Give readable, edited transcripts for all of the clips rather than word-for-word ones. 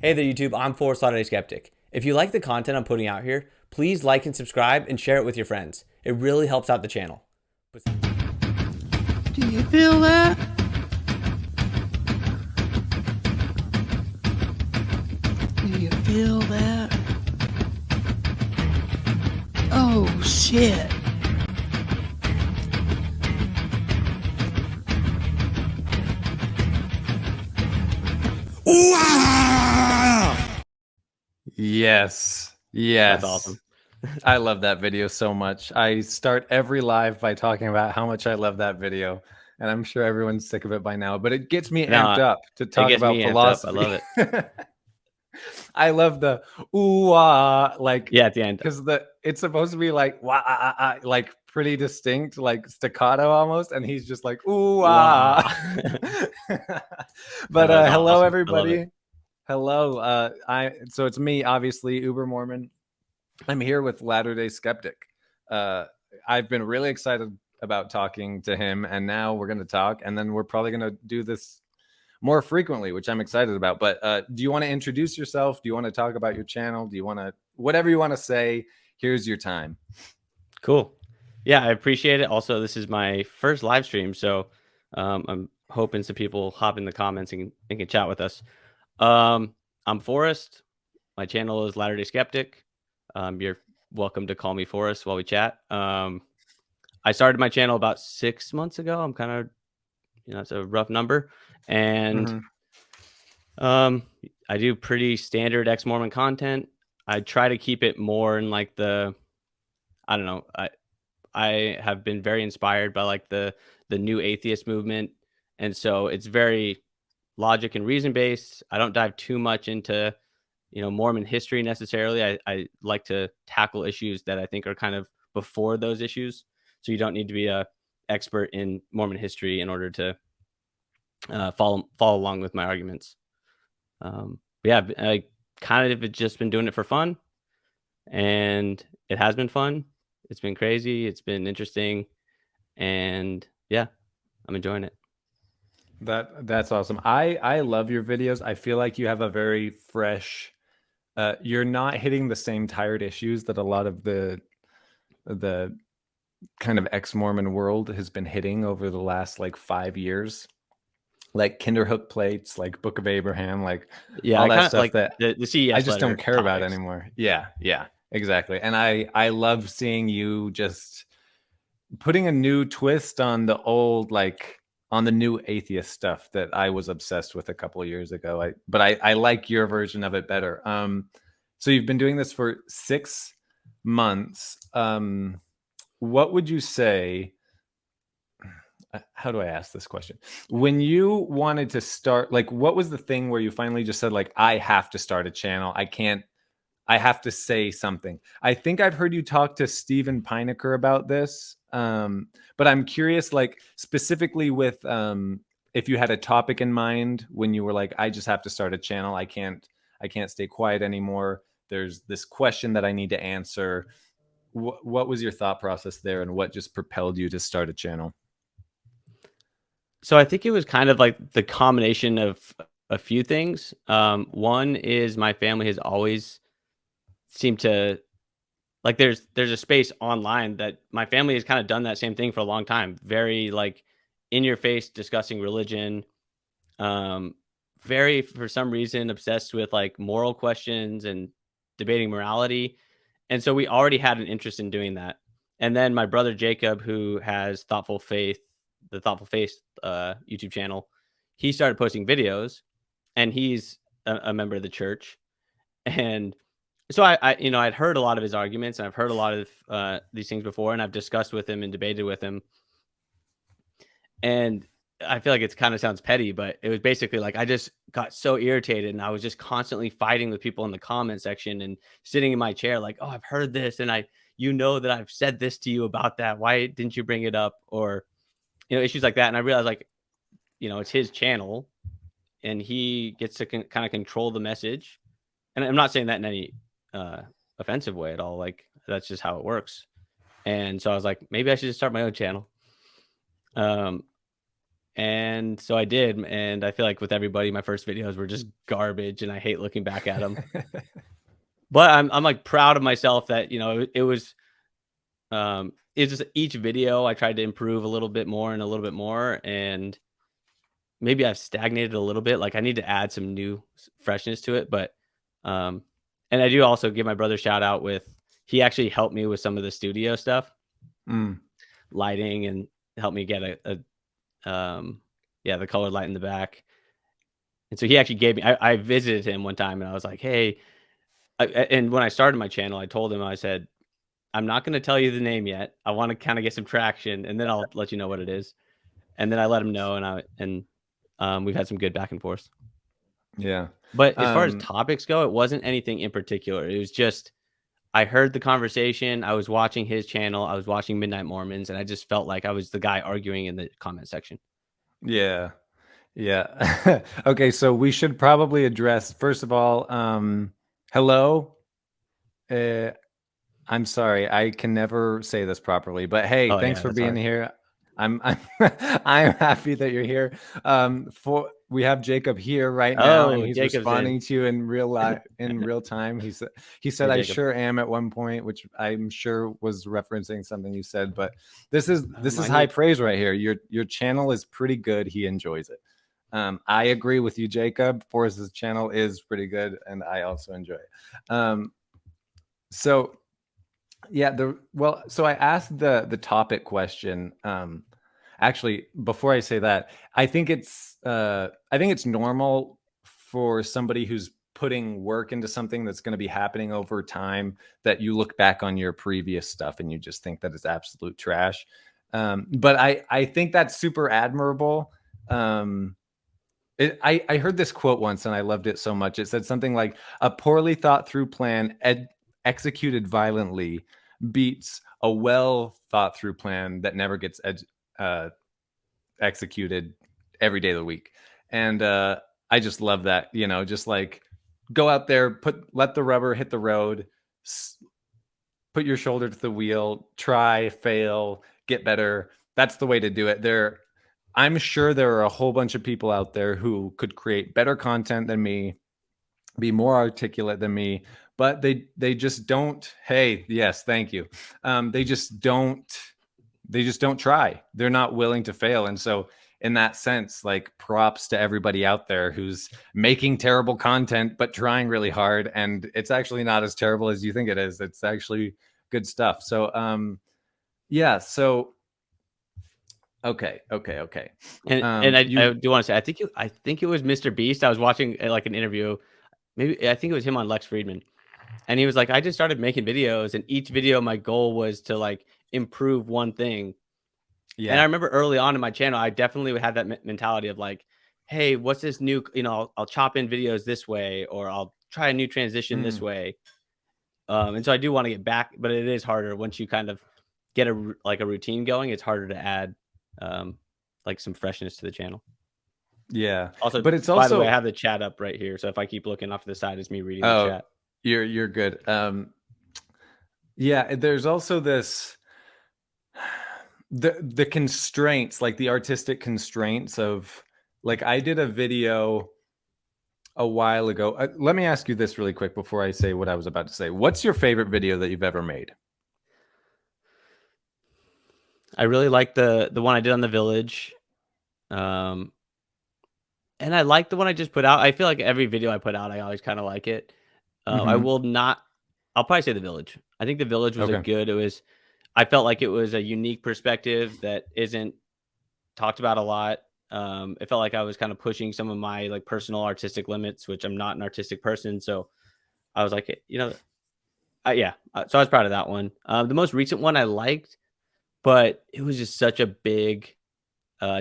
Hey there, YouTube. I'm Forrest, Skeptic. If you like the content I'm putting out here, please like and subscribe and share it with your friends. It really helps out the channel. Do you feel that? Do you feel that? Oh, shit. Yes. That's awesome. I love that video so much. I start every live by talking about how much I love that video. And I'm sure everyone's sick of it by now, but it gets me amped up to It talk gets about me amped up. I philosophy. love it. I love the ooh ah, like, Yeah, at the end. because it's supposed to be like wah, like pretty distinct, like staccato almost, and he's just like ooh ah. But That's hello awesome. I love it. everybody. Hello. So it's me, obviously, Ubermormon. I'm here with Latter-day Skeptic. I've been really excited about talking to him, and now we're going to talk, and then we're probably going to do this more frequently, which I'm excited about. But do you want to introduce yourself? Do you want to talk about your channel? Do you want to, whatever you want to say, here's your time. Cool. Yeah, I appreciate it. Also, this is my first live stream, so I'm hoping some people hop in the comments and can chat with us. I'm Forrest. My channel is Latter-day Skeptic. You're welcome to call me Forrest while we chat. I started my channel about 6 months ago. I'm kind of, it's a rough number. And I do pretty standard ex-Mormon content. I try to keep it more in like I don't know. I have been very inspired by like the new atheist movement. And so it's very logic and reason based. I don't dive too much into, Mormon history necessarily. I like to tackle issues that I think are kind of before those issues. So you don't need to be a expert in Mormon history in order to follow along with my arguments. Yeah, I kind of just been doing it for fun, and it has been fun. It's been crazy. It's been interesting, and yeah, I'm enjoying it. That's awesome. I love your videos. I feel like you have a very fresh. You're not hitting the same tired issues that a lot of the kind of ex-Mormon world has been hitting over the last like 5 years, like Kinderhook plates, like Book of Abraham, like all that stuff like that the CES I just don't letter care about topics. anymore. Yeah, exactly. And I love seeing you just putting a new twist on the old, like on the new atheist stuff that I was obsessed with a couple of years ago. But I like your version of it better. So you've been doing this for 6 months. What would you say? How do I ask this question? When you wanted to start, like, what was the thing where you finally just said, like, I have to start a channel? I have to say something. I think I've heard you talk to Steven Pinecker about this. But I'm curious, like, specifically with if you had a topic in mind when you were like, I just have to start a channel. I can't stay quiet anymore. There's this question that I need to answer. What was your thought process there, and what just propelled you to start a channel? So I think it was kind of like the combination of a few things. One is my family has always seemed to like there's a space online that my family has kind of done that same thing for a long time. Very like in your face discussing religion. Um, very for some reason obsessed with like moral questions and debating morality. And so we already had an interest in doing that. And then my brother Jacob, who has the Thoughtful Faith YouTube channel, he started posting videos, and he's a member of the church. And so I'd heard a lot of his arguments, and I've heard a lot of these things before, and I've discussed with him and debated with him. And I feel like it's kind of sounds petty, but it was basically like I just got so irritated, and I was just constantly fighting with people in the comment section and sitting in my chair like, oh, I've heard this, and that I've said this to you about that. Why didn't you bring it up? Or issues like that. And I realized like, it's his channel, and he gets to kind of control the message. And I'm not saying that in any offensive way at all. Like that's just how it works. And so I was like, maybe I should just start my own channel. And so I did, and I feel like with everybody, my first videos were just garbage, and I hate looking back at them. But I'm like proud of myself that it's just each video I tried to improve a little bit more and a little bit more, and maybe I've stagnated a little bit. Like I need to add some new freshness to it, but um, and I do also give my brother a shout out with he actually helped me with some of the studio stuff, Mm. lighting, and helped me get the colored light in the back. And so he actually gave me. I visited him one time, and I was like, "Hey," and when I started my channel, I told him I said, "I'm not going to tell you the name yet. I want to kind of get some traction, and then I'll let you know what it is." And then I let him know, and we've had some good back and forth. Yeah. But as far as topics go, it wasn't anything in particular. It was just I heard the conversation. I was watching his channel. I was watching Midnight Mormons, and I just felt like I was the guy arguing in the comment section. Yeah. Yeah. Okay, so we should probably address first of all, hello. I'm sorry, I can never say this properly, but hey, Oh thanks yeah, for that's being hard. here. I'm I'm happy that you're here. For we have Jacob here right now, and Oh, he's Jacob's in. responding to you in real life in real time. He said Hey, I Jacob. sure am at one point, which I'm sure was referencing something you said. But this is I high need. praise right here. Your channel is pretty good. He enjoys it. I agree with you, Jacob. Forrest's channel is pretty good, and I also enjoy it. So yeah, so I asked the topic question. Actually, before I say that, I think it's normal for somebody who's putting work into something that's going to be happening over time that you look back on your previous stuff and you just think that it's absolute trash. But I think that's super admirable. I heard this quote once and I loved it so much. It said something like, "A poorly thought through plan executed violently beats a well thought through plan that never gets uh, executed every day of the week." And I just love that. Just like go out there, let the rubber hit the road, put your shoulder to the wheel, try, fail, get better. That's the way to do it. I'm sure there are a whole bunch of people out there who could create better content than me, be more articulate than me, but they just don't. Hey, yes, thank you. They just don't try. They're not willing to fail. And so in that sense, like props to everybody out there who's making terrible content but trying really hard, and it's actually not as terrible as you think it is. It's actually good stuff. So yeah, so okay. And I You do want to say I think it was Mr. Beast. I was watching like an interview. Maybe I think it was him on Lex Friedman. And he was like, I just started making videos, and each video my goal was to like improve one thing. And I yeah. remember early on in my channel, I definitely had that mentality of like, hey, what's this new, I'll chop in videos this way, or I'll try a new transition this Mm, way. And so I do want to get back, but it is harder once you kind of get a routine going. It's harder to add um, like some freshness to the channel. yeah. Also, But it's by the way, I also have the chat up right here. So if I keep looking off to the side, it's me reading the oh, chat. you're good. Yeah, there's also this the constraints, like the artistic constraints of like I did a video a while ago. Let me ask you this really quick before I say what I was about to say. What's your favorite video that you've ever made? I really like the one I did on the village. Um, and I like the one I just put out. I feel like every video I put out, I always kind of like it. I Mm-hmm. will not. I'll probably say the village. I think the village was a Okay. good. It was. I felt like it was a unique perspective that isn't talked about a lot. It felt like I was kind of pushing some of my like personal artistic limits, which I'm not an artistic person. So I was like, yeah. So I was proud of that one. The most recent one I liked, but it was just such a big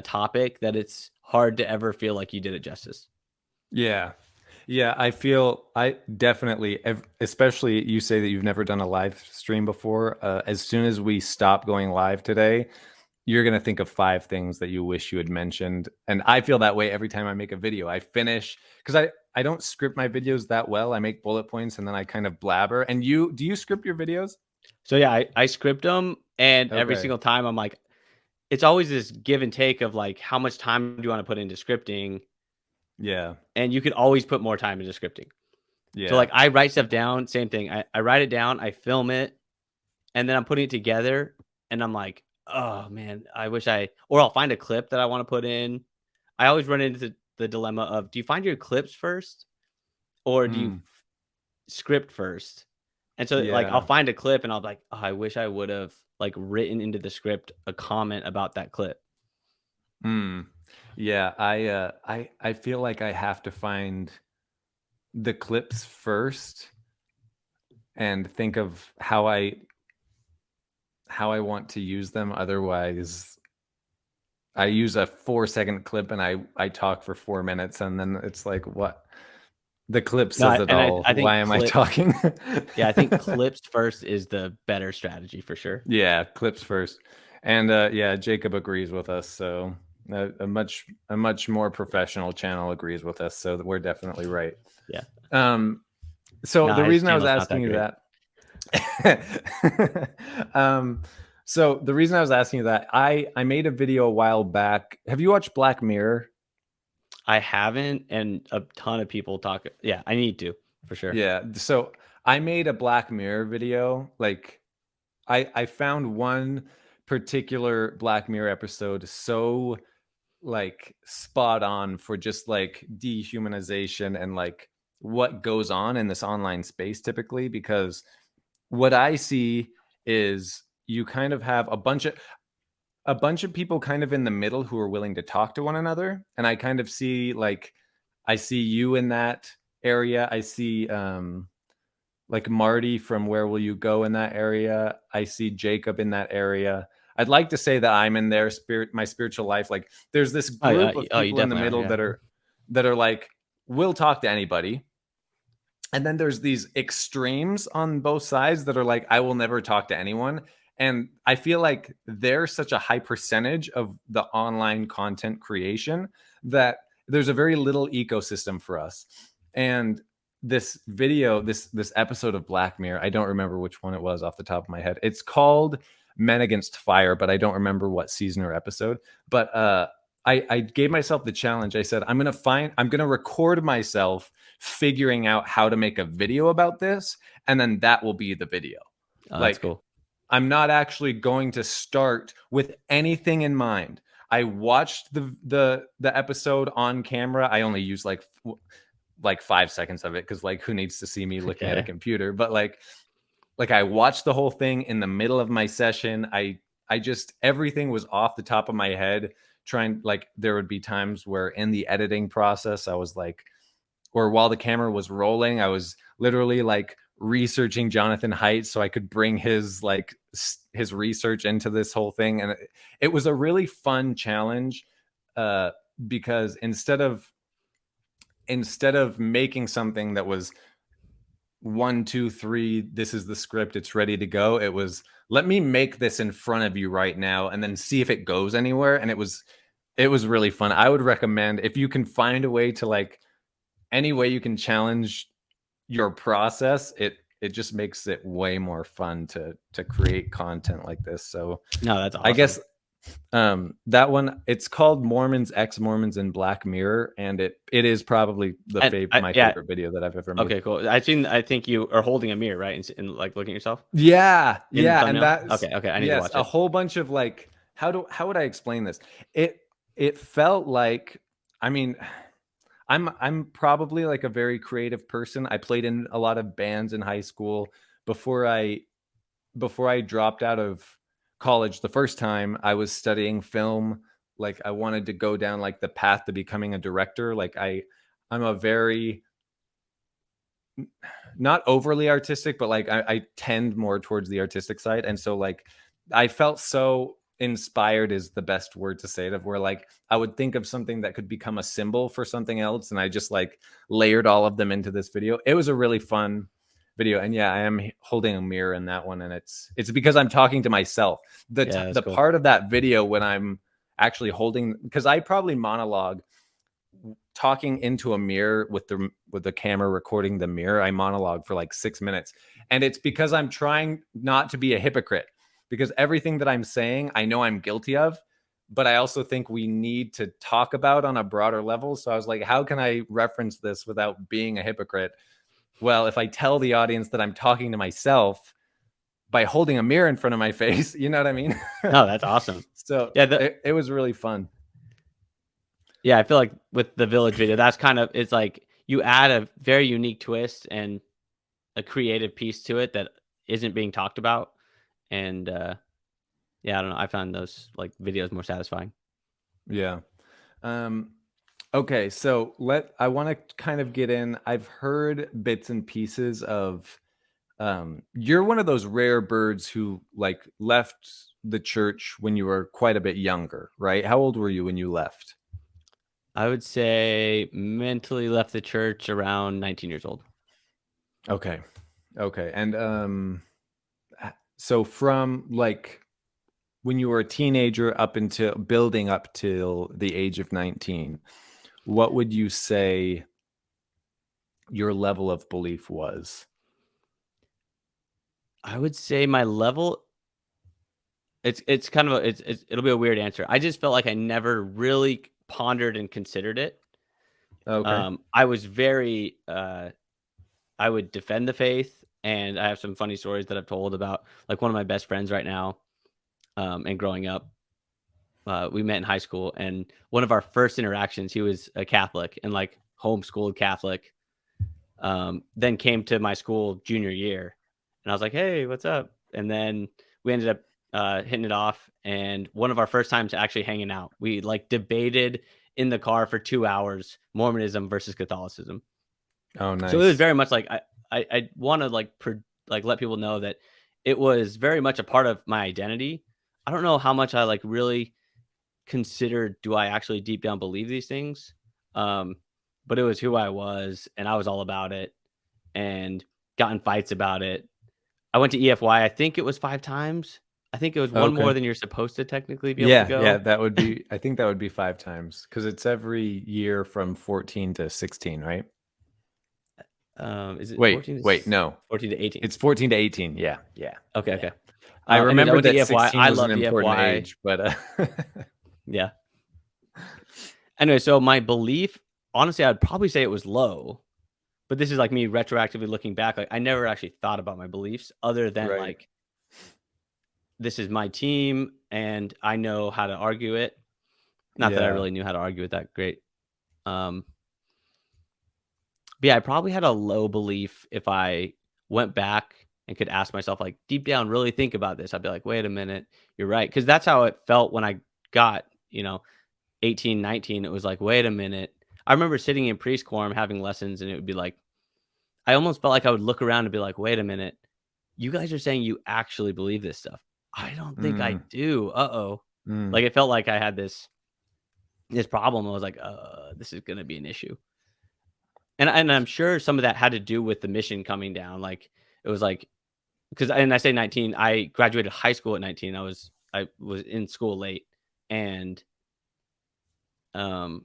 topic that it's hard to ever feel like you did it justice. Yeah. Yeah, I definitely, especially you say that you've never done a live stream before. As soon as we stop going live today, you're going to think of 5 things that you wish you had mentioned. And I feel that way every time I make a video. I finish because I don't script my videos that well. I make bullet points and then I kind of blabber. And do you script your videos? So yeah, I script them, and every Okay. single time I'm like, it's always this give and take of like how much time do you want to put into scripting, Yeah. and you could always put more time into scripting. So Yeah. like I write stuff down, same thing. I write it down, I film it, and then I'm putting it together, and I'm like, oh man, I wish or I'll find a clip that I want to put in. I always run into the dilemma of, do you find your clips first, or do you Mm, script first? And so like I'll yeah. find a clip and I'll be like, oh, I wish I would have like written into the script a comment about that clip. Mm. Yeah. I feel like I have to find the clips first and think of how I want to use them. Otherwise, I use a 4-second clip and I talk for 4 minutes, and then it's like, what? The clip No, says it all. I think Why am I clips. talking? Yeah, I think clips first is the better strategy for sure. Yeah, clips first. And yeah, Jacob agrees with us. So a much more professional channel agrees with us. So we're definitely right. Yeah. So the Nah, his reason I was channel's not asking that you great. that, so the reason I was asking you that, I made a video a while back. Have you watched Black Mirror? I haven't, and a ton of people talk. Yeah, I need to for sure. Yeah. So I made a Black Mirror video. Like I found one particular Black Mirror episode so like spot on for just like dehumanization and like what goes on in this online space typically, because what I see is you kind of have a bunch of people kind of in the middle who are willing to talk to one another, and I kind of see like I see you in that area. I see like Marty from Where Will You Go in that area. I see Jacob in that area. I'd like to say that I'm in their my spiritual life. Like there's this group of You people in the definitely are. middle Yeah. that are like, we'll talk to anybody. And then there's these extremes on both sides that are like, I will never talk to anyone. And I feel like they're such a high percentage of the online content creation that there's a very little ecosystem for us. And this video, this episode of Black Mirror, I don't remember which one it was off the top of my head. It's called Men Against Fire, but I don't remember what season or episode. But I gave myself the challenge. I said, I'm gonna record myself figuring out how to make a video about this, and then that will be the video. Oh, that's Like, cool. I'm not actually going to start with anything in mind. I watched the episode on camera. I only used like 5 seconds of it, because like who needs to see me looking at a Yeah. computer? But like I watched the whole thing in the middle of my session. I just, everything was off the top of my head. Trying, like, there would be times where in the editing process I was like, or while the camera was rolling, I was literally like researching Jonathan Haidt so I could bring his like his research into this whole thing. And it was a really fun challenge, because instead of making something that was 1, 2, 3, this is the script, it's ready to go, it was, let me make this in front of you right now and then see if it goes anywhere. And it was really fun. I would recommend, if you can find a way to, like, any way you can challenge your process, it just makes it way more fun to create content like this. So No, that's awesome. I guess that one, it's called Mormons, Ex-Mormons, and Black Mirror, and it is probably my favorite video that I've ever made. Okay, cool. I think you are holding a mirror, right? And like looking at yourself. Yeah, In the yeah, and thumbnail? that's Okay, I need to yes, watch a it. whole bunch of like, how would I explain this? It felt like, I mean, I'm probably like a very creative person. I played in a lot of bands in high school. Before I dropped out of college the first time, I was studying film. Like, I wanted to go down like the path to becoming a director. Like, I'm a very, not overly artistic, but like I tend more towards the artistic side. And so like I felt so inspired is the best word to say it, of where like I would think of something that could become a symbol for something else, and I just like layered all of them into this video. It was a really fun video. And yeah, I am holding a mirror in that one, and it's because I'm talking to myself. Yeah, The cool. part of that video when I'm actually holding, because I probably monologue talking into a mirror with the camera recording the mirror. I monologue for like 6 minutes, and it's because I'm trying not to be a hypocrite, because everything that I'm saying I know I'm guilty of, but I also think we need to talk about on a broader level. So I was like, how can I reference this without being a hypocrite? Well, if I tell the audience that I'm talking to myself by holding a mirror in front of my face, you know what I mean? No, that's awesome. So Yeah, it was really fun. yeah, I feel like with the village video, that's kind of it's like you add a very unique twist and a creative piece to it that isn't being talked about. And yeah, I don't know. I found those like videos more satisfying. Yeah. Okay, so I want to kind of get in. I've heard bits and pieces of you're one of those rare birds who like left the church when you were quite a bit younger, right? How old were you when you left? I would say mentally left the church around 19 years old. Okay. Okay. And so from like when you were a teenager up until building up till the age of 19, what would you say your level of belief was? I would say my level it's kind of it'll be a weird answer. I just felt like I never really pondered and considered it. Okay. I was very I would defend the faith, and I have some funny stories that I've told about like one of my best friends right now and growing up. We met in high school, and one of our first interactions, he was a Catholic and like homeschooled Catholic. Then came to my school junior year, and I was like, "Hey, what's up?" And then we ended up hitting it off. And one of our first times actually hanging out, we like debated in the car for 2 hours Mormonism versus Catholicism. Oh, So it was nice. very much like I want to like like let people know that it was very much a part of my identity. I don't know how much I like really considered do I actually deep down believe these things? Um, but it was who I was, and I was all about it, and got in fights about it. I went to EFY. I think it was 5 times. I think it was one more Okay. than you're supposed to technically be able to Yeah, yeah, go. that would be I think that would be 5 times because it's every year from 14 to 16, right? Is it Wait, no. 14 to 18? It's 14 to 18. Yeah, yeah, Okay, yeah. okay. I Anyways, I remembered went to that EFY. 16 I was an love important EFY. age, but Yeah. Anyway, so my belief, honestly, I'd probably say it was low. But this is like me retroactively looking back. Like I never actually thought about my beliefs other than right. like this is my team and I know how to argue it. Not that I Yeah. really knew how to argue it that great. Um, but yeah, I probably had a low belief if I went back and could ask myself, like deep down, really think about this. I'd be like, wait a minute, you're right. Cause that's how it felt when I got, 18, 19. It was like, wait a minute. I remember sitting in preschool having lessons and it would be like, I almost felt like I would look around and be like, wait a minute, you guys are saying you actually believe this stuff. I don't think I Mm, do. Uh-oh. mm. Like it felt like I had this problem. I was like, this is gonna be an issue. And I'm sure some of that had to do with the mission coming down. Like it was like because and I say 19, I graduated high school at 19. I was in school late. And um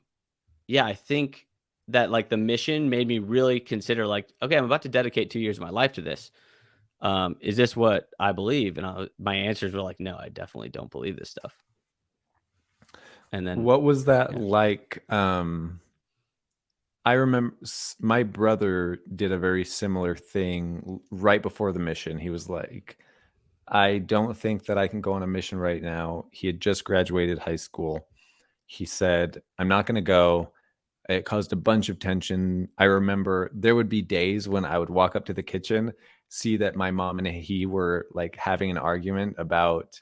yeah, I think that like the mission made me really consider like, okay, I'm about to dedicate 2 years of my life to this. Is this what I believe? And my answers were like, no, I definitely don't believe this stuff. And then, What was that yeah. like? I remember my brother did a very similar thing right before the mission. He was like, I don't think that I can go on a mission right now. He had just graduated high school. He said, I'm not going to go. It caused a bunch of tension. I remember there would be days when I would walk up to the kitchen, see that my mom and he were like having an argument about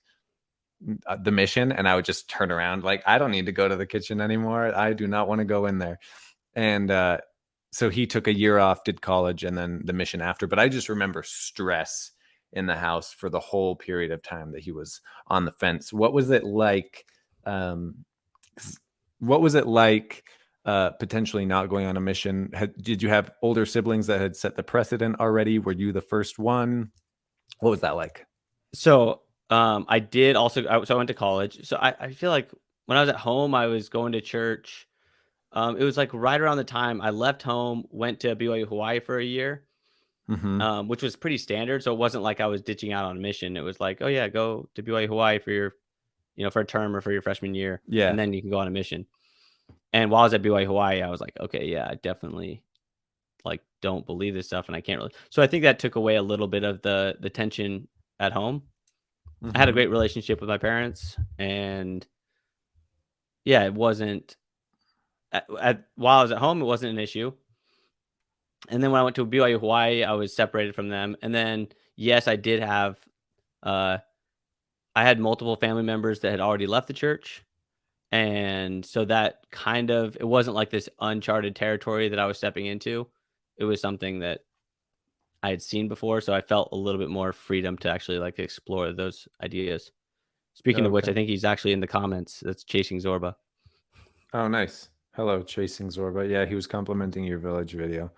the mission, and I would just turn around like, I don't need to go to the kitchen anymore. I do not want to go in there. And so he took a year off, did college, and then the mission after. But I just remember stress in the house for the whole period of time that he was on the fence. What was it like? Um, what was it like potentially not going on a mission? Did you have older siblings that had set the precedent already? Were you the first one? What was that like? So I did also, so I went to college. So I feel like when I was at home, I was going to church. It was like right around the time I left home, went to BYU Hawaii for a year, Mm-hmm. which was pretty standard. So it wasn't like I was ditching out on a mission. It was like, oh yeah, go to BYU Hawaii for your for a term or for your freshman year, Yeah. and then you can go on a mission. And while I was at BYU Hawaii, I was like, okay, yeah, I definitely like don't believe this stuff, and I can't really. So I think that took away a little bit of the tension at home. I had a Hmm. great relationship with my parents, and yeah, it wasn't while I was at home, it wasn't an issue. And then when I went to BYU Hawaii, I was separated from them. And then yes, I did have uh I had multiple family members that had already left the church. And so that kind of it wasn't like this uncharted territory that I was stepping into. It was something that I had seen before, so I felt a little bit more freedom to actually like explore those ideas. Speaking of which, I Okay. think he's actually in the comments. That's chasing Zorba. Oh, nice. Hello, Chasing Zorba. Yeah, he was complimenting your village video.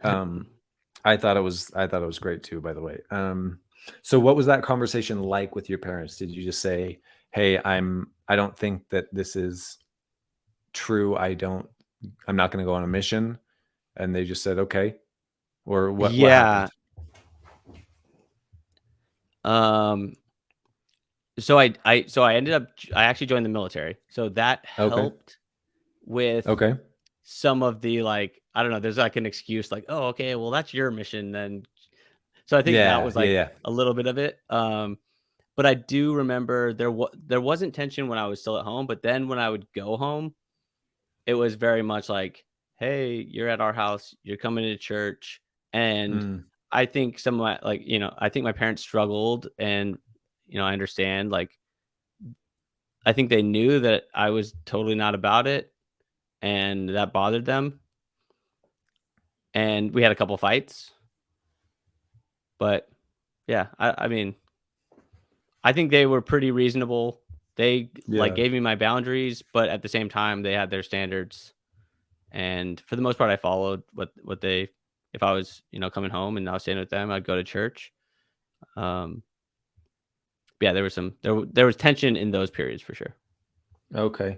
I thought it was great too, by the way. So what was that conversation like with your parents? Did you just say, "Hey, I don't think that this is true. I'm not going to go on a mission." And they just said, "Okay." Or what happened? Yeah. Um so I ended up I actually joined the military. So that Okay. helped with Okay. some of the like I don't know, there's like an excuse like, "Oh, okay, well that's your mission then." So I think that Yeah, was yeah, like yeah. a little bit of it. But I do remember there wasn't tension when I was still at home, but then when I would go home, it was very much like, "Hey, you're at our house, you're coming to church." And Mm, I think some of my like, I think my parents struggled and I understand like I think they knew that I was totally not about it and that bothered them. And we had a couple fights, but yeah, I mean, I think they were pretty reasonable. They like yeah. gave me my boundaries, but at the same time they had their standards. And for the most part I followed what they if I was, coming home and I was staying with them, I'd go to church. Um yeah, there was there was tension in those periods for sure. Okay.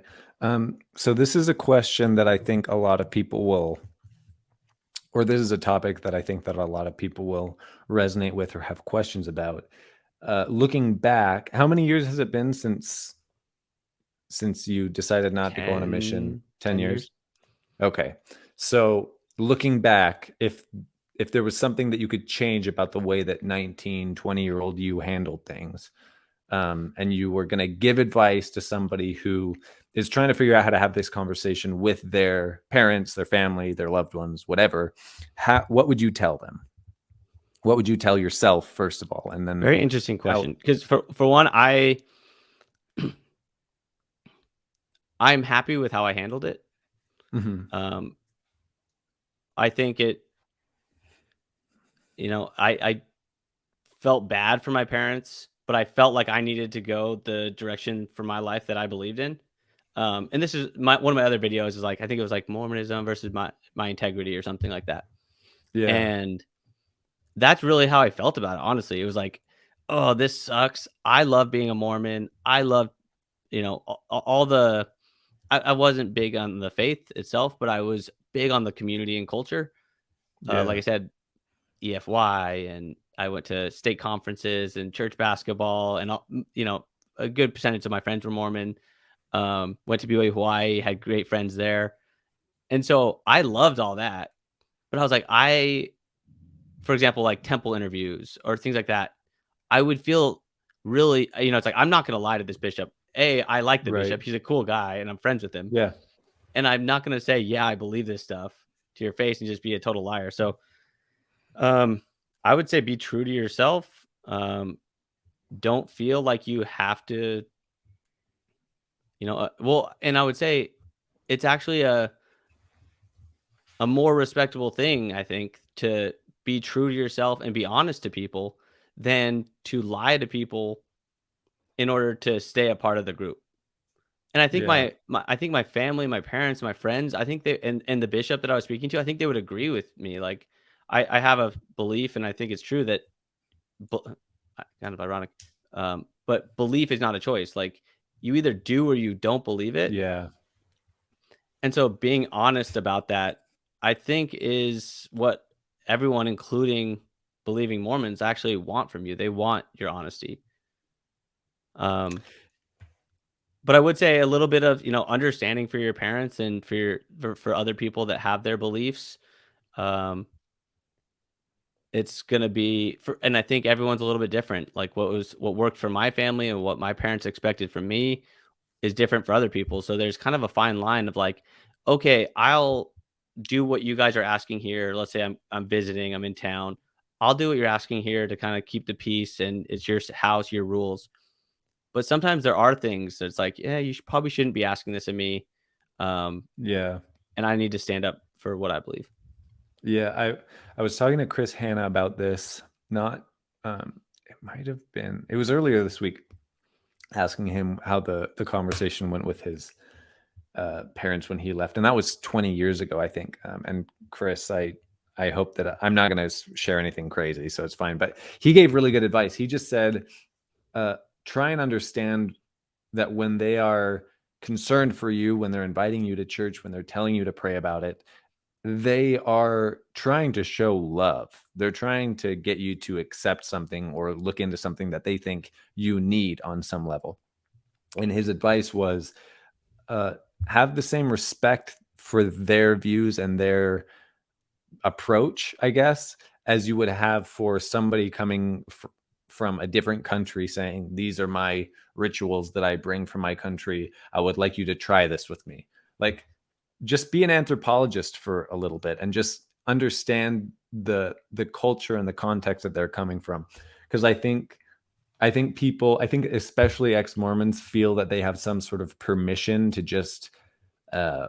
So this is a question that I think a lot of people will, or this is a topic that I think that a lot of people will resonate with or have questions about. Looking back, how many years has it been since you decided not to go on a mission? 10 10 years? years. Okay. So looking back, if there was something that you could change about the way that 19, 20-year-old you handled things, and you were going to give advice to somebody who is trying to figure out how to have this conversation with their parents, their family, their loved ones, whatever, what would you tell them? What would you tell yourself, first of all? And then Very interesting how? question. Because for one, I'm happy with how I handled it. Mhm. Um, I think I felt bad for my parents, but I felt like I needed to go the direction for my life that I believed in. And this is one of my other videos is like I think it was like Mormonism versus my integrity or something like that. Yeah. And that's really how I felt about it. Honestly, it was like, oh, this sucks. I love being a Mormon. I love all the. I wasn't big on the faith itself, but I was big on the community and culture. Like Yeah. I said, EFY, and I went to state conferences and church basketball, and a good percentage of my friends were Mormon. Went to BYU Hawaii, had great friends there, and so I loved all that. But I was like, for example, like temple interviews or things like that, I would feel really, it's like I'm not going to lie to this bishop. I like the Right. bishop; he's a cool guy, and I'm friends with him. Yeah. And I'm not going to say, yeah, I believe this stuff to your face and just be a total liar. So, um, I would say be true to yourself. Don't feel like you have to, well, and I would say it's actually a more respectable thing, I think, to be true to yourself and be honest to people than to lie to people in order to stay a part of the group. And I think Yeah. I think my family, my parents, my friends, I think they and the bishop that I was speaking to, I think they would agree with me. Like I have a belief and I think it's true that bu- kind of ironic. But belief is not a choice. Like you either do or you don't believe it. Yeah. And so being honest about that, I think is what everyone, including believing Mormons, actually want from you. They want your honesty. Um But I would say a little bit of, understanding for your parents and for other people that have their beliefs. Um, it's gonna be and I think everyone's a little bit different. Like what worked for my family and what my parents expected from me is different for other people. So there's kind of a fine line of like, okay, I'll do what you guys are asking here. Let's say I'm visiting, I'm in town. I'll do what you're asking here to kind of keep the peace, and it's your house, your rules. But sometimes there are things that's like, yeah, probably shouldn't be asking this of me, um, Yeah. and I need to stand up for what I believe. Yeah, I was talking to Chris Hanna about this. Not, it might have been. It was earlier this week, asking him how the conversation went with his parents when he left, and that was 20 years ago, I think. And Chris, I hope that I'm not going to share anything crazy, so it's fine. But he gave really good advice. He just said, try and understand that when they are concerned for you, when they're inviting you to church, when they're telling you to pray about it, they are trying to show love. They're trying to get you to accept something or look into something that they think you need on some level. And his advice was, uh, have the same respect for their views and their approach, I guess, as you would have for somebody coming from a different country saying, these are my rituals that I bring from my country. I would like you to try this with me. Like, just be an anthropologist for a little bit and just understand the culture and the context that they're coming from. Because I think people, I think especially ex-Mormons, feel that they have some sort of permission to just, uh,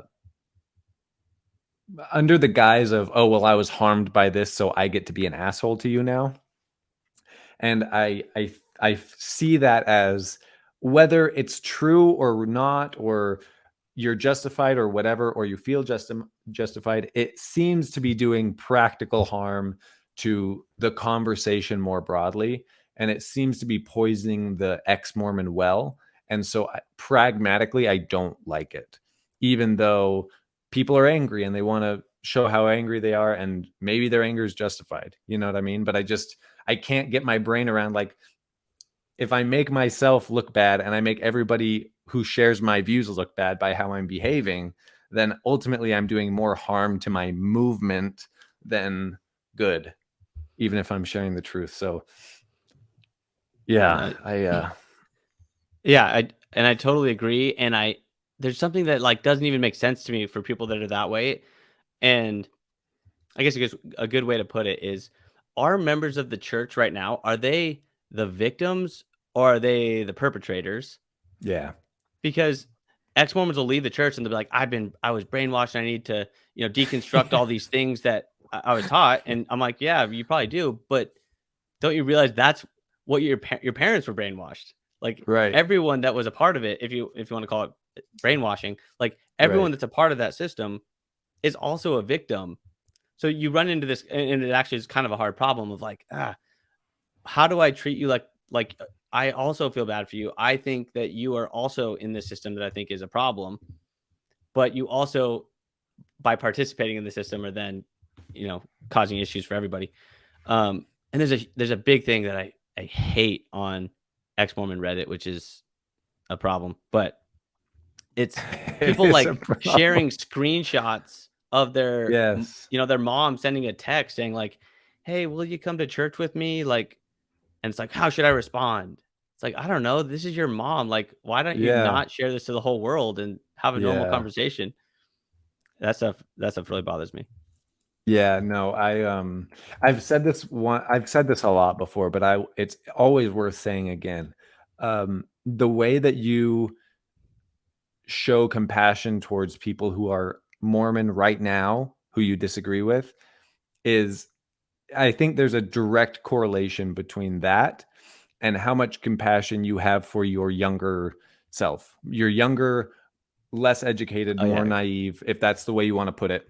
under the guise of, oh, well, I was harmed by this, so I get to be an asshole to you now. And I see that as, whether it's true or not, or you're justified or whatever, or you feel justified, it seems to be doing practical harm to the conversation more broadly. And it seems to be poisoning the ex-Mormon well. And so pragmatically, I don't like it, even though people are angry and they want to show how angry they are. And maybe their anger is justified. You know what I mean? But I can't get my brain around, like, if I make myself look bad and I make everybody who shares my views look bad by how I'm behaving, then ultimately I'm doing more harm to my movement than good, even if I'm sharing the truth. So yeah, Yeah, I totally agree. And there's something that like doesn't even make sense to me for people that are that way. And I guess a good way to put it is, are members of the church right now, are they the victims or are they the perpetrators? yeah, Because ex-Mormons will leave the church and they'll be like, I was brainwashed and I need to, deconstruct all these things that I was taught. And I'm like, yeah, you probably do, but don't you realize that's what your parents were brainwashed? Like right, everyone that was a part of it, if you want to call it brainwashing, like everyone right. that's a part of that system is also a victim. So you run into this, and it actually is kind of a hard problem of like, how do I treat you like I also feel bad for you. I think that you are also in this system that I think is a problem, but you also, by participating in the system, are then, causing issues for everybody. And there's a big thing that I hate on ex-Mormon Reddit, which is a problem, but it's It people is a like problem. sharing screenshots of Yes. their mom sending a text saying like, "Hey, will you come to church with me?" Like, and it's like, how should I respond? It's like, I don't know. This is your mom. Like, why don't you Yeah. not share this to the whole world and have a normal Yeah. conversation? That stuff really bothers me. Yeah, no, I've said this a lot before, but it's always worth saying again. The way that you show compassion towards people who are Mormon right now, who you disagree with, is, I think there's a direct correlation between that and how much compassion you have for your younger self. Your younger, less educated, Oh more yeah, naive, if that's the way you want to put it,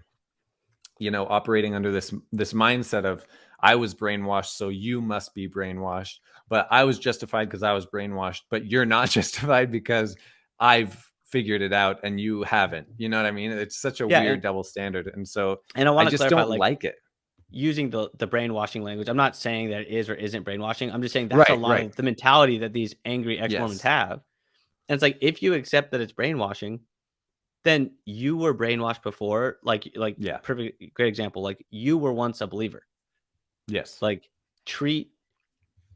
operating under this mindset of, I was brainwashed, so you must be brainwashed, but I was justified because I was brainwashed, but you're not justified because I've figured it out and you haven't. You know what I mean? It's such a yeah, weird double standard, and so and I I want to just clarify, don't like like it. using the brainwashing language. I'm not saying that it is or isn't brainwashing. I'm just saying that's a Right, lot right. of the mentality that these angry ex Mormons Yes. have. And it's like, if you accept that it's brainwashing, then you were brainwashed before. Like Yeah. perfect, great example. Like, you were once a believer. Yes. Like, treat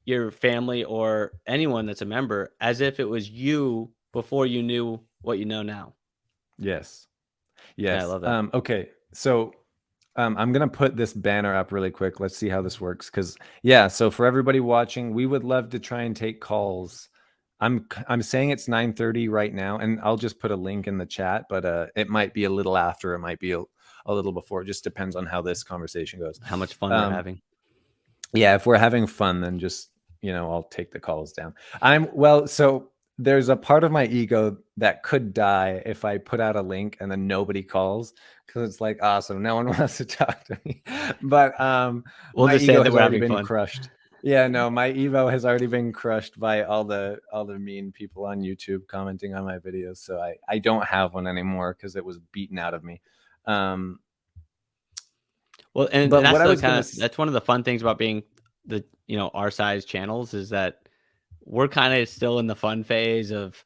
your family or anyone that's a member as if it was you before you knew what you know now. Yes. Yeah, I Yes. love that. Okay. So I'm gonna put this banner up really quick. Let's see how this works. Because yeah, so for everybody watching, we would love to try and take calls. I'm saying it's 9:30 right now, and I'll just put a link in the chat, but it might be a little after, it might be a little before. It just depends on how this conversation goes. How much fun we're having. Yeah, if we're having fun, then just, I'll take the calls down. So there's a part of my ego that could die if I put out a link and then nobody calls, because it's like, awesome, no one wants to talk to me. But We'll my just say ego that has we're already having been fun. crushed. Yeah, no, my ego has already been crushed by all the mean people on YouTube commenting on my videos. So I don't have one anymore because it was beaten out of me. Well, and But that's what I the was kind gonna of that's one of the fun things about being our size channels, is that we're kind of still in the fun phase of,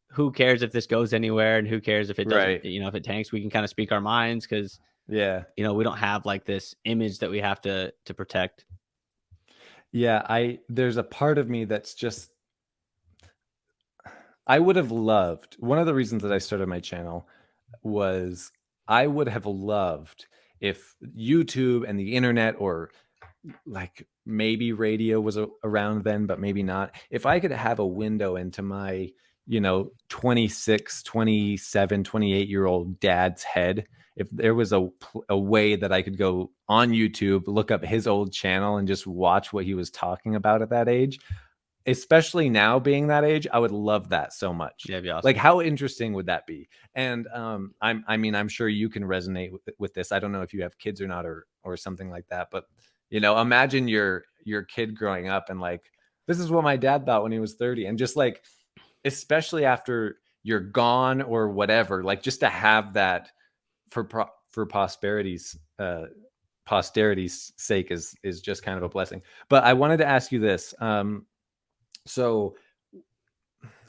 who cares if this goes anywhere, and who cares if it doesn't, right, if it tanks. We can kind of speak our minds, because yeah. we don't have like this image that we have to protect. Yeah, there's a part of me that's just, I would have loved, one of the reasons that I started my channel was, I would have loved if YouTube and the internet, or like maybe radio was around then, but maybe not. If I could have a window into my, 26, 27, 28-year-old dad's head, if there was a way that I could go on YouTube, look up his old channel and just watch what he was talking about at that age, especially now being that age, I would love that so much. Yeah, it'd be Like, awesome. how interesting would that be? And I'm sure you can resonate with this. I don't know if you have kids or not, or something like that, but imagine your kid growing up and like, this is what my dad thought when he was 30, and just like, especially after you're gone or whatever, like, just to have that for posterity's sake is just kind of a blessing. But I wanted to ask you this. So,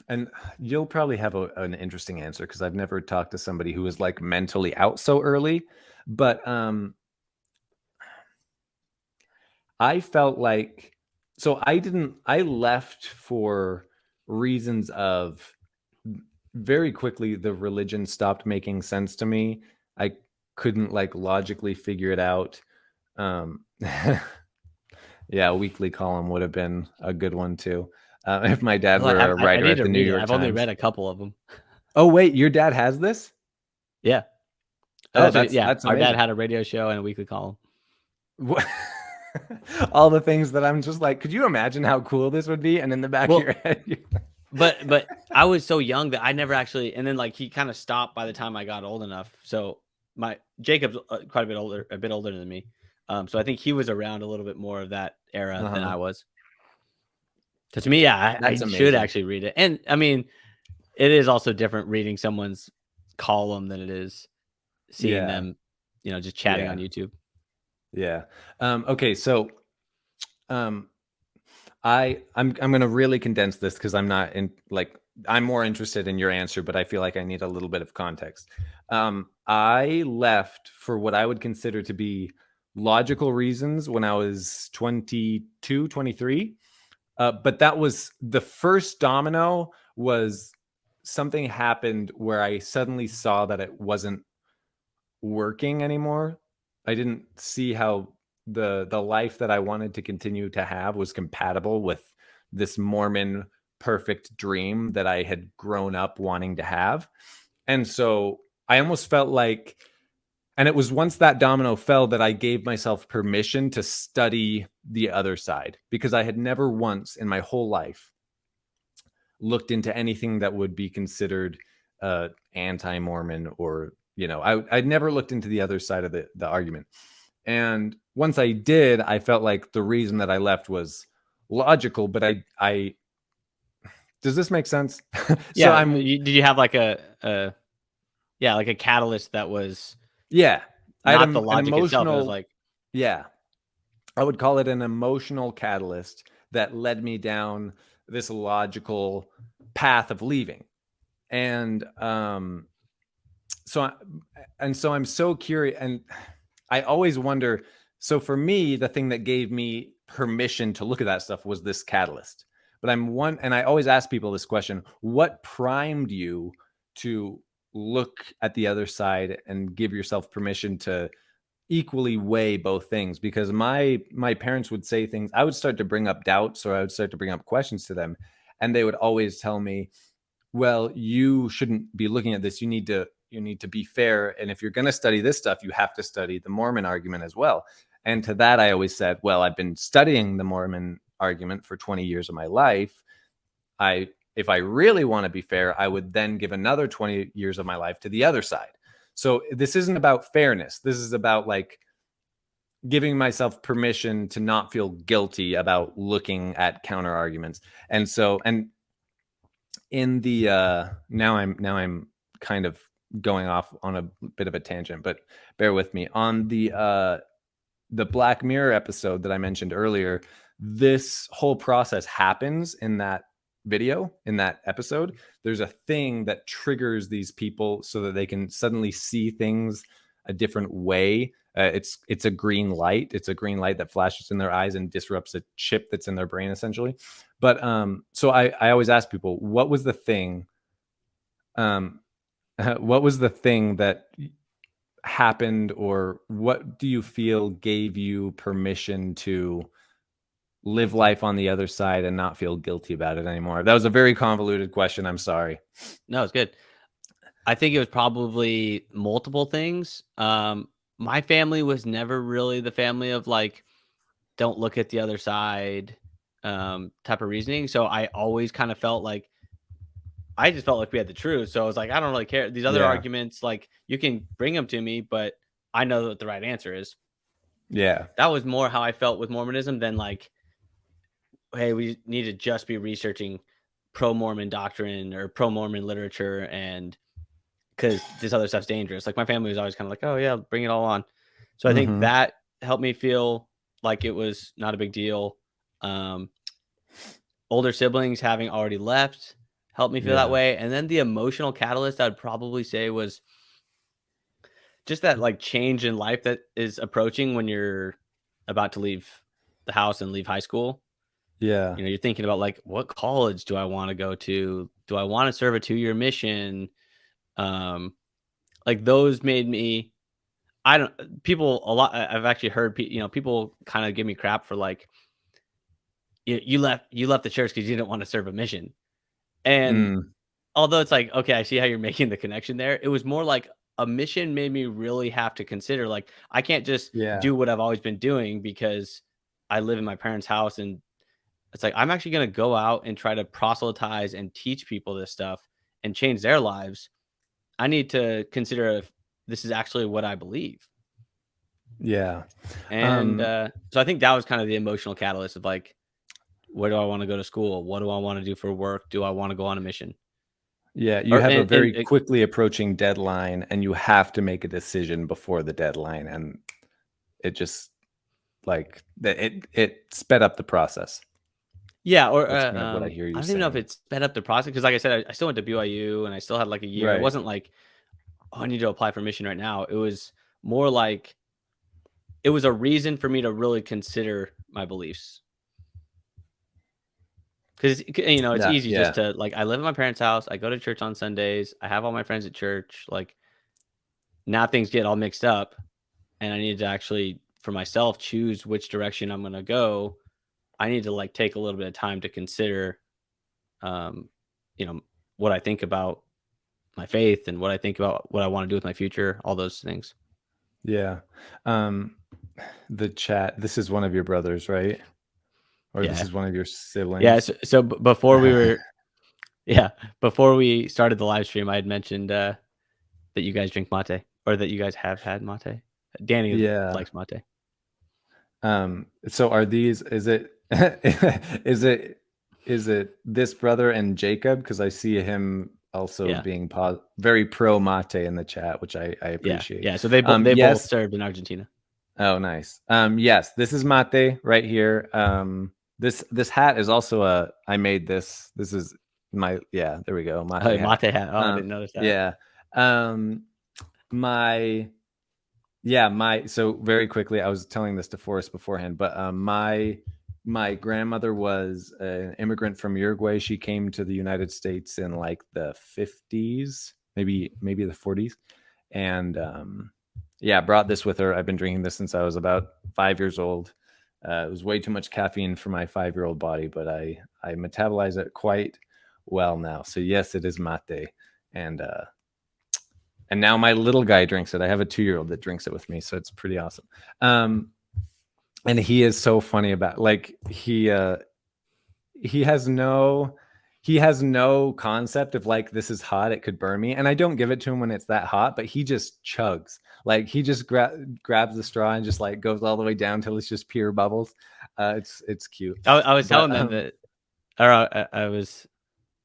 and you'll probably have an interesting answer, because I've never talked to somebody who was like mentally out so early. But I felt like, so I left for reasons of, very quickly the religion stopped making sense to me. I couldn't like logically figure it out. Yeah, a weekly column would have been a good one too. If my dad Well, were a I writer need at to the New read it. York I've only Times. read a couple of them. Oh wait, your dad has this? Yeah. Oh, Yeah. that's Our dad amazing. had a radio show and a weekly column. All the things that I'm just like, could you imagine how cool this would be? And in the back of your head, But I was so young that I never actually, and then like he kind of stopped by the time I got old enough. So my Jacob's quite a bit older than me. So I think he was around a little bit more of that era than I was. So to me, yeah, I That's should amazing. actually read it. And I mean, it is also different reading someone's column than it is seeing them, just chatting on YouTube. Yeah. Okay. So, I'm going to really condense this, because I'm not in, like, I'm more interested in your answer, but I feel like I need a little bit of context. I left for what I would consider to be logical reasons when I was 22, 23. But that was the first domino. Was something happened where I suddenly saw that it wasn't working anymore. I didn't see how the life that I wanted to continue to have was compatible with this Mormon perfect dream that I had grown up wanting to have. And so I almost felt like, and it was once that domino fell that I gave myself permission to study the other side, because I had never once in my whole life looked into anything that would be considered anti-Mormon, or I'd never looked into the other side of the argument. And once I did, I felt like the reason that I left was logical. But I does this make sense? Yeah. Did you have like a catalyst that was Yeah, I had not the an logic itself? It was emotional, like, yeah, I would call it an emotional catalyst that led me down this logical path of leaving. And so I'm so curious, and I always wonder. So for me, the thing that gave me permission to look at that stuff was this catalyst. But and I always ask people this question: what primed you to look at the other side and give yourself permission to equally weigh both things? Because my parents would say things, I would start to bring up doubts, or I would start to bring up questions to them, and they would always tell me, well, you shouldn't be looking at this. You need to be fair, and if you're going to study this stuff, you have to study the Mormon argument as well. And to that, I always said, well, I've been studying the Mormon argument for 20 years of my life. If I really want to be fair, I would then give another 20 years of my life to the other side. So this isn't about fairness. This is about like giving myself permission to not feel guilty about looking at counter arguments. And so, and in the now I'm kind of going off on a bit of a tangent, but bear with me. On the Black Mirror episode that I mentioned earlier, this whole process happens in that video, in that episode. There's a thing that triggers these people so that they can suddenly see things a different way. It's a green light. It's a green light that flashes in their eyes and disrupts a chip that's in their brain, essentially. But so I always ask people, what was the thing? What was the thing that happened, or what do you feel gave you permission to live life on the other side and not feel guilty about it anymore? That was a very convoluted question. I'm sorry. No, it's good. I think it was probably multiple things. My family was never really the family of like, don't look at the other side type of reasoning. So I always kind of felt like, I just felt like we had the truth. So I was like, I don't really care. These other arguments, like you can bring them to me, but I know what the right answer is. Yeah. That was more how I felt with Mormonism than like, hey, we need to just be researching pro-Mormon doctrine or pro-Mormon literature, and because this other stuff's dangerous. Like my family was always kind of like, oh yeah, bring it all on. So I think that helped me feel like it was not a big deal. Older siblings having already left helped me feel that way. And then the emotional catalyst I'd probably say was just that like change in life that is approaching when you're about to leave the house and leave high school. Yeah. You know, you're thinking about like, what college do I want to go to? Do I want to serve a 2-year mission? Like those made me, people a lot. I've actually heard, people kind of give me crap for like, you left the church because you didn't want to serve a mission. And although it's like, okay, I see how you're making the connection there. It was more like a mission made me really have to consider, like, I can't just do what I've always been doing because I live in my parents' house. And it's like, I'm actually going to go out and try to proselytize and teach people this stuff and change their lives. I need to consider if this is actually what I believe. Yeah. And so I think that was kind of the emotional catalyst of like, where do I want to go to school? What do I want to do for work? Do I want to go on a mission? Yeah, you have a very quickly approaching deadline, and you have to make a decision before the deadline, and it just like it sped up the process. Yeah, or That's kind of what I hear you I don't saying. even know if it sped up the process because, like I said, I still went to BYU and I still had like a year. Right. It wasn't like, oh, I need to apply for mission right now. It was more like it was a reason for me to really consider my beliefs. Because, it's easy just to like, I live in my parents' house. I go to church on Sundays. I have all my friends at church. Like now things get all mixed up and I need to actually, for myself, choose which direction I'm going to go. I need to like take a little bit of time to consider, what I think about my faith and what I think about what I want to do with my future, all those things. Yeah. The chat, this is one of your brothers, right? Or this is one of your siblings? Yeah. So before we were, before we started the live stream, I had mentioned that you guys drink mate, or that you guys have had mate. Danny likes mate. So are these, is it this brother and Jacob? Because I see him also being very pro mate in the chat, which I appreciate. Yeah. So they both served in Argentina. Oh, nice. Yes, this is mate right here. This hat is also I made this. This is There we go. Mate Oh, hat. mate hat. Oh, I didn't notice that. Yeah. My so very quickly, I was telling this to Forrest beforehand, but my grandmother was an immigrant from Uruguay. She came to the United States in like the 50s, maybe the 40s, and brought this with her. I've been drinking this since I was about 5 years old. It was way too much caffeine for my 5-year-old body, but I metabolize it quite well now. So yes, it is mate, and now my little guy drinks it. I have a 2-year-old that drinks it with me, so it's pretty awesome. And he is so funny about, like, he has no concept of like, this is hot, it could burn me, and I don't give it to him when it's that hot, but he just chugs. Like, he just grabs the straw and just like goes all the way down till it's just pure bubbles. It's cute. I was telling them that, or I was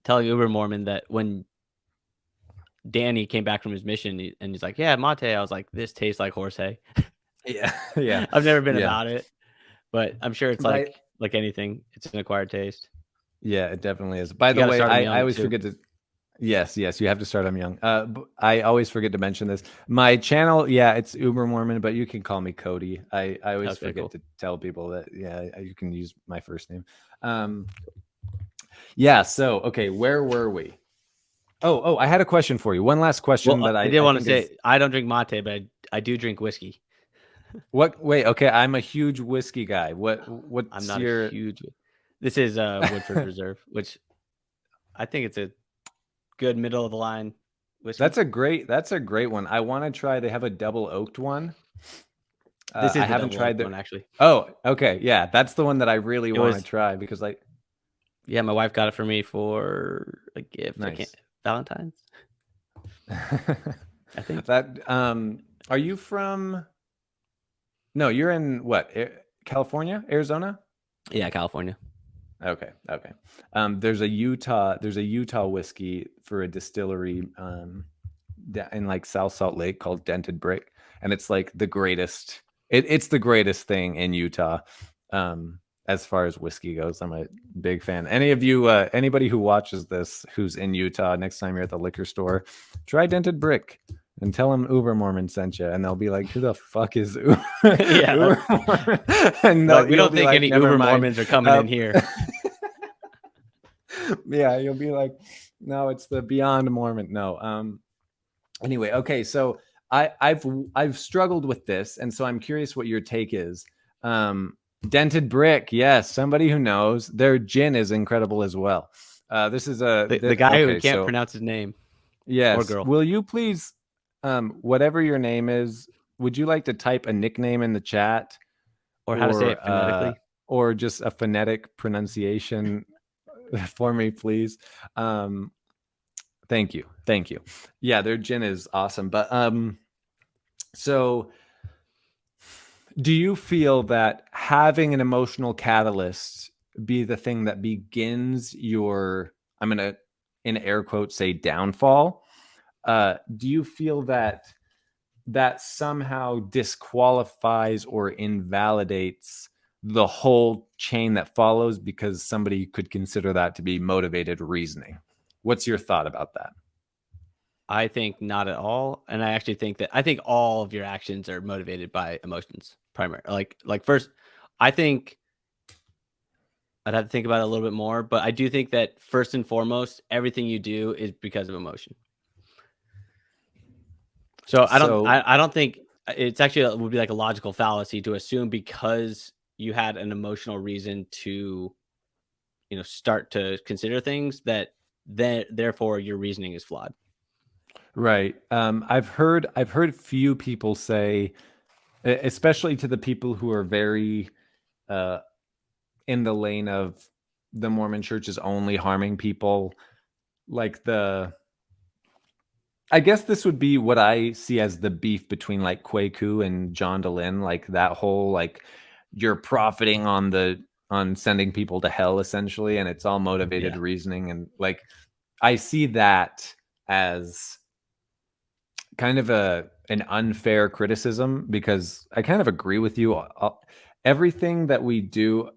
telling Ubermormon that when Danny came back from his mission and he's like, "Yeah, mate." I was like, "This tastes like horse hay." Yeah. I've never been Yeah. about it, but I'm sure it's like anything. It's an acquired taste. Yeah, it definitely is. By the way, I always forget to. Yes, you have to start them young. I always forget to mention this. My channel, it's Ubermormon, but you can call me Cody. I always forget to tell people that, you can use my first name. So, okay, where were we? Oh, I had a question for you. One last question that I did want to say. I don't drink mate, but I do drink whiskey. What? Wait, okay. I'm a huge whiskey guy. What's I'm not your... a huge. This is Woodford Reserve, which I think it's a good middle of the line whiskey. That's a great one. I want to try. They have a double oaked one. This is I haven't tried one, actually. Oh, okay. Yeah, that's the one that I really want to try, because like... Yeah, my wife got it for me for a gift. Nice. Valentine's. I think that. Are you from... No, you're in what? California, Arizona? Yeah, California. Okay. There's a Utah whiskey for a distillery in like South Salt Lake called Dented Brick, and it's like the greatest. It's the greatest thing in Utah, as far as whiskey goes. I'm a big fan. Any of you, anybody who watches this who's in Utah, next time you're at the liquor store, try Dented Brick and tell them Ubermormon sent you, and they'll be like, "Who the fuck is Ubermormon?" And we don't think any Ubermormons are coming in here. Yeah, you'll be like, "No, it's the Beyond Mormon." No. Anyway, okay, so I've struggled with this, and so I'm curious what your take is. Dented Brick, yes, somebody who knows. Their gin is incredible as well. This is the guy who can't pronounce his name. Yes. Or girl. Will you please, whatever your name is, would you like to type a nickname in the chat, or how to say it phonetically, or just a phonetic pronunciation for me, please? Thank you. Yeah, their gin is awesome. But so do you feel that having an emotional catalyst be the thing that begins your, I'm going to, in air quotes, say downfall? Do you feel that somehow disqualifies or invalidates the whole chain that follows, because somebody could consider that to be motivated reasoning? What's your thought about that? I think not at all. And I actually think that all of your actions are motivated by emotions primarily. Like first, I think I'd have to think about it a little bit more, but I do think that first and foremost, everything you do is because of emotion. So I don't think it's actually, it would be like a logical fallacy to assume because you had an emotional reason to, start to consider things that therefore your reasoning is flawed. Right. I've heard few people say, especially to the people who are very in the lane of the Mormon church is only harming people, like I guess this would be what I see as the beef between like Kwaku and John Dehlin, like that whole, like, you're profiting on sending people to hell essentially, and it's all motivated reasoning. And like, I see that as kind of an unfair criticism, because I kind of agree with you. Everything that we do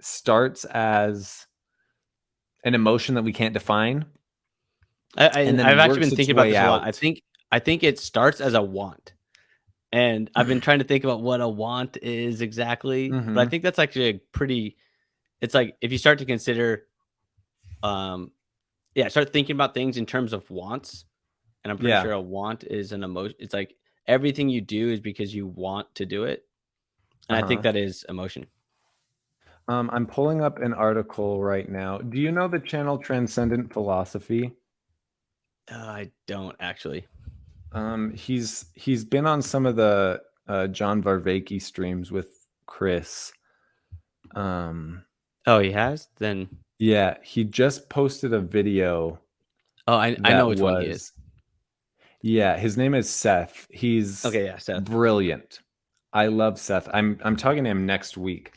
starts as an emotion that we can't define, I and then I've actually works been its thinking about way this a lot. out. I think it starts as a want, and I've been trying to think about what a want is exactly, but I Hmm. think that's actually a pretty it's like if you start to consider, um yeah, start thinking about things in terms of wants, and I'm pretty Yeah. sure a want is an emotion. It's like everything you do is because you want to do it, and I think Uh-huh. that is emotion. I'm pulling up an article right now. Do you know the channel Transcendent Philosophy? I don't actually. He's been on some of the John Varvaeke streams with Chris. Um, Oh, he has? Then yeah, he just posted a video oh, I know that which one he is. was, yeah, his name is Seth. He's Okay, yeah, Seth. brilliant. I love Seth. I'm talking to him next week.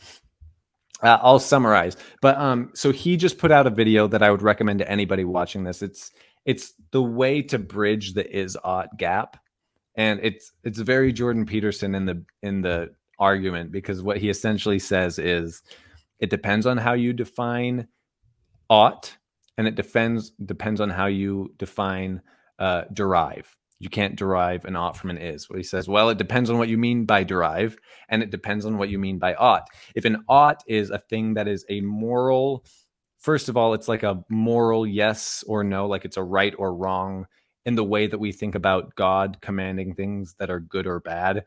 I'll summarize. But so he just put out a video that I would recommend to anybody watching this. It's the way to bridge the is ought gap. And it's very Jordan Peterson in the argument, because what he essentially says is it depends on how you define ought, and it depends on how you define derive. You can't derive an ought from an is. Well, he says, well, it depends on what you mean by derive, and it depends on what you mean by ought. If an ought is a thing that is a moral, first of all, it's like a moral yes or no, like it's a right or wrong in the way that we think about God commanding things that are good or bad.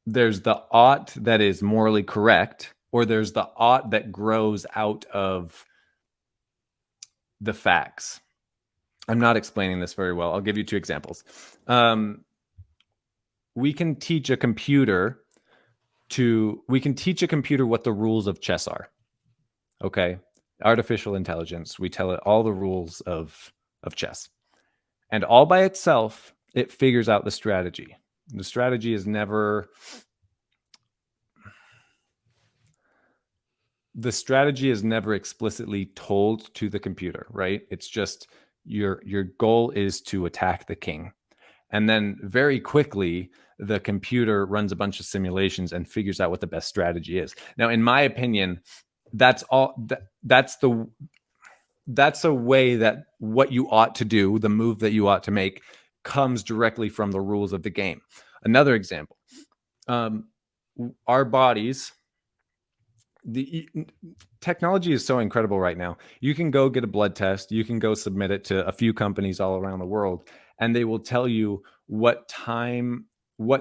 There's the ought that is morally correct, or there's the ought that grows out of the facts. I'm not explaining this very well. I'll give you two examples. We can teach a computer what the rules of chess are. Okay, artificial intelligence. We tell it all the rules of chess, and all by itself, it figures out the strategy. The strategy is never explicitly told to the computer, right? It's just your goal is to attack the king. And then very quickly, the computer runs a bunch of simulations and figures out what the best strategy is. Now, in my opinion, that's a way that what you ought to do, the move that you ought to make, comes directly from the rules of the game. Another example, our bodies, the technology is so incredible right now. You can go get a blood test, you can go submit it to a few companies all around the world, and they will tell you what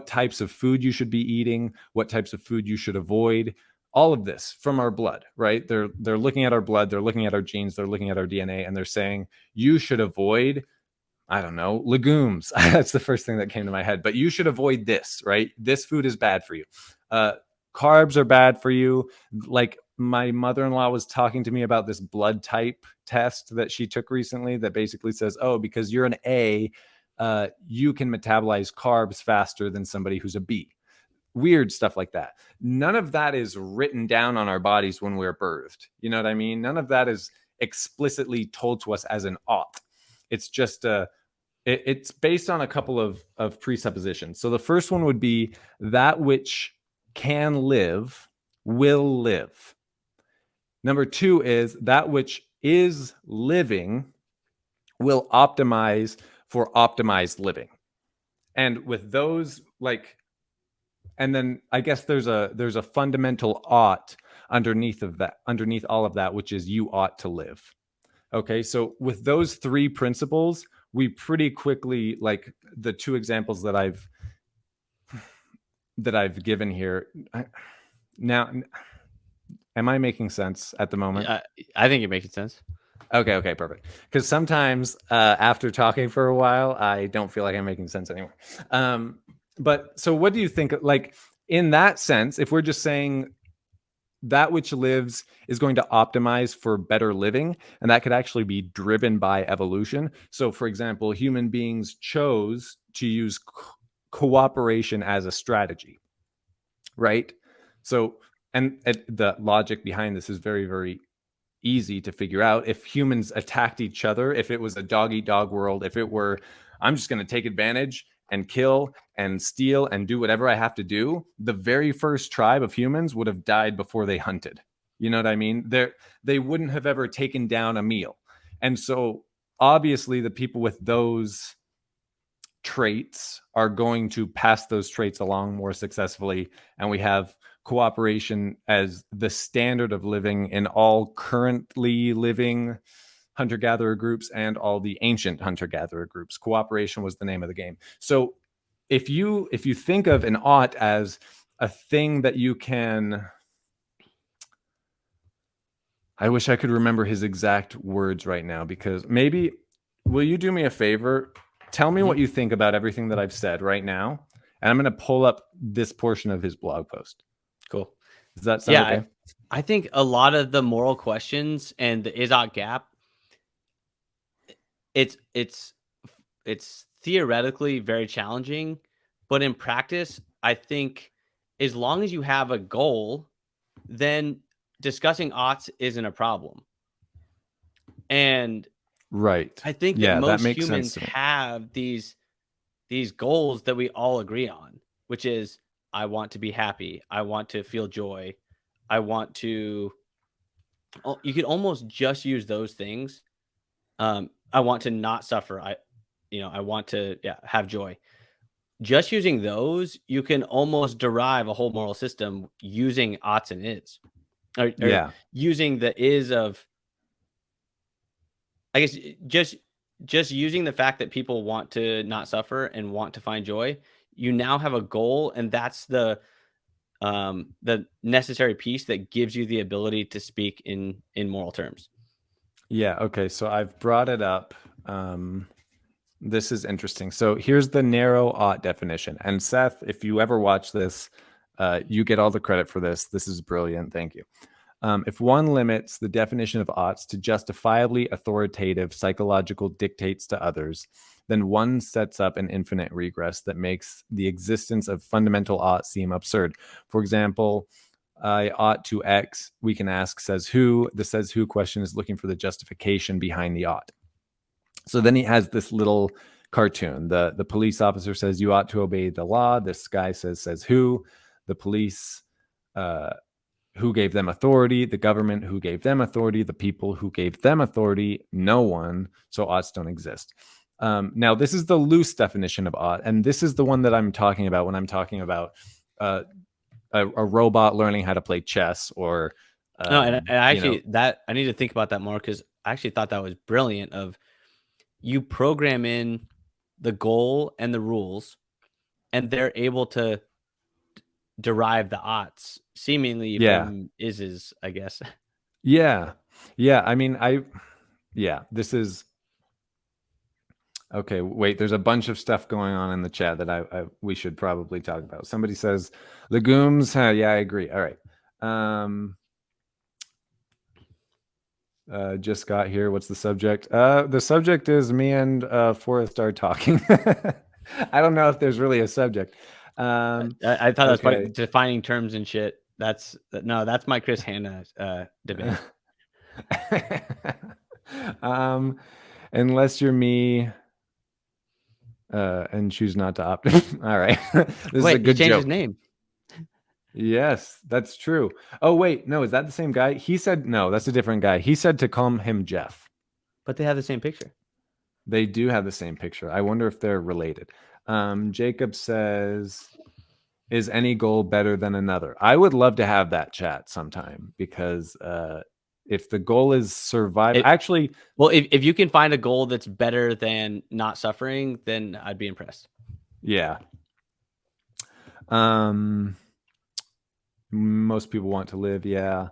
types of food you should be eating, what types of food you should avoid. All of this from our blood, right? They're looking at our blood, they're looking at our genes, they're looking at our DNA, and they're saying you should avoid, I don't know, legumes. That's the first thing that came to my head. But you should avoid this, right? This food is bad for you. Carbs are bad for you. Like my mother-in-law was talking to me about this blood type test that she took recently that basically says, oh, because you're an A, you can metabolize carbs faster than somebody who's a B. Weird stuff like that. None of that is written down on our bodies when we're birthed. You know what I mean? None of that is explicitly told to us as an ought. It's just it's based on a couple of presuppositions. So the first one would be that which can live will live. Number two is that which is living will optimize for optimized living. And with those, like, and then I guess there's a fundamental ought underneath all of that, which is you ought to live. Okay, so with those three principles, we pretty quickly, like the two examples that I've given here. Now, am I making sense at the moment? Yeah, I think it makes sense. Okay, perfect. Because sometimes after talking for a while, I don't feel like I'm making sense anymore. But so what do you think, like, in that sense, if we're just saying that which lives is going to optimize for better living, and that could actually be driven by evolution. So, for example, human beings chose to use cooperation as a strategy, right? So, and the logic behind this is very, very easy to figure out. If humans attacked each other, if it was a dog eat dog world, if it were, I'm just going to take advantage and kill and steal and do whatever I have to do, the very first tribe of humans would have died before they hunted. You know what I mean? They wouldn't have ever taken down a meal. And so obviously the people with those traits are going to pass those traits along more successfully. And we have cooperation as the standard of living in all currently living hunter-gatherer groups and all the ancient hunter-gatherer groups. Cooperation was the name of the game. So if you think of an ought as a thing that you can, I wish I could remember his exact words right now, because maybe, will you do me a favor? Tell me what you think about everything that I've said right now, and I'm going to pull up this portion of his blog post. Cool. Does that sound okay? I think a lot of the moral questions and the is-ought gap, it's theoretically very challenging, but in practice, I think as long as you have a goal, then discussing oughts isn't a problem. And right, I think that most humans have these goals that we all agree on, which is, I want to be happy, I want to feel joy, I want to, you could almost just use those things. I want to not suffer, I want to have joy. Just using those, you can almost derive a whole moral system using oughts and is, or using the is of, I guess, just using the fact that people want to not suffer and want to find joy. You now have a goal, and that's the necessary piece that gives you the ability to speak in moral terms. Yeah. Okay. So I've brought it up. This is interesting. So here's the narrow ought definition. And Seth, if you ever watch this, you get all the credit for this. This is brilliant. Thank you. If one limits the definition of oughts to justifiably authoritative psychological dictates to others, then one sets up an infinite regress that makes the existence of fundamental ought seem absurd. For example, I ought to X, we can ask says who. The says who question is looking for the justification behind the ought. So then he has this little cartoon. The police officer says you ought to obey the law. This guy says who. The police, who gave them authority, the government who gave them authority, the people who gave them authority, no one. So oughts don't exist. Now, this is the loose definition of ought, and this is the one that I'm talking about when I'm talking about a robot learning how to play chess, or no, and actually that I need to think about that more, because I actually thought that was brilliant. Of you program in the goal and the rules, and they're able to derive the oughts seemingly from is, I guess. Yeah. I mean, this is okay. Wait, there's a bunch of stuff going on in the chat that we should probably talk about. Somebody says legumes. Yeah, I agree. All right. Just got here. What's the subject? The subject is me and Forrest are talking. I don't know if there's really a subject. I thought that was funny, defining terms and shit. That's my Chris Hanna debate. Unless you're me and choose not to opt. All right. This is a good he changed joke. His name. Yes, that's true. Oh, wait. No, is that the same guy? He said, no, that's a different guy. He said to call him Jeff. But they have the same picture. They do have the same picture. I wonder if they're related. Jacob says, is any goal better than another? I would love to have that chat sometime, because if the goal is survive, well, if you can find a goal that's better than not suffering, then I'd be impressed. Yeah. Most people want to live. Yeah.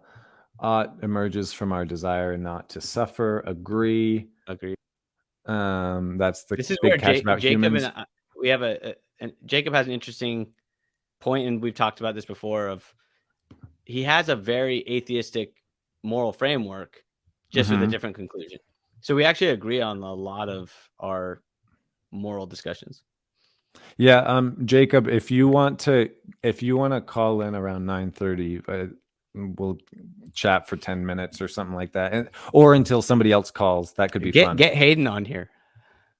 Ought emerges from our desire not to suffer. Agree. That's the big catch about Jacob humans. And we have and Jacob has an interesting point, and we've talked about this before. Of he has a very atheistic moral framework, just with a different conclusion. So we actually agree on a lot of our moral discussions. Yeah, Jacob, if you want to call in around 9:30, we'll chat for 10 minutes or something like that, or until somebody else calls. That could be fun. Get Hayden on here.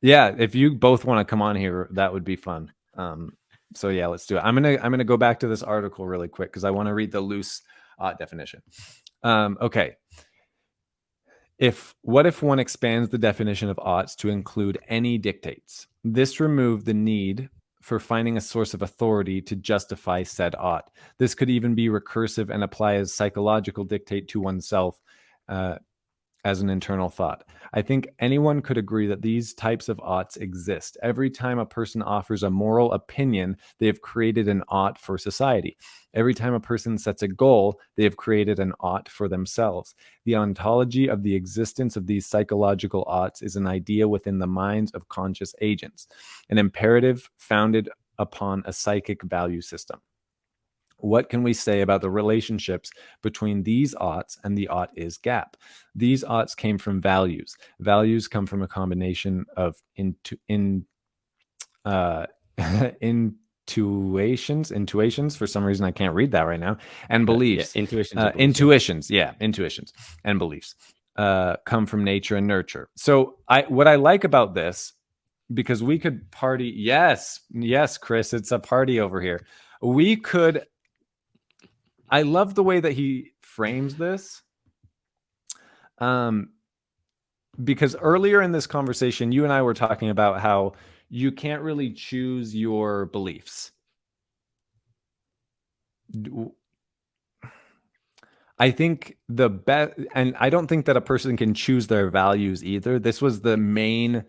Yeah, if you both want to come on here, that would be fun. So yeah, let's do it. I'm gonna go back to this article really quick because I want to read the loose definition. Okay. What if one expands the definition of oughts to include any dictates? This removed the need for finding a source of authority to justify said ought. This could even be recursive and apply as psychological dictate to oneself, as an internal thought. I think anyone could agree that these types of oughts exist. Every time a person offers a moral opinion, they have created an ought for society. Every time a person sets a goal, they have created an ought for themselves. The ontology of the existence of these psychological oughts is an idea within the minds of conscious agents, an imperative founded upon a psychic value system. What can we say about the relationships between these oughts and the ought is gap? These oughts came from values. Values come from a combination of intuitions. For some reason, I can't read that right now. And beliefs. Intuitions and beliefs, intuitions and beliefs come from nature and nurture. So what I like about this, because we could party. Yes, Chris, it's a party over here. We could. I love the way that he frames this. Because earlier in this conversation, you and I were talking about how you can't really choose your beliefs. I think the best, and I don't think that a person can choose their values either. This was the main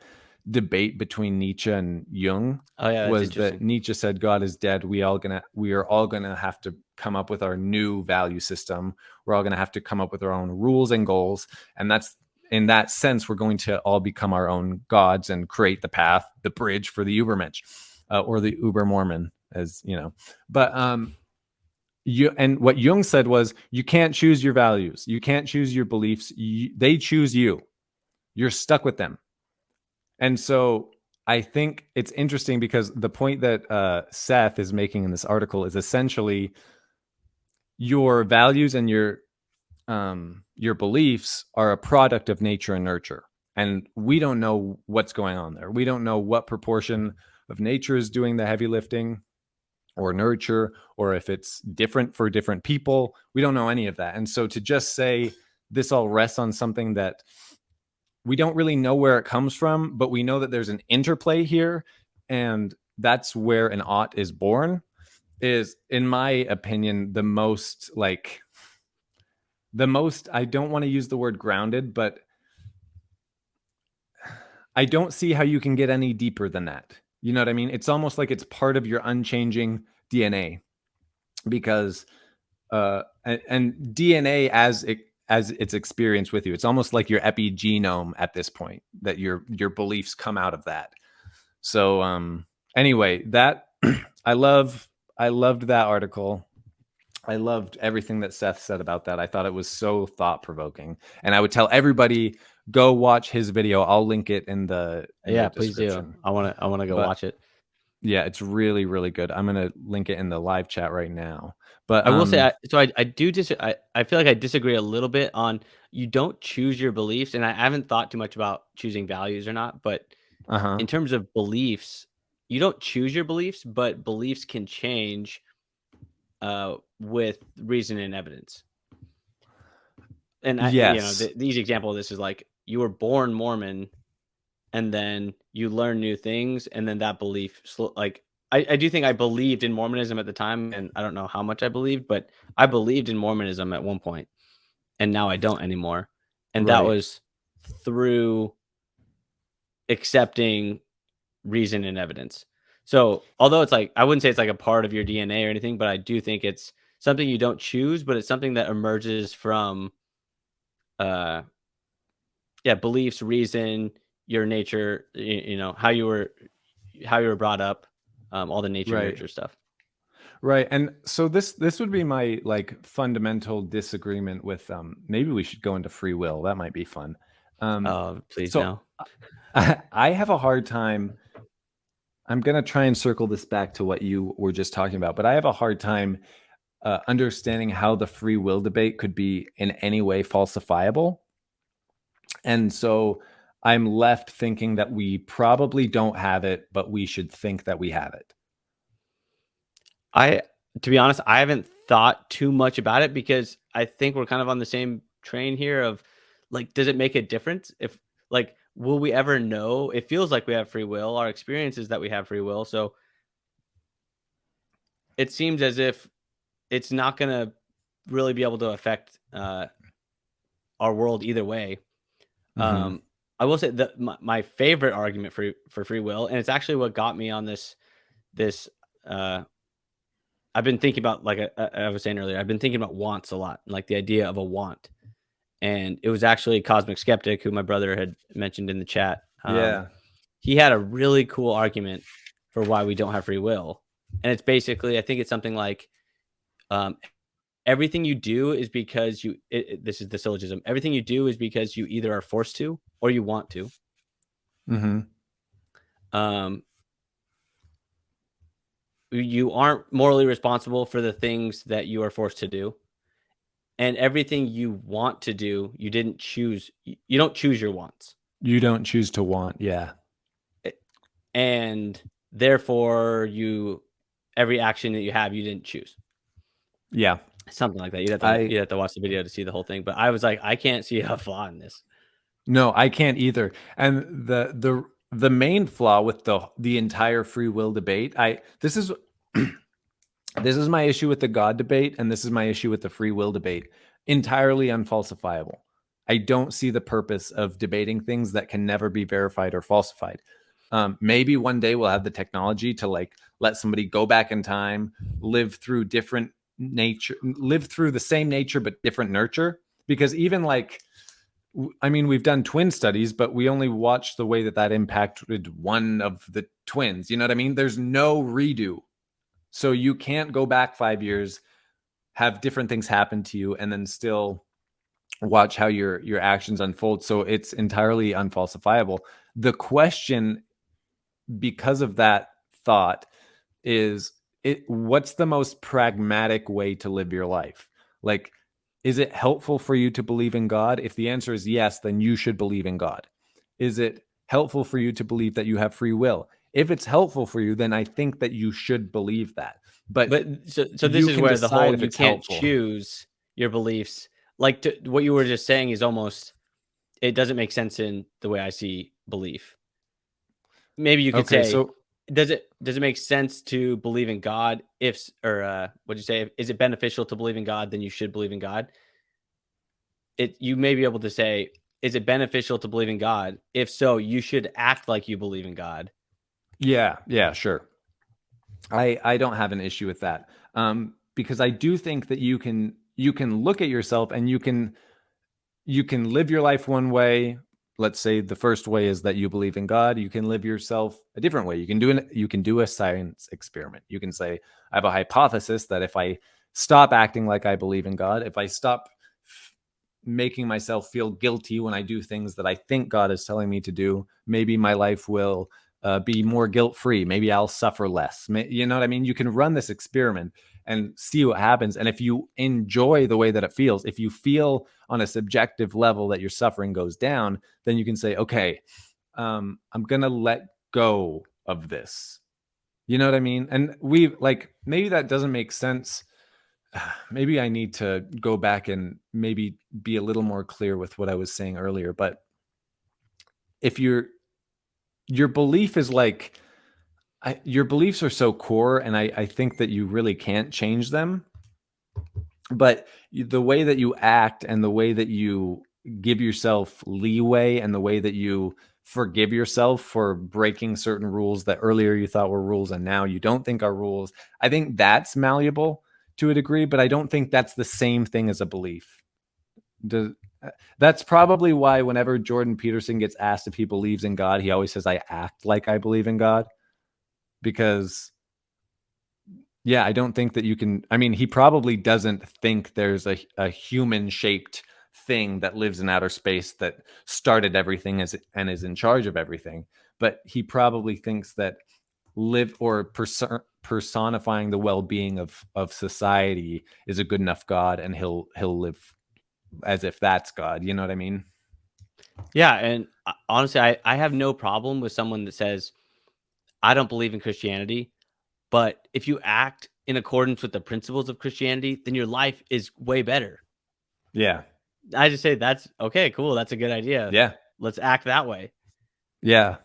debate between Nietzsche and Jung. Oh yeah, that's was interesting. that Nietzsche said God is dead. We are all gonna have to come up with our new value system. We're all gonna have to come up with our own rules and goals, and that's in that sense we're going to all become our own gods and create the path, the bridge for the Ubermensch, or the Ubermormon, as you know. But and what Jung said was you can't choose your values, you can't choose your beliefs. They choose you. You're stuck with them. And so I think it's interesting because the point that Seth is making in this article is essentially your values and your beliefs are a product of nature and nurture. And we don't know what's going on there. We don't know what proportion of nature is doing the heavy lifting or nurture, or if it's different for different people. We don't know any of that. And so to just say this all rests on something that we don't really know where it comes from, but we know that there's an interplay here, and that's where an ought is born, is, in my opinion, the most, I don't want to use the word grounded, but I don't see how you can get any deeper than that. You know what I mean? It's almost like it's part of your unchanging DNA, because and DNA as its experience with you, it's almost like your epigenome at this point, that your beliefs come out of that. So anyway, that I loved that article. I loved everything that Seth said about that. I thought it was so thought-provoking, and I would tell everybody, go watch his video. I'll link it in the Please do. I want to go watch it. Yeah, it's really, really good. I'm gonna link it in the live chat right now. But I will say, I do I feel like I disagree a little bit on, you don't choose your beliefs, and I haven't thought too much about choosing values or not, but in terms of beliefs, you don't choose your beliefs, but beliefs can change with reason and evidence. And yes, the easy example of this is like, you were born Mormon, and then you learn new things, and then that belief, I do think I believed in Mormonism at the time, and I don't know how much I believed, but I believed in Mormonism at one point, and now I don't anymore. And that was through accepting reason and evidence. So although it's like, I wouldn't say it's like a part of your DNA or anything, but I do think it's something you don't choose, but it's something that emerges from beliefs, reason, your nature, how you were brought up, all the nature nurture stuff. Right. And so this would be my fundamental disagreement with maybe we should go into free will. That might be fun. Please so no. I have a hard time. I'm going to try and circle this back to what you were just talking about, but I have a hard time understanding how the free will debate could be in any way falsifiable. And so I'm left thinking that we probably don't have it, but we should think that we have it. To be honest, I haven't thought too much about it because I think we're kind of on the same train here of like, does it make a difference if like, will we ever know? It feels like we have free will. Our experience is that we have free will. So it seems as if it's not going to really be able to affect our world either way. Mm-hmm. I will say that my favorite argument for free will, and it's actually what got me on this. Uh, I've been thinking about like I was saying earlier. I've been thinking about wants a lot, like the idea of a want, and it was actually Cosmic Skeptic who my brother had mentioned in the chat. Yeah. He had a really cool argument for why we don't have free will, and it's basically I think it's something like um, everything you do is because this is the syllogism. Everything you do is because you either are forced to or you want to. Mm-hmm. Um, you aren't morally responsible for the things that you are forced to do. And everything you want to do, you didn't choose. You don't choose your wants. You don't choose to want. Yeah. And therefore every action that you have, you didn't choose. Yeah. Something like that. You'd have to watch the video to see the whole thing. But I was like, I can't see a flaw in this. No, I can't either. And the main flaw with the entire free will debate, this is this is my issue with the God debate, and this is my issue with the free will debate. Entirely unfalsifiable. I don't see the purpose of debating things that can never be verified or falsified. Maybe one day we'll have the technology to like let somebody go back in time, live through different nature, live through the same nature but different nurture. Because even like, I mean, we've done twin studies, but we only watched the way that impacted one of the twins. You know what I mean? There's no redo. So you can't go back 5 years, have different things happen to you, and then still watch how your actions unfold. So it's entirely unfalsifiable. The question, because of that thought, is what's the most pragmatic way to live your life? Like, is it helpful for you to believe in God? If the answer is yes, then you should believe in God. Is it helpful for you to believe that you have free will? If it's helpful for you, then I think that you should believe that. But so this you is can where the decide whole if you it's can't helpful. choose your beliefs. Like what you were just saying is almost it doesn't make sense in the way I see belief. Maybe you could Okay, say, so does it make sense to believe in God? What'd you say? Is it beneficial to believe in God? Then you should believe in God. You may be able to say, is it beneficial to believe in God? If so, you should act like you believe in God. yeah, sure. I don't have an issue with that, because I do think that you can look at yourself and you can live your life one way. Let's say the first way is that you believe in God. You can live yourself a different way. You can do a science experiment. You can say, I have a hypothesis that if I stop acting like I believe in God, if I stop making myself feel guilty when I do things that I think God is telling me to do, maybe my life will be more guilt-free. Maybe I'll suffer less. You know what I mean? You can run this experiment and see what happens. And if you enjoy the way that it feels, if you feel on a subjective level that your suffering goes down, then you can say, okay, I'm going to let go of this. You know what I mean? And maybe that doesn't make sense. Maybe I need to go back and maybe be a little more clear with what I was saying earlier. But if your belief is like, your beliefs are so core, and I think that you really can't change them. But the way that you act and the way that you give yourself leeway and the way that you forgive yourself for breaking certain rules that earlier you thought were rules and now you don't think are rules, I think that's malleable to a degree, but I don't think that's the same thing as a belief. That's probably why whenever Jordan Peterson gets asked if he believes in God, he always says, I act like I believe in God. Because yeah, I don't think that you can. I mean, he probably doesn't think there's a human shaped thing that lives in outer space that started everything and is in charge of everything. But he probably thinks that personifying the well-being of society is a good enough God, and he'll live as if that's God. You know what I mean? Yeah, and honestly, I have no problem with someone that says, "I don't believe in Christianity," but if you act in accordance with the principles of Christianity, then your life is way better. Yeah. I just say that's okay, cool, that's a good idea. Yeah. Let's act that way. Yeah.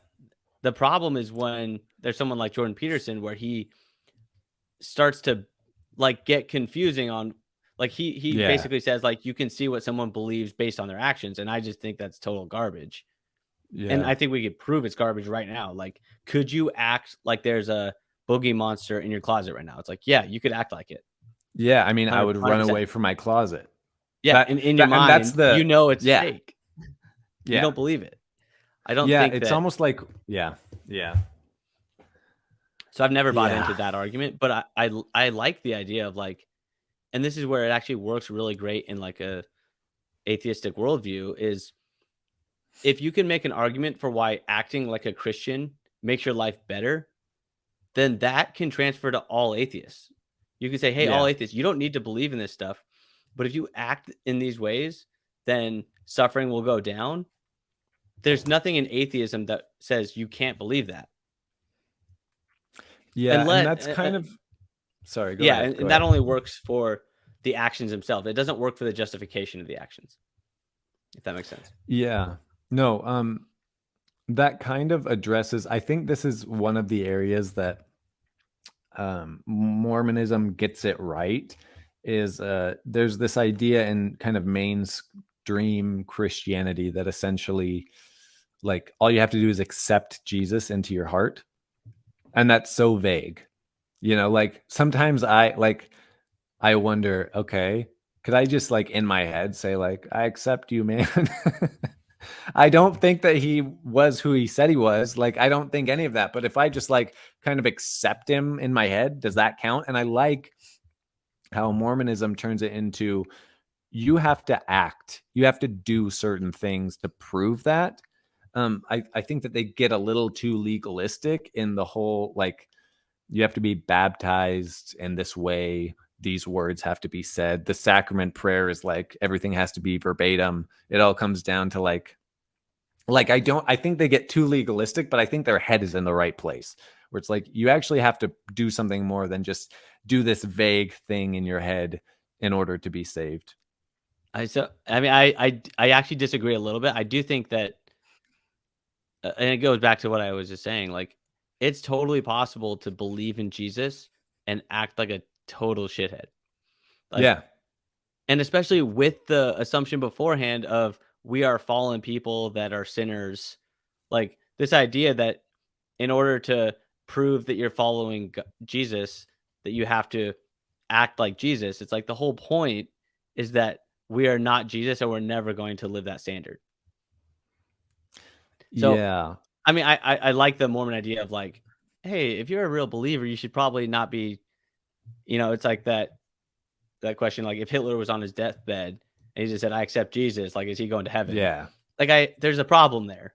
The problem is when there's someone like Jordan Peterson where he starts to like get confusing on like he Yeah. basically says like you can see what someone believes based on their actions, and I just think that's total garbage. And Yeah. I think we could prove it's garbage right now. Like, could you act like there's a boogie monster in your closet right now? It's like, yeah, you could act like it. Yeah. I mean, I 100 would run 100%. away from my closet. Yeah, That in your that and that's mind, you the know it's yeah. fake. You Yeah. don't believe it. I don't Yeah. think It's that. almost like yeah. Yeah. So I've never bought into Yeah. that argument, but I like the idea of like, and this is where it actually works really great in like a atheistic worldview is if you can make an argument for why acting like a Christian makes your life better, then that can transfer to all atheists. You can say, "Hey, all Yeah. atheists, you don't need to believe in this stuff, but if you act in these ways, then suffering will go down." There's nothing in atheism that says you can't believe that. Yeah. And And let that's kind of sorry, go yeah, ahead. Go and that ahead. only works for the actions themselves. It doesn't work for the justification of the actions, if that makes sense. Yeah. No, that kind of addresses I think this is one of the areas that Mormonism gets it right is there's this idea in kind of mainstream Christianity that essentially like all you have to do is accept Jesus into your heart. And that's so vague. You know, like sometimes I wonder, okay, could I just like in my head say like I accept you, man? I don't think that he was who he said he was. Like I don't think any of that. But if I just like kind of accept him in my head, does that count? And I like how Mormonism turns it into you have to act. You have to do certain things to prove that. I think that they get a little too legalistic in the whole like you have to be baptized in this way. These words have to be said. The sacrament prayer is like everything has to be verbatim. It all comes down to like I think they get too legalistic, but I think their head is in the right place where it's like you actually have to do something more than just do this vague thing in your head in order to be saved. I mean I actually disagree a little bit. I do think that and it goes back to what I was just saying, like it's totally possible to believe in Jesus and act like a total shithead. Like Yeah. and especially with the assumption beforehand of we are fallen people that are sinners. Like this idea that in order to prove that you're following Jesus, that you have to act like Jesus. It's like the whole point is that we are not Jesus and we're never going to live that standard. So, Yeah. I mean, I like the Mormon idea of like, hey, if you're a real believer, you should probably not be, it's like that question, like if Hitler was on his deathbed and he just said, I accept Jesus, like, is he going to heaven? Yeah. Like there's a problem there.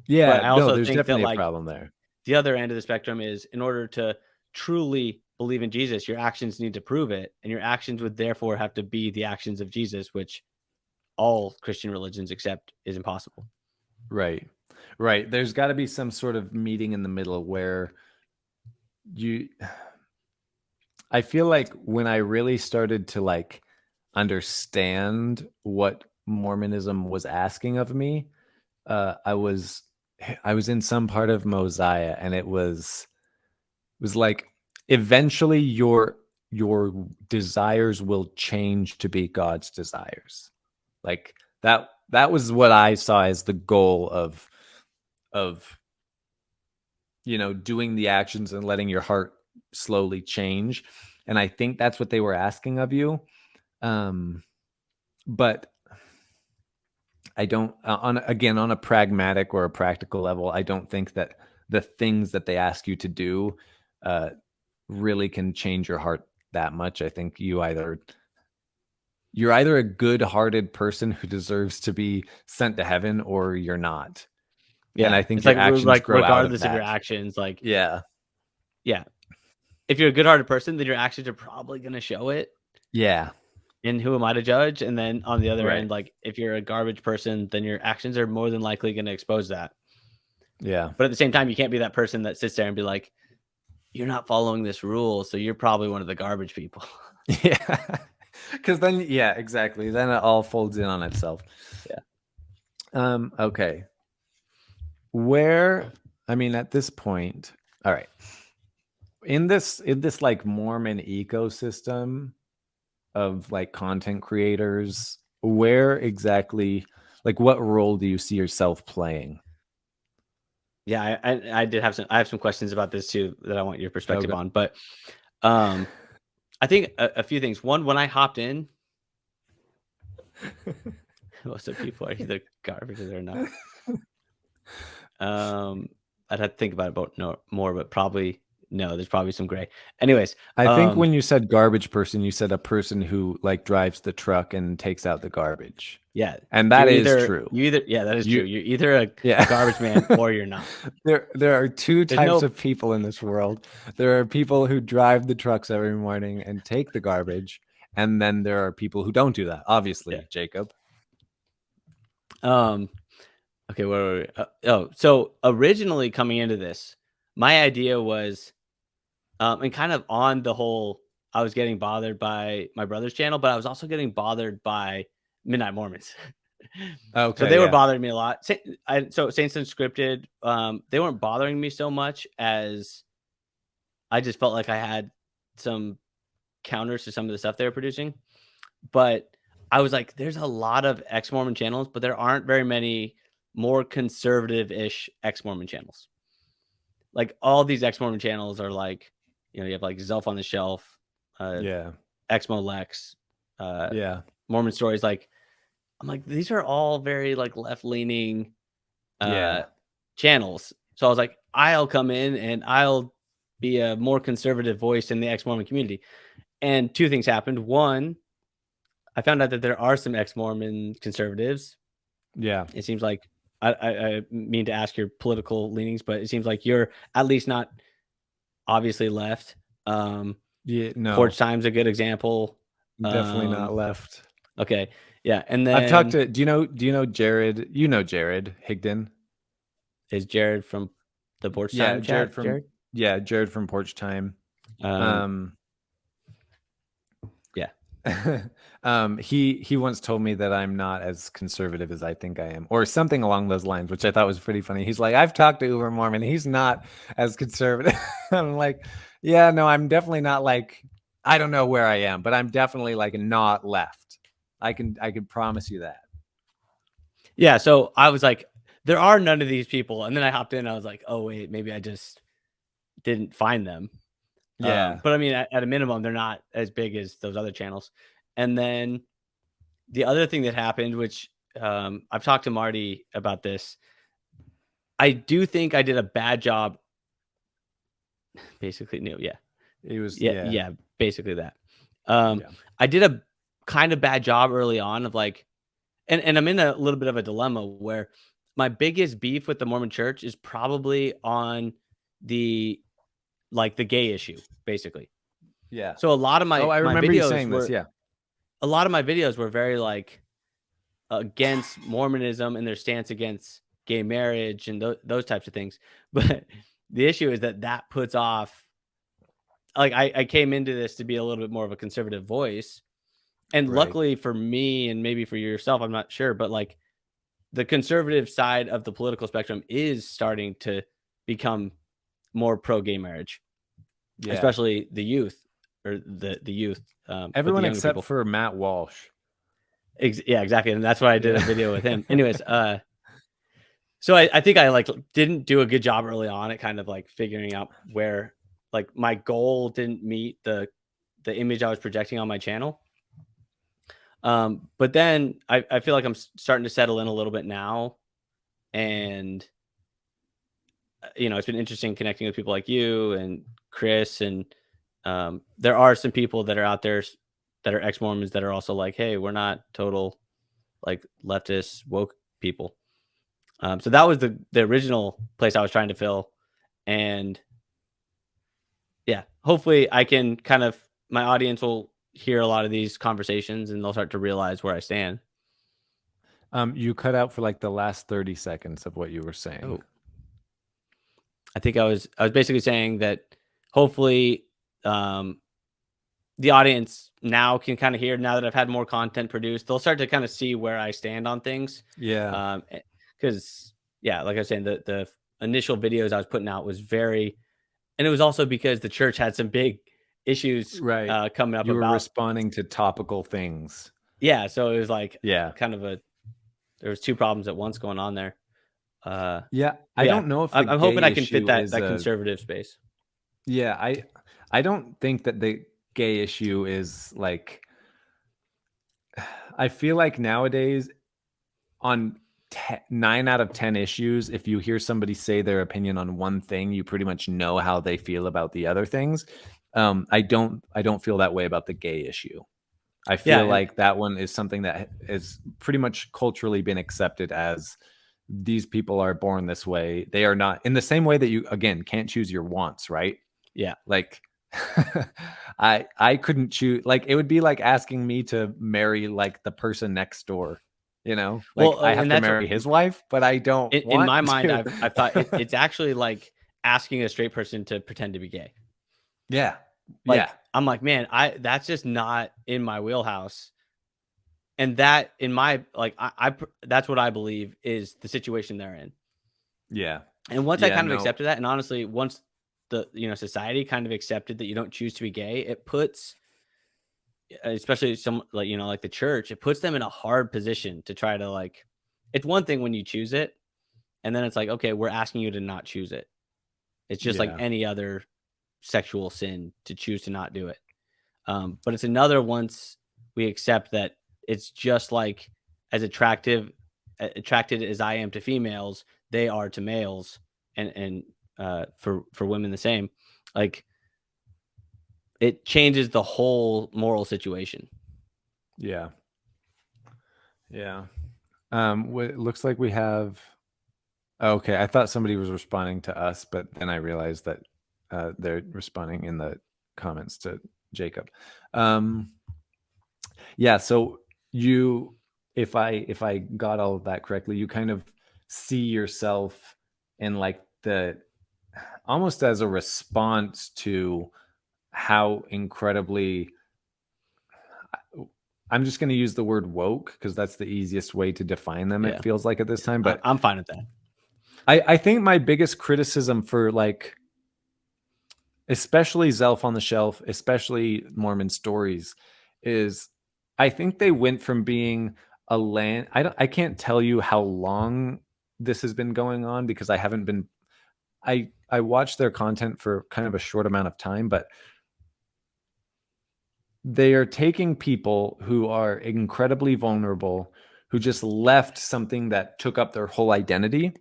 Yeah. But I No, also there's think that definitely a like problem there. the other end of the spectrum is in order to truly believe in Jesus, your actions need to prove it. And your actions would therefore have to be the actions of Jesus, which all Christian religions accept is impossible. Right. Right. There's got to be some sort of meeting in the middle where you I feel like when I really started to like understand what Mormonism was asking of me, I was in some part of Mosiah and it was like eventually your desires will change to be God's desires. Like that was what I saw as the goal of doing the actions and letting your heart slowly change. And I think that's what they were asking of you. But I don't on a pragmatic or a practical level, I don't think that the things that they ask you to do really can change your heart that much. I think you're either a good-hearted person who deserves to be sent to heaven or you're not. And Yeah. I think It's your like, actions grow out of regardless of your that. actions, like, Yeah. yeah. If you're a good hearted person, then your actions are probably going to show it. Yeah. And who am I to judge? And then on the other Right. end, like if you're a garbage person, then your actions are more than likely going to expose that. Yeah. But at the same time, you can't be that person that sits there and be like, you're not following this rule, so you're probably one of the garbage people. Yeah. Because then, yeah, exactly. Then it all folds in on itself. Yeah. Okay. Where, I mean, at this point, all right. In this like Mormon ecosystem of like content creators, where exactly, like, what role do you see yourself playing? Yeah, I did have some questions about this too that I want your perspective Okay. on. But I think a few things. One, when I hopped in, most of the people are either garbage or they're not. I'd have to think about it more, but probably no. There's probably some gray. Anyways, I think when you said garbage person, you said a person who like drives the truck and takes out the garbage. yeah, And that is that true. is You- true. You're either a Yeah. garbage man or you're not. There are two There's types no- of people in this world. There are people who drive the trucks every morning and take the garbage, and then there are people who don't do that. Obviously, Yeah. Jacob. Okay, where were we? So originally coming into this, my idea was, and kind of on the whole, I was getting bothered by my brother's channel, but I was also getting bothered by Midnight Mormons. So Okay, they were yeah. bothering me a lot. So Saints Unscripted, they weren't bothering me so much as I just felt like I had some counters to some of the stuff they were producing. But I was like, there's a lot of ex-Mormon channels, but there aren't very many more conservative-ish ex-Mormon channels. Like all these ex-Mormon channels are like, you have like Zelf on the Shelf, Yeah. Exmo Lex, Yeah. Mormon Stories. Like, I'm like, these are all very like left-leaning Yeah. channels. So I was like, I'll come in and I'll be a more conservative voice in the ex-Mormon community. And two things happened. One, I found out that there are some ex-Mormon conservatives. Yeah. It seems like I mean to ask your political leanings, but it seems like you're at least not obviously left. Yeah. No. Porchtime's a good example. Definitely not left. Okay. Yeah. And then I've talked to do you know Jared? You know Jared Higdon. is Jared from the Porchtime Yeah, chat? Jared from Porchtime. Yeah. He once told me that I'm not as conservative as I think I am, or something along those lines, which I thought was pretty funny. He's like, I've talked to Ubermormon, he's not as conservative. I'm like, yeah, no, I'm definitely not like, I don't know where I am, but I'm definitely like not left. I can promise you that. Yeah. So I was like, there are none of these people. And then I hopped in, I was like, oh wait, maybe I just didn't find them. Yeah. But I mean, at a minimum, they're not as big as those other channels. And then the other thing that happened, which I've talked to Marty about this, I do think I did a bad job. Basically, yeah, It was yeah, basically that. I did a kind of bad job early on of like, and I'm in a little bit of a dilemma where my biggest beef with the Mormon Church is probably on the gay issue, basically. Yeah. So a lot of my I my remember you videos saying were, this. Yeah. a lot of my videos were very like against Mormonism and their stance against gay marriage and those types of things. But the issue is that puts off. Like I came into this to be a little bit more of a conservative voice, and Right. luckily for me and maybe for yourself, I'm not sure, but like the conservative side of the political spectrum is starting to become more pro gay marriage, Yeah. especially the youth or the youth. Everyone the younger except people. for Matt Walsh. Yeah, exactly. And that's why I did a Yeah. video with him. Anyways, so I think I like didn't do a good job early on at kind of like figuring out where like my goal didn't meet the image I was projecting on my channel. But then I feel like I'm starting to settle in a little bit now, and it's been interesting connecting with people like you and Chris, and there are some people that are out there that are ex-Mormons that are also like, hey, we're not total like leftist woke people. So that was the original place I was trying to fill, and yeah, hopefully I can kind of, my audience will hear a lot of these conversations, and they'll start to realize where I stand. You cut out for like the last 30 seconds of what you were saying. Oh, I think I was basically saying that hopefully, the audience now can kind of hear, now that I've had more content produced, they'll start to kind of see where I stand on things. Yeah. Because yeah, like I was saying, the initial videos I was putting out was very, and it was also because the church had some big issues Right. coming up You were about, responding to topical things. yeah. So it was like Yeah. kind of there was two problems at once going on there. Yeah. I Yeah, don't know if the I'm hoping gay I can fit issue is that conservative space. yeah, I don't think that the gay issue is like, I feel like nowadays on 9 out of 10 issues, if you hear somebody say their opinion on one thing, you pretty much know how they feel about the other things. I don't feel that way about the gay issue. I Yeah, feel like that one is something that is pretty much culturally been accepted as these people are born this way. They are not, in the same way that you, again, can't choose your wants, right? yeah. Like I couldn't choose, like it would be like asking me to marry like the person next door, you know? Like Well, I have and to that's marry his wife, but I don't in want my mind. to. I've thought it's actually like asking a straight person to pretend to be gay. Yeah. Like Yeah. I'm like, man, that's just not in my wheelhouse. And that in my like that's what I believe is the situation they're in. Yeah. And once I Yeah, kind of no. accepted that, and honestly, once the society kind of accepted that you don't choose to be gay, it puts, especially some like like the church, it puts them in a hard position to try to like. It's one thing when you choose it, and then it's like, okay, we're asking you to not choose it. It's just like Yeah. any other sexual sin to choose to not do it. But it's another once we accept that it's just like as attracted as I am to females, they are to males, and for women the same. Like it changes the whole moral situation. Yeah. Yeah. It looks like we have, okay, I thought somebody was responding to us, but then I realized that they're responding in the comments to Jacob. Yeah, so you, if I got all of that correctly, you kind of see yourself in like the, almost as a response to how incredibly, I'm just going to use the word woke because that's the easiest way to define them, Yeah, it feels like at this time. But I'm fine with that. I think my biggest criticism for like, especially Zelf on the Shelf, especially Mormon Stories, is I think they went from being a land. I can't tell you how long this has been going on because I haven't been. I watched their content for kind of a short amount of time, but they are taking people who are incredibly vulnerable, who just left something that took up their whole identity.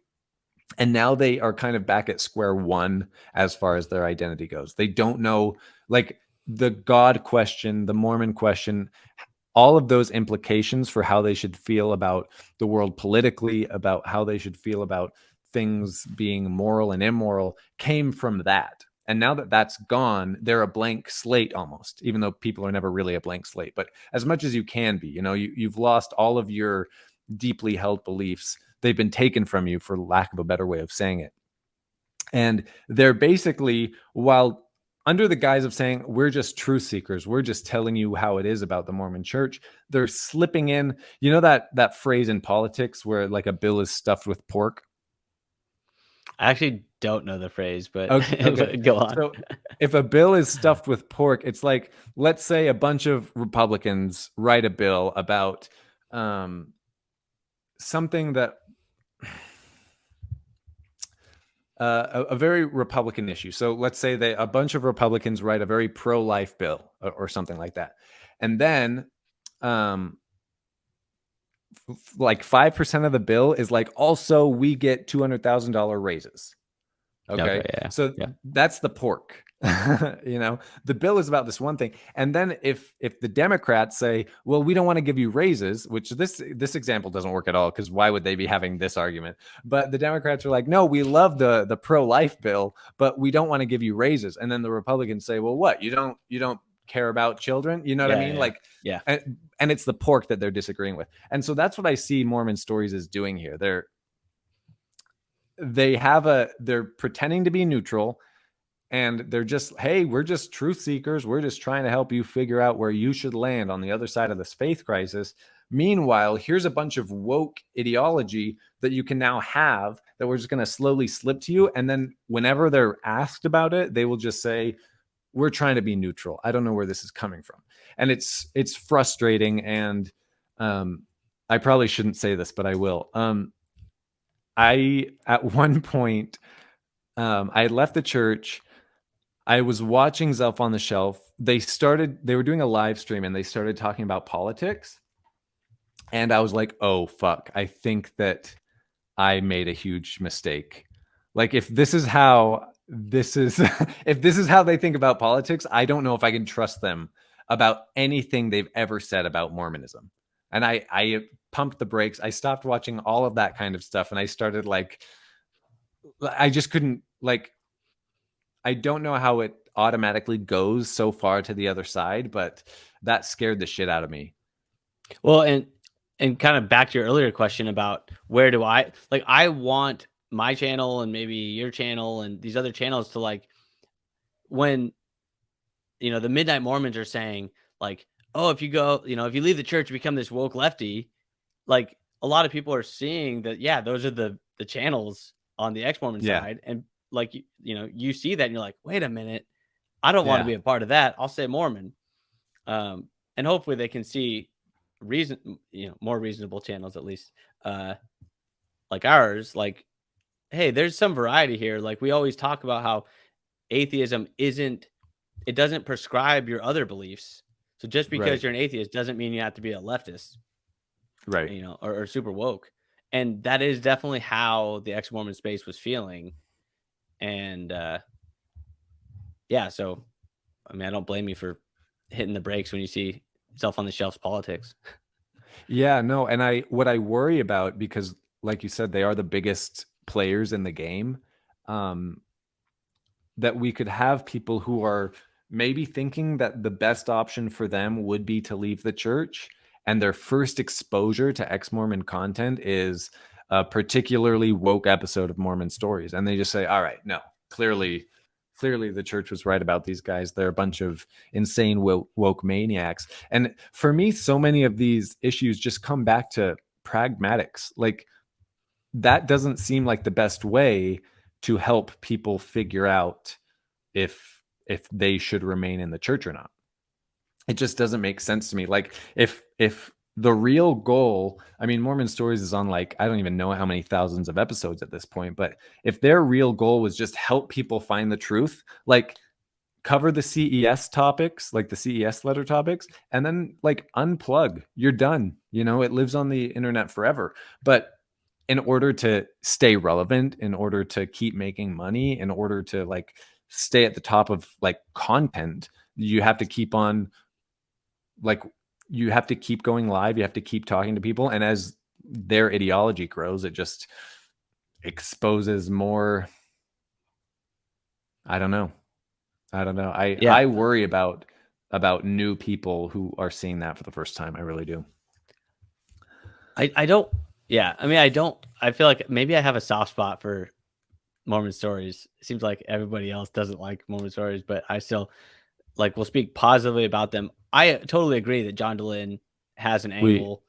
And now they are kind of back at square one as far as their identity goes. They don't know, like the God question, the Mormon question, all of those implications for how they should feel about the world politically, about how they should feel about things being moral and immoral came from that. And now that that's gone, they're a blank slate almost, even though people are never really a blank slate. But as much as you can be, you've lost all of your deeply held beliefs. They've been taken from you, for lack of a better way of saying it. And they're basically, while under the guise of saying, we're just truth seekers, we're just telling you how it is about the Mormon church, they're slipping in, that phrase in politics where like a bill is stuffed with pork? I actually don't know the phrase, but Okay. go on. So if a bill is stuffed with pork, it's like, let's say a bunch of Republicans write a bill about something that a very Republican issue. So let's say a bunch of Republicans write a very pro-life bill or something like that. And then like 5% of the bill is like, also we get $200,000 raises. Okay. Yeah. So Yeah. that's the pork. The bill is about this one thing. And then if the Democrats say, well, we don't want to give you raises, which this example doesn't work at all, because why would they be having this argument? But the Democrats are like, no, we love the pro-life bill, but we don't want to give you raises. And then the Republicans say, well, what? You don't care about children. You know what I mean? Like, yeah. and it's the pork that they're disagreeing with. And so that's what I see Mormon Stories is doing here. They're pretending to be neutral, and they're just, hey, we're just truth seekers. We're just trying to help you figure out where you should land on the other side of this faith crisis. Meanwhile, here's a bunch of woke ideology that you can now have that we're just going to slowly slip to you. And then whenever they're asked about it, they will just say, we're trying to be neutral. I don't know where this is coming from. And it's frustrating. And I probably shouldn't say this, but I will. At one point, I had left the church. I was watching Zelf on the Shelf. They were doing a live stream and they started talking about politics. And I was like, oh, fuck. I think that I made a huge mistake. Like, if this is how they think about politics, I don't know if I can trust them about anything they've ever said about Mormonism. And I pumped the brakes. I stopped watching all of that kind of stuff. And I started I just couldn't, I don't know how it automatically goes so far to the other side, but that scared the shit out of me. Well, and kind of back to your earlier question about where do I want my channel and maybe your channel and these other channels to when, the Midnight Mormons are saying oh, if you leave the church, you become this woke lefty, a lot of people are seeing that, yeah, those are the channels on the ex-Mormon side. And you see that and you're like, wait a minute, I don't want to be a part of that. I'll say Mormon. And hopefully they can see more reasonable channels, at least, like ours, hey, there's some variety here. We always talk about how atheism it doesn't prescribe your other beliefs. So just because you're an atheist doesn't mean you have to be a leftist, right? Or super woke. And that is definitely how the ex-Mormon space was feeling. And so I mean, I don't blame you for hitting the brakes when you see Zelf on the Shelf's politics. Yeah, no, and what I worry about, because like you said, they are the biggest players in the game, that we could have people who are maybe thinking that the best option for them would be to leave the church, and their first exposure to ex-Mormon content is a particularly woke episode of Mormon Stories, and they just say, all right, no, clearly the church was right about these guys. They're a bunch of insane woke maniacs. And for me, so many of these issues just come back to pragmatics. That doesn't seem like the best way to help people figure out if they should remain in the church or not. It just doesn't make sense to me. If the real goal, I mean, Mormon Stories is on I don't even know how many thousands of episodes at this point, but if their real goal was just help people find the truth, cover the CES topics, the CES letter topics, and then unplug, you're done. It lives on the internet forever. But in order to stay relevant, in order to keep making money, in order to stay at the top of content, you have to keep on you have to keep going live. You have to keep talking to people. And as their ideology grows, it just exposes more. I don't know. I worry about new people who are seeing that for the first time. I really do. I don't. Yeah. I mean, I feel like maybe I have a soft spot for Mormon Stories. It seems like everybody else doesn't like Mormon Stories, but I still will speak positively about them. I totally agree that John DeLynn has an angle.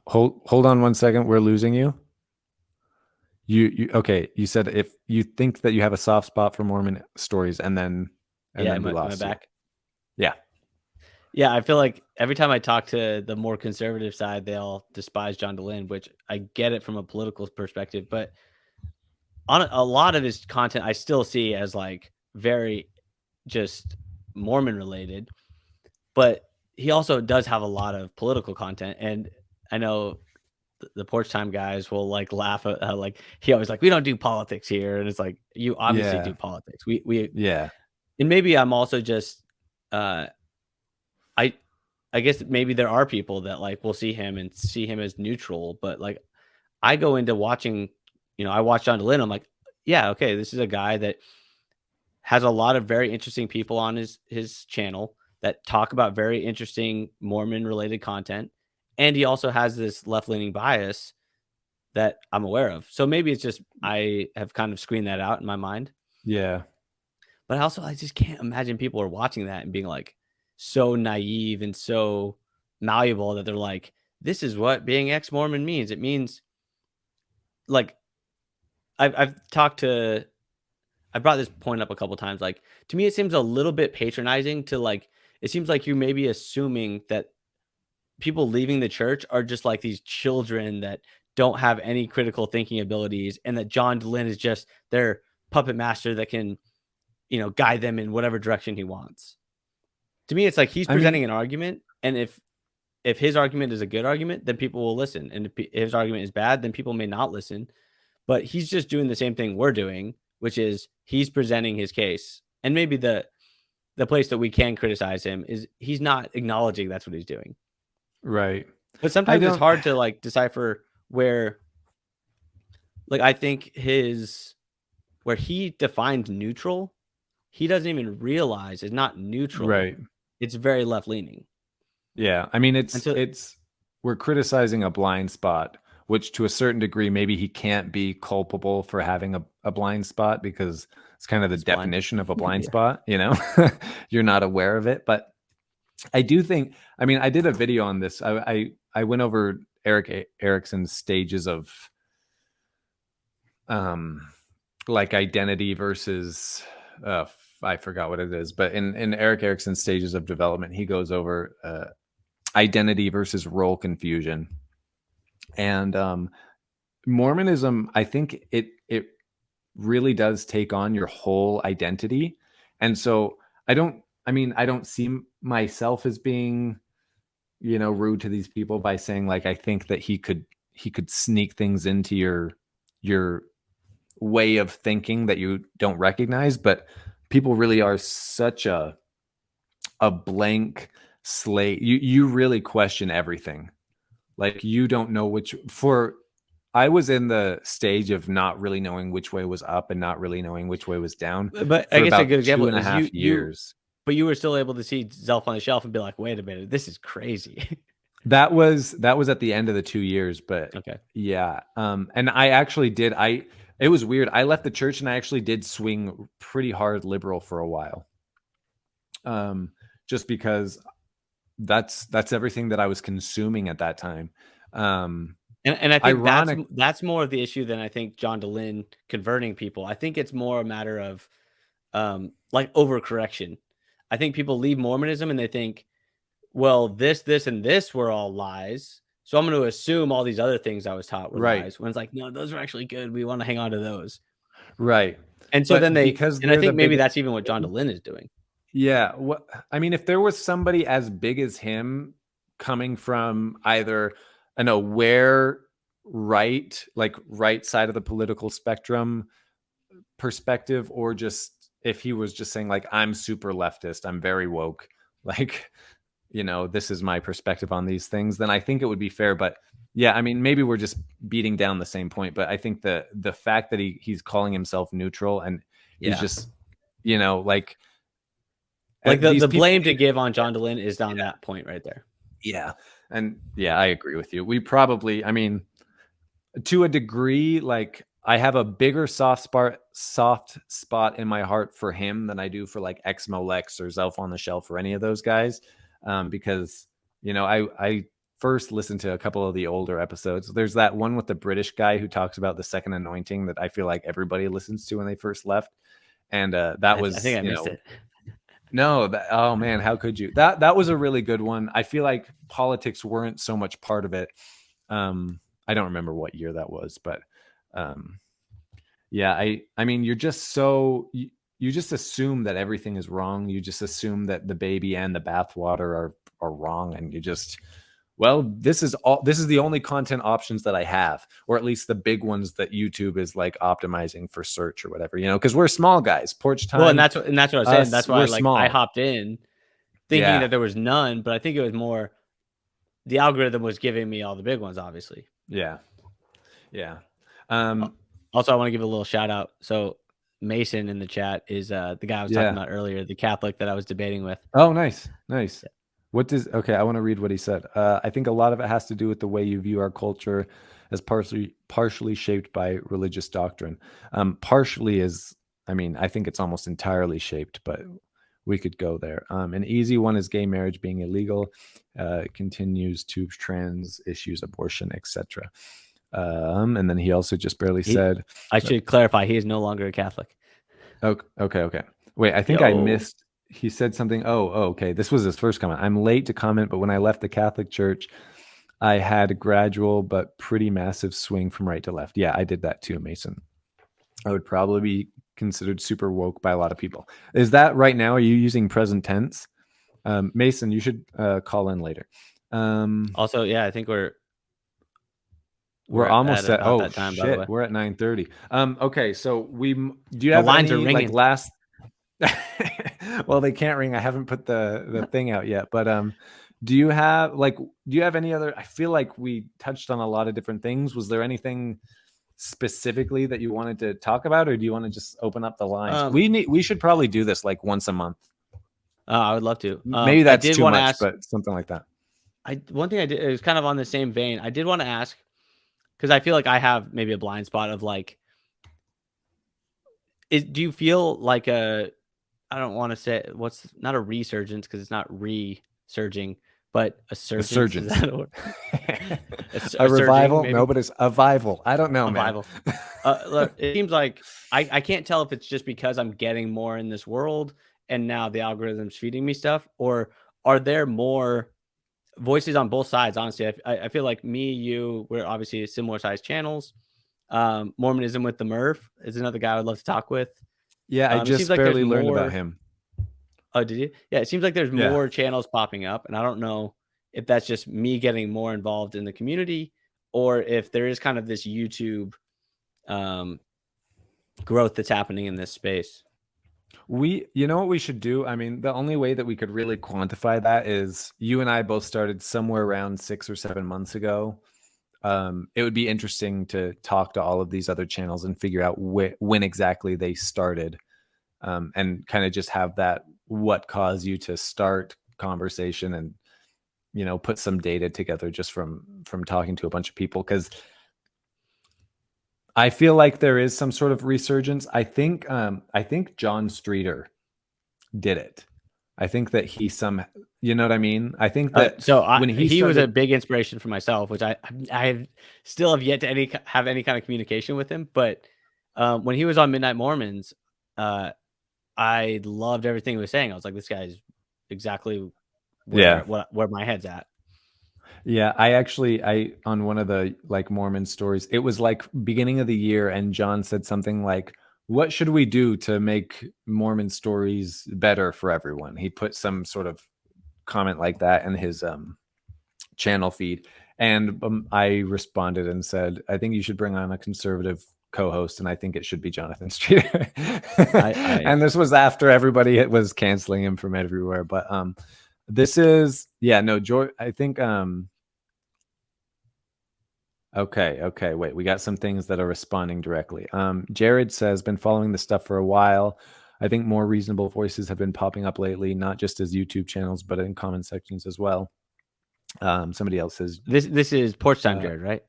Hold on one second. We're losing you. You okay? You said if you think that you have a soft spot for Mormon Stories, and then we lost you. Back? Yeah. I feel like every time I talk to the more conservative side, they all despise John DeLynn, which I get it from a political perspective, but on a lot of his content, I still see as very just Mormon related, but he also does have a lot of political content. And I know the Porchtime guys will laugh at how he always we don't do politics here. And it's you obviously do politics. We and maybe I'm also just I guess maybe there are people that will see him and see him as neutral, but I go into watching, I watch John DeLynn, I'm yeah, okay, this is a guy that has a lot of very interesting people on his channel that talk about very interesting Mormon related content, and he also has this left leaning bias that I'm aware of. So maybe it's just I have kind of screened that out in my mind. Yeah. But also, I just can't imagine people are watching that and being like so naive and so malleable that they're like, this is what being ex Mormon means. It means like I've talked to I brought this point up a couple times. Like to me, it seems a little bit patronizing to like it seems like you may be assuming that people leaving the church are just like these children that don't have any critical thinking abilities, and that John Dehlin is just their puppet master that can, guide them in whatever direction he wants. To me, it's like he's I mean, presenting an argument, and if his argument is a good argument, then people will listen, and if his argument is bad, then people may not listen. But he's just doing the same thing we're doing, which is he's presenting his case, and maybe the place that we can criticize him is he's not acknowledging that's what he's doing. right. But I sometimes it's don't hard to like decipher where, like, I think where he defined neutral, he doesn't even realize is not neutral. right. It's very left leaning. Yeah. I mean, And so it's we're criticizing a blind spot, which to a certain degree, maybe he can't be culpable for having a blind spot because it's kind of the it's blind. definition of a blind Yeah. spot, you're not aware of it. But I do think, I mean, I did a video on this. I went over Erickson's stages of like identity versus I forgot what it is, but in Eric Erickson's stages of development, he goes over identity versus role confusion. And Mormonism, I think it really does take on your whole identity. And so I don't see myself as being, rude to these people by saying like I think that he could sneak things into your way of thinking that you don't recognize, but people really are such a blank slate. You really question everything. Like you don't know I was in the stage of not really knowing which way was up and not really knowing which way was down But I for guess a about good example two and a is half years. but you were still able to see Zelf on the shelf and be like, wait a minute, this is crazy. That was at the end of the 2 years, but Okay. yeah. And I actually did. It was weird. I left the church and I actually did swing pretty hard liberal for a while. Just because that's everything that I was consuming at that time. And I think Ironic, that's more of the issue than I think John Dehlin converting people. I think it's more a matter of like overcorrection. I think people leave Mormonism and they think, well, this, and this were all lies. So I'm going to assume all these other things I was taught were right, lies. When it's like, no, those are actually good. We want to hang on to those. right. And so then But because and I they're the think maybe biggest, that's even what John Dehlin is doing. yeah. What I mean, if there was somebody as big as him coming from either an aware right side of the political spectrum perspective, or just if he was just saying like I'm super leftist, I'm very woke, like this is my perspective on these things, then I think it would be fair. But yeah, I mean, maybe we're just beating down the same point, but I think the fact that he's calling himself neutral and he's Yeah. just like The these blame people, to give on John Dehlin is on that point right there. yeah. And yeah, I agree with you. We probably, I mean, to a degree, like I have a bigger soft spot in my heart for him than I do for like X-Molex or Zelf on the Shelf or any of those guys. Because, I first listened to a couple of the older episodes. There's that one with the British guy who talks about the second anointing that I feel like everybody listens to when they first left. And that was, I think I missed it. No, oh man, how could you? That was a really good one. I feel like politics weren't so much part of it. I don't remember what year that was, but yeah, I mean, you're just you just assume that everything is wrong. You just assume that the baby and the bathwater are wrong, and you just, well, this is the only content options that I have, or at least the big ones that YouTube is like optimizing for search or whatever, because we're small guys. Porchtime. Well, and that's what I was saying. That's why we're like small. I hopped in thinking that there was none, but I think it was more the algorithm was giving me all the big ones, obviously. Yeah. Also, I want to give a little shout out. So Mason in the chat is the guy I was talking Yeah. about earlier, the Catholic that I was debating with. Oh, nice. Okay, I want to read what he said. I think a lot of it has to do with the way you view our culture as partially shaped by religious doctrine. Partially is, I mean, I think it's almost entirely shaped, but we could go there. An easy one is gay marriage being illegal, continues to trans issues, abortion, etc. And then he also just barely said, I should clarify, he is no longer a Catholic. Okay. Wait, I think I missed. He said something. Okay. This was his first comment. I'm late to comment, but when I left the Catholic Church, I had a gradual but pretty massive swing from right to left. Yeah, I did that too, Mason. I would probably be considered super woke by a lot of people. Is that right now? Are you using present tense? Mason, you should call in later. Also, yeah, I think we're almost at about that time, shit. by the way. We're at 9:30. Okay, so do you The have lines any are ringing. like last well, they can't ring. I haven't put the thing out yet, but do you have any other? I feel like we touched on a lot of different things. Was there anything specifically that you wanted to talk about, or do you want to just open up the lines? We should probably do this like once a month. I would love to. Maybe that's I did too want to much, ask, but something like that. one thing I did, it was kind of on the same vein. I did want to ask, because I feel like I have maybe a blind spot of like, do you feel like I don't want to say what's not a resurgence because it's not resurging, but a surgence. Is that a word? A revival? Surging, no, but it's a vival. I don't know, a man. revival. Look, it seems like I can't tell if it's just because I'm getting more in this world and now the algorithm's feeding me stuff, or are there more voices on both sides? Honestly, I feel like me, you, we're obviously similar sized channels. Mormonism with the Murph is another guy I would love to talk with. Yeah, I just barely learned about him. Oh, did you? Yeah, it seems like there's more channels popping up, and I don't know if that's just me getting more involved in the community or if there is kind of this YouTube growth that's happening in this space. You know what we should do? I mean, the only way that we could really quantify that is you and I both started somewhere around 6 or 7 months ago. It would be interesting to talk to all of these other channels and figure out when exactly they started, and kind of just have that what caused you to start conversation, and put some data together just from talking to a bunch of people, because I feel like there is some sort of resurgence. I think John Streeter did it. I think that you know what I mean? I think that when he was a big inspiration for myself, which I still have yet to have any kind of communication with him. But when he was on Midnight Mormons, I loved everything he was saying. I was like, this guy's exactly where my head's at. Yeah, I on one of the like Mormon stories, it was like beginning of the year, and John said something like, what should we do to make Mormon stories better for everyone? He put some sort of comment like that in his channel feed, and I responded and said, I think you should bring on a conservative co-host, and I think it should be Jonathan Streeter. And this was after everybody was canceling him from everywhere, but this is George, I think okay, wait, we got some things that are responding directly. Jared says, been following this stuff for a while. I think more reasonable voices have been popping up lately, not just as YouTube channels, but in comment sections as well. Somebody else says this is Porchtime Jared, right?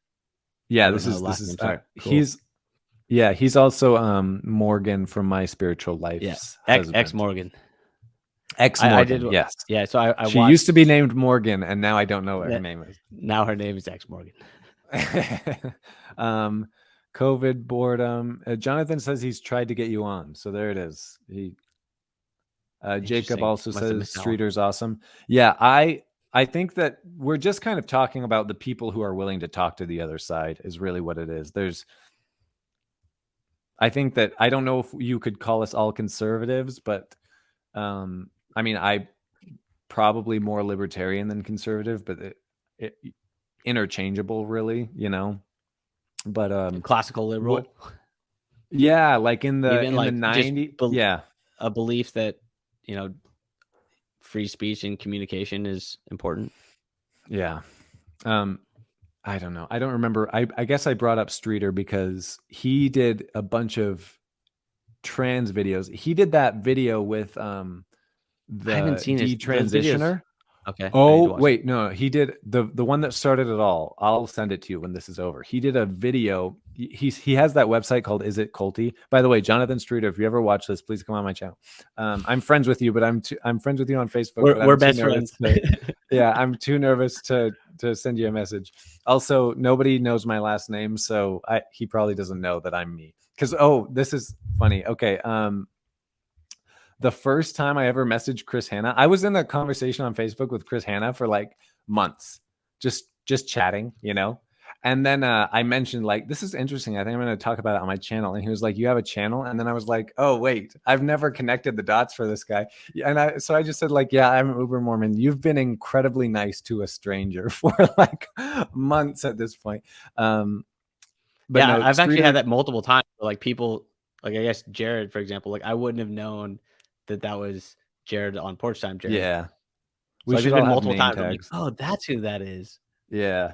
Yeah, this is cool. He's also Morgan from My Spiritual Life. Yes, ex Morgan. Ex Morgan, yes. Yeah, so she used to be named Morgan, and now I don't know what her name is. Now her name is ex Morgan. COVID boredom. Jonathan says he's tried to get you on, so there it is. Jacob also says Streeter's awesome. Yeah, I think that we're just kind of talking about the people who are willing to talk to the other side is really what it is. I think that I don't know if you could call us all conservatives, but I mean, I probably more libertarian than conservative, but it interchangeable, really, But classical liberal. Like in the 90s, a belief that free speech and communication is important. Yeah. I don't know. I don't remember. I guess I brought up Streeter because he did a bunch of trans videos. He did that video with I haven't the seen those videos. detransitioner. Okay, I need to Oh, watch wait, no, he did the one that started it all. I'll send it to you when this is over. He did a video. He has that website called Is It Culty? By the way, Jonathan Streeter, if you ever watch this, please come on my channel. I'm friends with you, but I'm friends with you on Facebook. We're, but I'm we're too best nervous friends. yeah, I'm too nervous to send you a message. Also, nobody knows my last name, so he probably doesn't know that I'm me. Because this is funny. Okay, the first time I ever messaged Chris Hanna, I was in a conversation on Facebook with Chris Hanna for like months, just chatting, you know. And then I mentioned, like, this is interesting. I think I'm going to talk about it on my channel. And he was like, "You have a channel?" And then I was like, "Oh, wait, I've never connected the dots for this guy." And so I just said, like, "Yeah, I'm an Ubermormon. You've been incredibly nice to a stranger for like months at this point." But yeah, no, I've actually Streeter, had that multiple times. Like people, like I guess Jared, for example, like I wouldn't have known that was Jared on Porchtime Jared. yeah, So we like should there's all been have multiple name times I'm like, tags. oh, that's who that is. Yeah.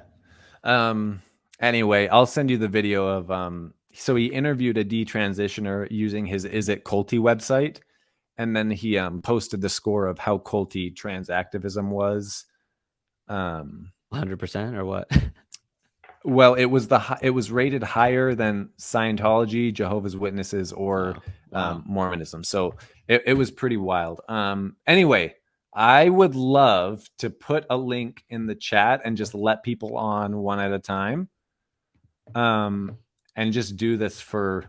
Anyway, I'll send you the video of so he interviewed a detransitioner using his Is It Culty website, and then he posted the score of how culty trans activism was. 100% or what? Well, it was rated higher than Scientology, Jehovah's Witnesses, or Wow. Mormonism. So it was pretty wild. Anyway, I would love to put a link in the chat and just let people on one at a time. And just do this for,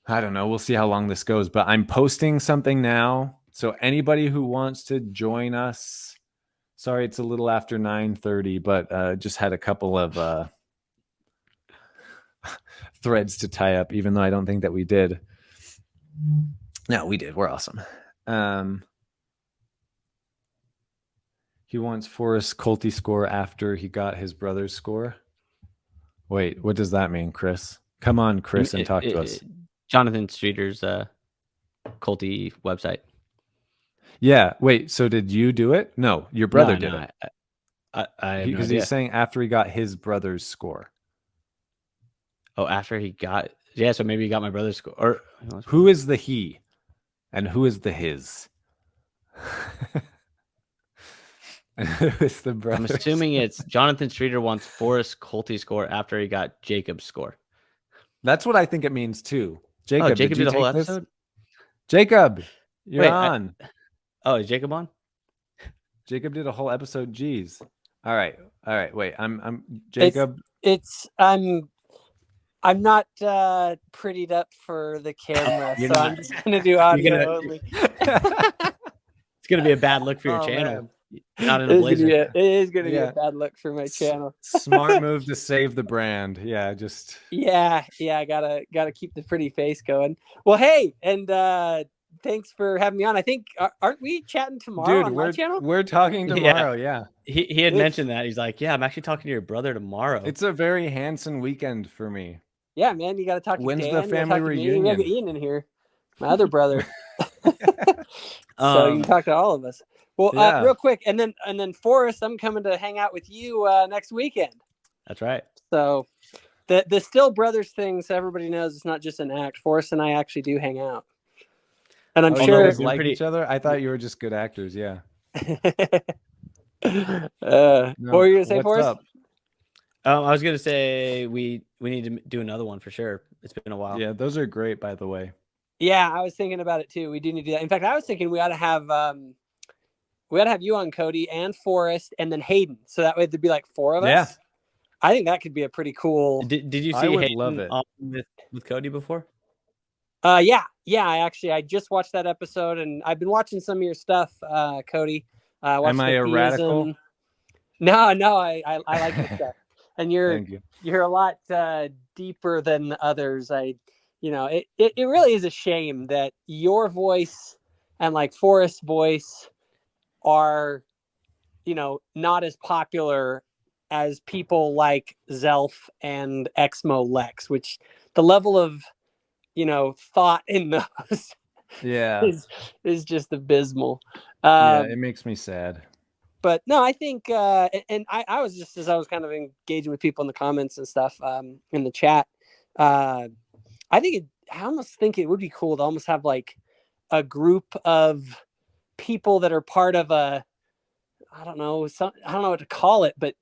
I don't know, we'll see how long this goes, but I'm posting something now. So anybody who wants to join us, sorry, it's a little after 9:30, but just had a couple of threads to tie up, even though I don't think that we did. No, we did. We're awesome. He wants Forrest's culty score after he got his brother's score. Wait, what does that mean, Chris? Come on, Chris, and talk to us. Jonathan Streeter's culty website. Yeah. Wait, so did you do it? No, your brother did it. I have no Because idea. he's saying after he got his brother's score. Oh, after he got, yeah, so maybe he got my brother's score. Or who is the he and who is the his? And who is the brother? I'm assuming it's Jonathan Streeter wants Forrest's culty score after he got Jacob's score. That's what I think it means too. Jacob, oh, Jacob did the whole this? episode? Jacob, you're on. Is Jacob on? Jacob did a whole episode. Jeez. All right. Wait, I'm Jacob. I'm not prettied up for the camera, so I'm just gonna do audio only. It's gonna be a bad look for your channel. Man. Not in a blazer. It is gonna be a bad look for my channel. Smart move to save the brand. Yeah, just yeah. I gotta keep the pretty face going. Well, hey, and thanks for having me on. I think aren't we chatting tomorrow on my channel? We're talking tomorrow. Yeah. He had mentioned that. He's like, yeah, I'm actually talking to your brother tomorrow. It's a very handsome weekend for me. Yeah, man, you got to talk to When's Dan, the family reunion? We got Ian in here, my other brother. So you can talk to all of us. Well, real quick, and then Forrest, I'm coming to hang out with you next weekend. That's right. So the Still Brothers thing, so everybody knows it's not just an act. Forrest and I actually do hang out, and I'm sure you like each other. I thought you were just good actors. Yeah. What were you gonna say, Forrest? Up? I was gonna say we need to do another one for sure. It's been a while. Yeah, those are great, by the way. Yeah, I was thinking about it too. We do need to do that. In fact, I was thinking we ought to have you on, Cody, and Forrest, and then Hayden. So that way there'd be like 4 of us. Yeah. I think that could be a pretty cool. Did you see Hayden with Cody before? Yeah. I just watched that episode, and I've been watching some of your stuff, Cody. Am I a radical? No, I like your stuff, and you're a lot deeper than others. It really is a shame that your voice and like Forrest's voice are, not as popular as people like Zelf and Exmo Lex, which the level of, thought in those is just abysmal. It makes me sad. But no, I think, and I was just, as I was kind of engaging with people in the comments and stuff in the chat, I think almost think it would be cool to almost have like a group of people that are part of a, I don't know what to call it, but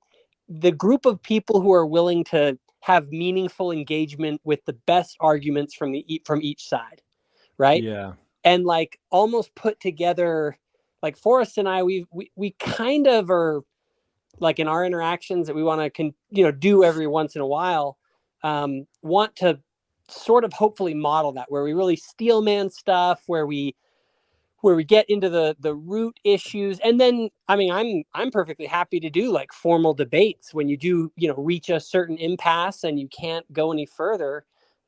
the group of people who are willing to have meaningful engagement with the best arguments from each side, right? Yeah. And like almost put together, like Forrest and I, we kind of are like in our interactions that we want to do every once in a while, want to sort of hopefully model that, where we really steel man stuff, where we get into the root issues. And then, I mean, I'm perfectly happy to do like formal debates when you do, reach a certain impasse and you can't go any further.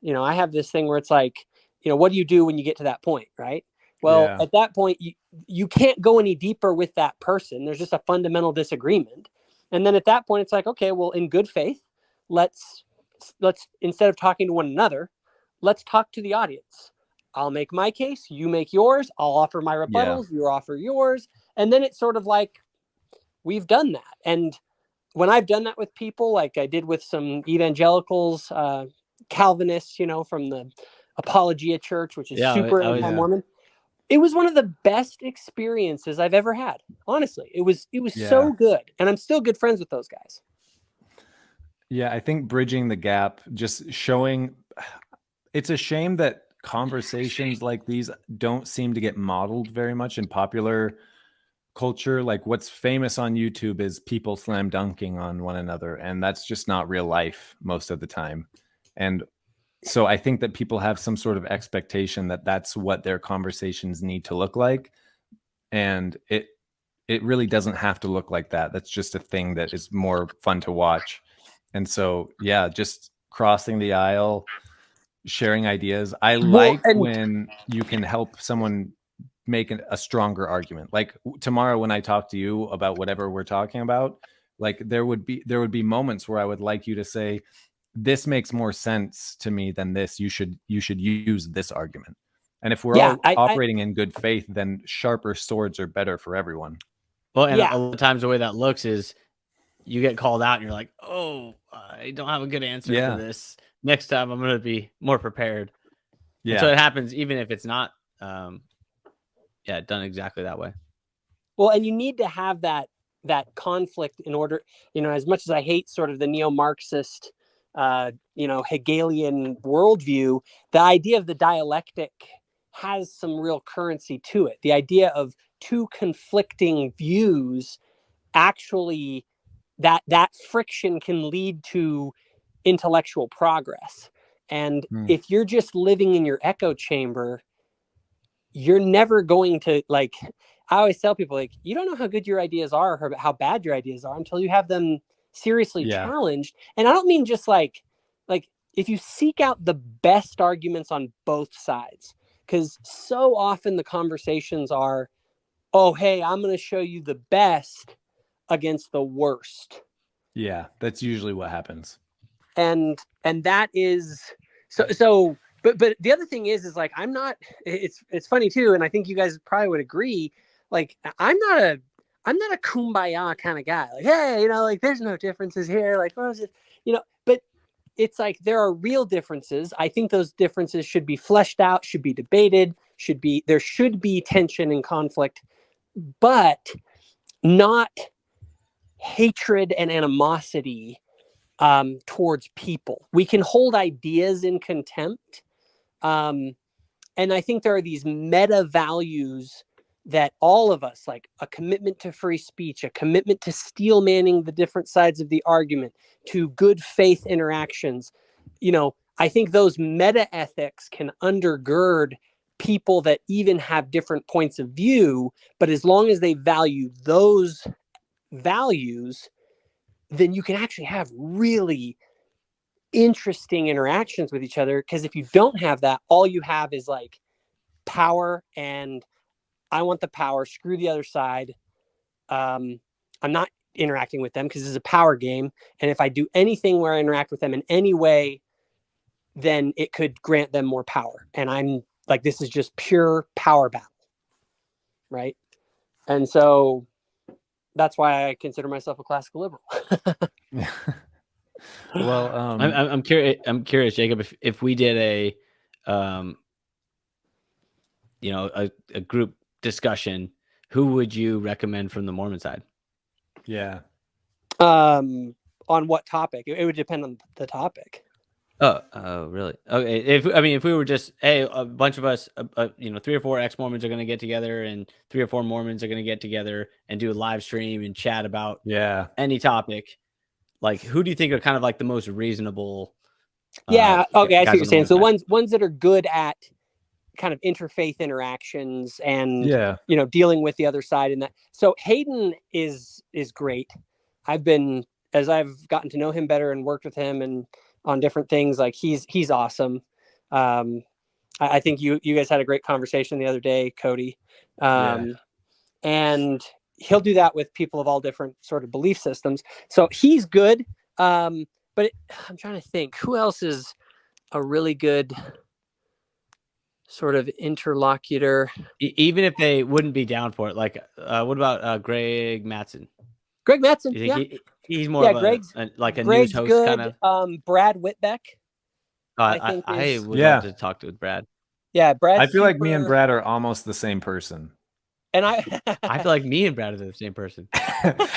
I have this thing where it's like, what do you do when you get to that point, right? Well, at that point, you can't go any deeper with that person. There's just a fundamental disagreement. And then at that point, it's like, okay, well, in good faith, let's instead of talking to one another, let's talk to the audience. I'll make my case, you make yours, I'll offer my rebuttals, you offer yours. And then it's sort of like, we've done that. And when I've done that with people, like I did with some evangelicals, Calvinists, from the Apologia Church, which is super anti-Mormon. It was one of the best experiences I've ever had. Honestly, it was so good. And I'm still good friends with those guys. Yeah, I think bridging the gap, just showing, it's a shame that conversations like these don't seem to get modeled very much in popular culture. Like what's famous on YouTube is people slam dunking on one another, and that's just not real life most of the time. And so I think that people have some sort of expectation that that's what their conversations need to look like, and it really doesn't have to look like that. That's just a thing that is more fun to watch. And so just crossing the aisle, sharing ideas. I like when you can help someone make a stronger argument. Like tomorrow when I talk to you about whatever we're talking about, like there would be moments where I would like you to say, this makes more sense to me than this. You should use this argument. And if we're all operating in good faith, then sharper swords are better for everyone. Well, and a lot of times the way that looks is you get called out and you're like, oh, I don't have a good answer for this. Next time I'm going to be more prepared. Yeah. And so it happens even if it's not done exactly that way. Well, and you need to have that conflict in order, as much as I hate sort of the neo-Marxist, Hegelian worldview, the idea of the dialectic has some real currency to it. The idea of two conflicting views, actually that friction can lead to intellectual progress. And if you're just living in your echo chamber, you're never going to, like, I always tell people, like, you don't know how good your ideas are or how bad your ideas are until you have them seriously challenged. And I don't mean just like if you seek out the best arguments on both sides, because so often the conversations are, oh, hey, I'm going to show you the best against the worst. Yeah, that's usually what happens. And that is so but the other thing is like, I'm not, it's funny too, and I think you guys probably would agree, like I'm not a kumbaya kind of guy, like, hey, like there's no differences here, like, what is it, but it's like there are real differences. I think those differences should be fleshed out, should be debated, there should be tension and conflict, but not hatred and animosity towards people. We can hold ideas in contempt. And I think there are these meta values that all of us, like a commitment to free speech, a commitment to steel manning the different sides of the argument, to good faith interactions. I think those meta ethics can undergird people that even have different points of view, but as long as they value those values, then you can actually have really interesting interactions with each other. Because if you don't have that, all you have is like power, and I want the power, screw the other side. I'm not interacting with them because this is a power game, and if I do anything where I interact with them in any way, then it could grant them more power, and I'm like, this is just pure power battle, right? And so that's why I consider myself a classical liberal. Well, I'm curious, Jacob, if we did you know, a group discussion, who would you recommend from the Mormon side? Yeah. On what topic? It would depend on the topic. Oh, really? Okay. If we were just, hey, a bunch of us, you know, 3 or 4 ex-Mormons are going to get together, and 3 or 4 Mormons are going to get together and do a live stream and chat about any topic. Like, who do you think are kind of like the most reasonable? Yeah. Okay. I see what you're saying. So side? ones that are good at kind of interfaith interactions and, you know, dealing with the other side and that. So Hayden is great. As I've gotten to know him better and worked with him and on different things, like he's awesome. I think you guys had a great conversation the other day, Cody. And he'll do that with people of all different sort of belief systems. So he's good. I'm trying to think who else is a really good sort of interlocutor. Even if they wouldn't be down for it, like what about Greg Mattson? Greg Mattson, yeah, he's more of a news host good. kind of. Brad Whitbeck, I would love to talk to Brad. Yeah, Brad. I feel like me and Brad are almost the same person. And I feel like me and Brad are the same person.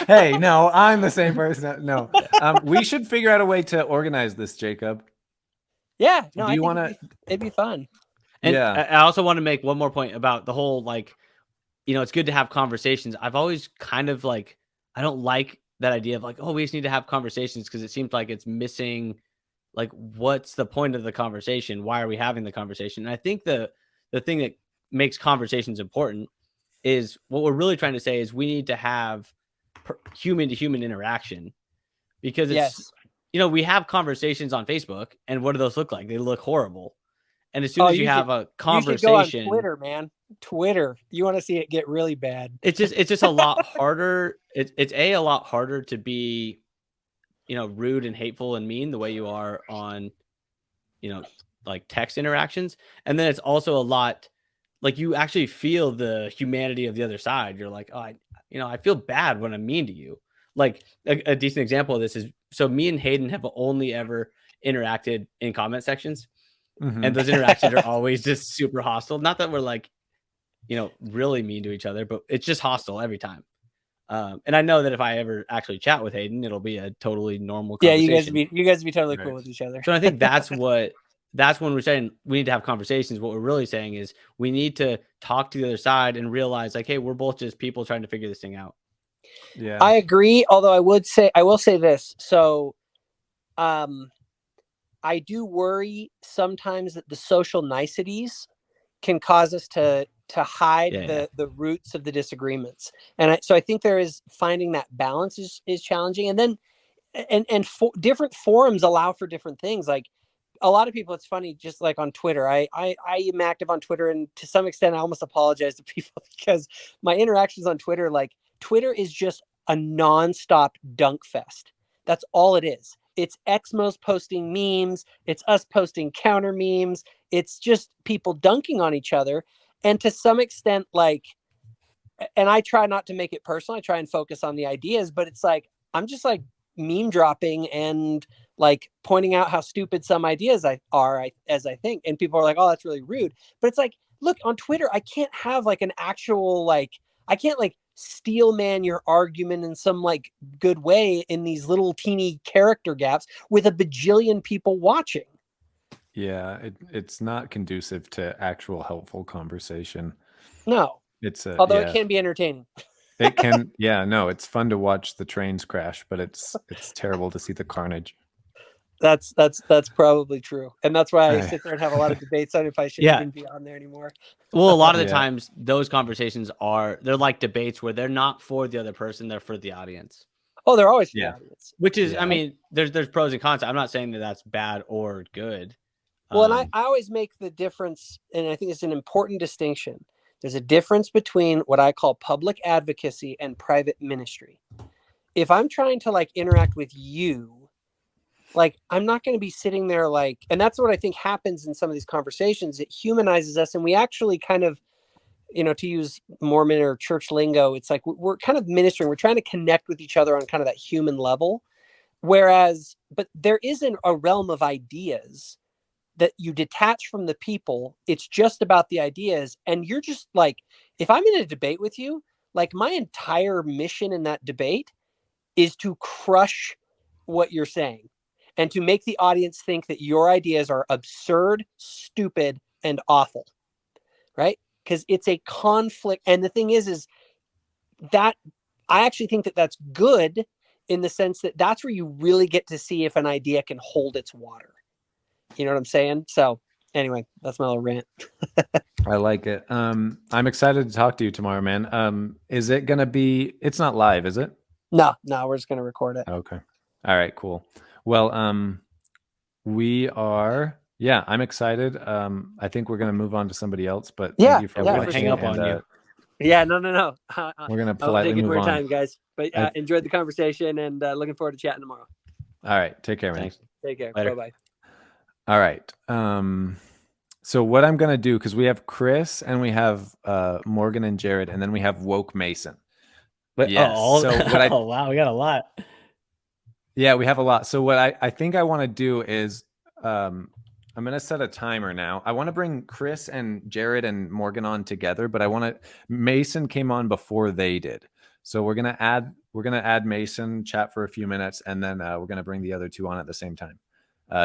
Hey, no, I'm the same person. No, we should figure out a way to organize this, Jacob. Yeah, no, do you want to? It'd be fun. And I also want to make one more point about the whole, like, you know, it's good to have conversations. I've always kind of like, I don't like that idea of like, oh, we just need to have conversations, because it seems like it's missing, like, what's the point of the conversation? Why are we having the conversation? And I think the thing that makes conversations important is what we're really trying to say is we need to have human to human interaction, because it's, you know, we have conversations on Facebook, and what do those look like? They look horrible. And as soon as you have a conversation, you should go on Twitter, man. Twitter, you want to see it get really bad. It's just a lot harder. It's a lot harder to be, you know, rude and hateful and mean the way you are on, you know, like text interactions. And then it's also a lot, like, you actually feel the humanity of the other side. You're like, oh, I feel bad when I'm mean to you. Like a decent example of this is, so me and Hayden have only ever interacted in comment sections. Mm-hmm. And those interactions are always just super hostile. Not that we're like, you know, really mean to each other, but it's just hostile every time. And I know that if I ever actually chat with Hayden, it'll be a totally normal conversation. Yeah, you guys would be totally cool with each other. So I think that's when we're saying we need to have conversations. What we're really saying is we need to talk to the other side and realize, like, hey, we're both just people trying to figure this thing out. Yeah, I agree. Although I will say this. So, I do worry sometimes that the social niceties can cause us to hide the roots of the disagreements. And so I think there is finding that balance is challenging. And then, different forums allow for different things. Like a lot of people, it's funny, just like on Twitter, I am active on Twitter. And to some extent, I almost apologize to people because my interactions on Twitter, like Twitter is just a nonstop dunk fest. That's all it is. It's Exmos posting memes. It's us posting counter memes. It's just people dunking on each other. And to some extent, like, and I try not to make it personal. I try and focus on the ideas, but it's like, I'm just like meme dropping and like pointing out how stupid some ideas as I think. And people are like, oh, that's really rude. But it's like, look, on Twitter, I can't have like an actual, like, I can't like steel man your argument in some like good way in these little teeny character gaps with a bajillion people watching. Yeah, it's not conducive to actual helpful conversation. No, although it can be entertaining. It can, no, it's fun to watch the trains crash, but it's terrible to see the carnage. That's probably true, and that's why I sit there and have a lot of debates on if I should even be on there anymore. Well, a lot of the times those conversations they're like debates where they're not for the other person, they're for the audience. Oh, they're always for the audience. Which is, I mean, there's pros and cons. I'm not saying that that's bad or good. Well, and I always make the difference, and I think it's an important distinction. There's a difference between what I call public advocacy and private ministry. If I'm trying to like interact with you, like, I'm not going to be sitting there like, and that's what I think happens in some of these conversations. It humanizes us, and we actually kind of, you know, to use Mormon or church lingo, it's like we're kind of ministering. We're trying to connect with each other on kind of that human level. Whereas, but there isn't a realm of ideas that you detach from the people. It's just about the ideas. And you're just like, if I'm in a debate with you, like my entire mission in that debate is to crush what you're saying and to make the audience think that your ideas are absurd, stupid, and awful. Right? Because it's a conflict. And the thing is that I actually think that that's good in the sense that that's where you really get to see if an idea can hold its water. You know what I'm saying? So anyway, that's my little rant. I like it. I'm excited to talk to you tomorrow, man. Is it going to be, it's not live, is it? No, we're just going to record it. Okay. All right, cool. Well, we are, yeah, I'm excited. I think we're going to move on to somebody else, but thank you for hang up on you. Yeah, no. We're going to politely move on. Time, guys. But enjoyed the conversation and looking forward to chatting tomorrow. All right. Take care, man. Thanks. Take care. Later. Bye-bye. All right. So what I'm going to do, because we have Chris and we have Morgan and Jared, and then we have Woke Mason. But yes. Oh, wow. We got a lot. Yeah, we have a lot. So what I think I want to do is I'm going to set a timer now. I want to bring Chris and Jared and Morgan on together, but Mason came on before they did. So we're going to add Mason, chat for a few minutes, and then we're going to bring the other two on at the same time.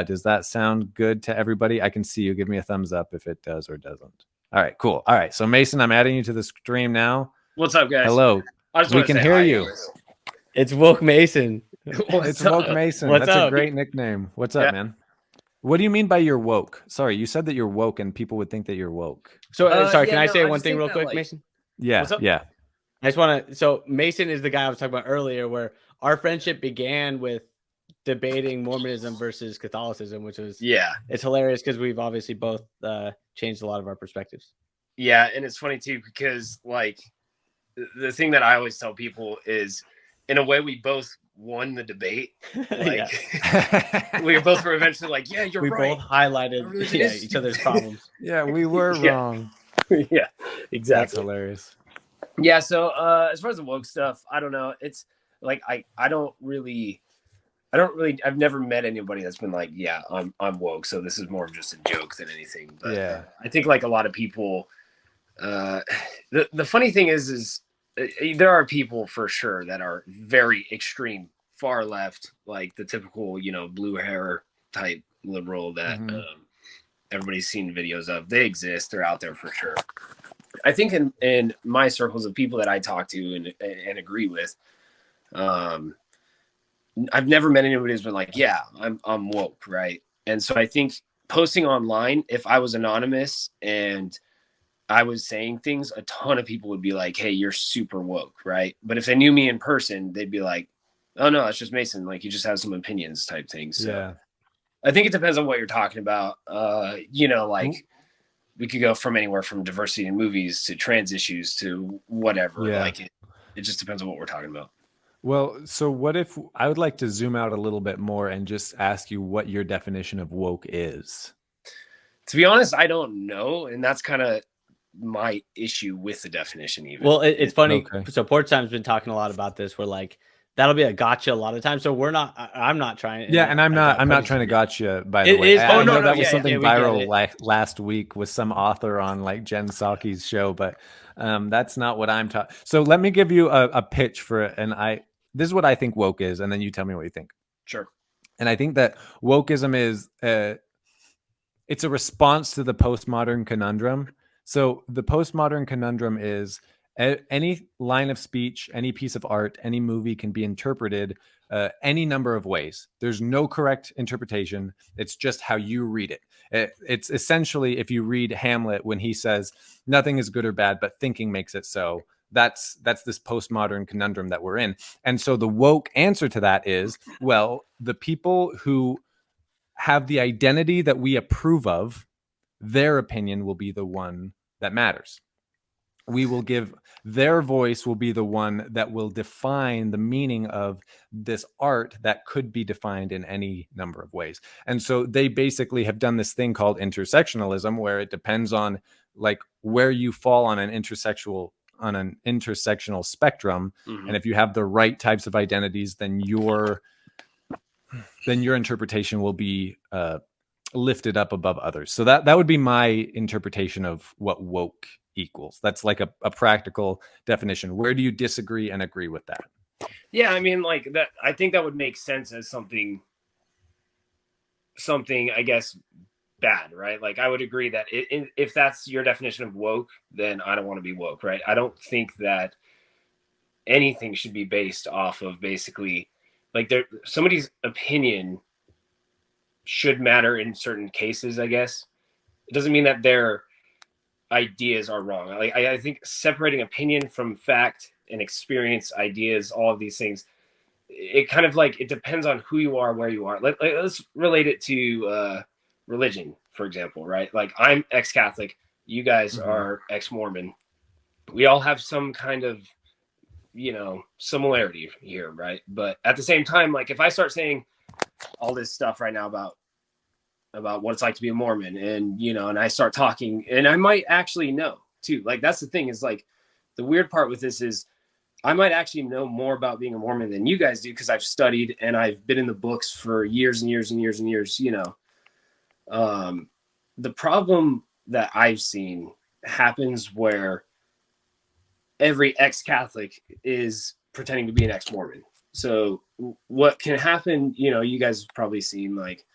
Does that sound good to everybody? I can see you. Give me a thumbs up if it does or doesn't. All right, cool. All right. So Mason, I'm adding you to the stream now. What's up, guys? Hello. We can hear you. It's Woke Mason. It's Woke Mason. What's That's up? A great nickname. What's up, man? What do you mean by you're woke? Sorry, you said that you're woke and people would think that you're woke. So sorry, can I say one thing real quick, Mason? Yeah, yeah. I just want to. So Mason is the guy I was talking about earlier, where our friendship began with debating Mormonism versus Catholicism, which was it's hilarious because we've obviously both changed a lot of our perspectives. Yeah, and it's funny too because like the thing that I always tell people is, in a way, we both won the debate. Like we both were eventually like, yeah, you're right. We both highlighted each other's problems. Yeah, we were wrong. Yeah, exactly. That's hilarious. Yeah, so as far as the woke stuff, I don't know. It's like I don't really I've never met anybody that's been like, yeah, I'm woke, so this is more of just a joke than anything. But yeah, I think like a lot of people the funny thing is there are people for sure that are very extreme, far left, like the typical, blue hair type liberal that everybody's seen videos of. They exist. They're out there for sure. I think in my circles of people that I talk to and agree with, I've never met anybody who's been like, yeah, I'm woke, right? And so I think posting online, if I was anonymous and I was saying things, a ton of people would be like, hey, you're super woke, right? But if they knew me in person, they'd be like, oh, no, it's just Mason. Like, he just has some opinions type things. So yeah. I think it depends on what you're talking about. We could go from anywhere from diversity in movies to trans issues to whatever. Yeah. Like, it just depends on what we're talking about. Well, so what if I would like to zoom out a little bit more and just ask you what your definition of woke is? To be honest, I don't know. And that's kind of my issue with the definition even. Well, it's funny. Okay. So Porchtime's been talking a lot about this. We're like, that'll be a gotcha a lot of times. So I'm not trying. Yeah, and I'm not trying to gotcha. By the way, I know that was something viral last week with some author on like Jen Psaki's show, but that's not what I'm talking. So let me give you a pitch for it, and this is what I think woke is, and then you tell me what you think. Sure. And I think that wokeism is it's a response to the postmodern conundrum. So the postmodern conundrum is any line of speech, any piece of art, any movie can be interpreted any number of ways. There's no correct interpretation. It's just how you read it. It's essentially, if you read Hamlet when he says nothing is good or bad, but thinking makes it so. That's this postmodern conundrum that we're in. And so the woke answer to that is, well, the people who have the identity that we approve of, their opinion will be the one that matters. We will give their voice will be the one that will define the meaning of this art that could be defined in any number of ways. And so they basically have done this thing called intersectionalism, where it depends on like where you fall on an intersectional spectrum. Mm-hmm. And if you have the right types of identities, then your interpretation will be lifted up above others. So that would be my interpretation of what woke equals. That's like a practical definition. Where do you disagree and agree with that? Yeah, I mean, like that. I think that would make sense as something, I guess, bad, right? Like I would agree that if that's your definition of woke, then I don't want to be woke, right? I don't think that anything should be based off of basically like somebody's opinion should matter in certain cases, I guess. It doesn't mean that their ideas are wrong. Like I think separating opinion from fact and experience, ideas, all of these things, it kind of like it depends on who you are, where you are. Let's relate it to religion, for example, right? Like I'm ex-Catholic, you guys are ex-Mormon. We all have some kind of, similarity here, right? But at the same time, like if I start saying all this stuff right now about what it's like to be a Mormon, and and I start talking, and I might actually know too. Like that's the thing, is like the weird part with this is I might actually know more about being a Mormon than you guys do, because I've studied and I've been in the books for years and years and years and years. The problem that I've seen happens where every ex-Catholic is pretending to be an ex-Mormon. So what can happen, you guys have probably seen like,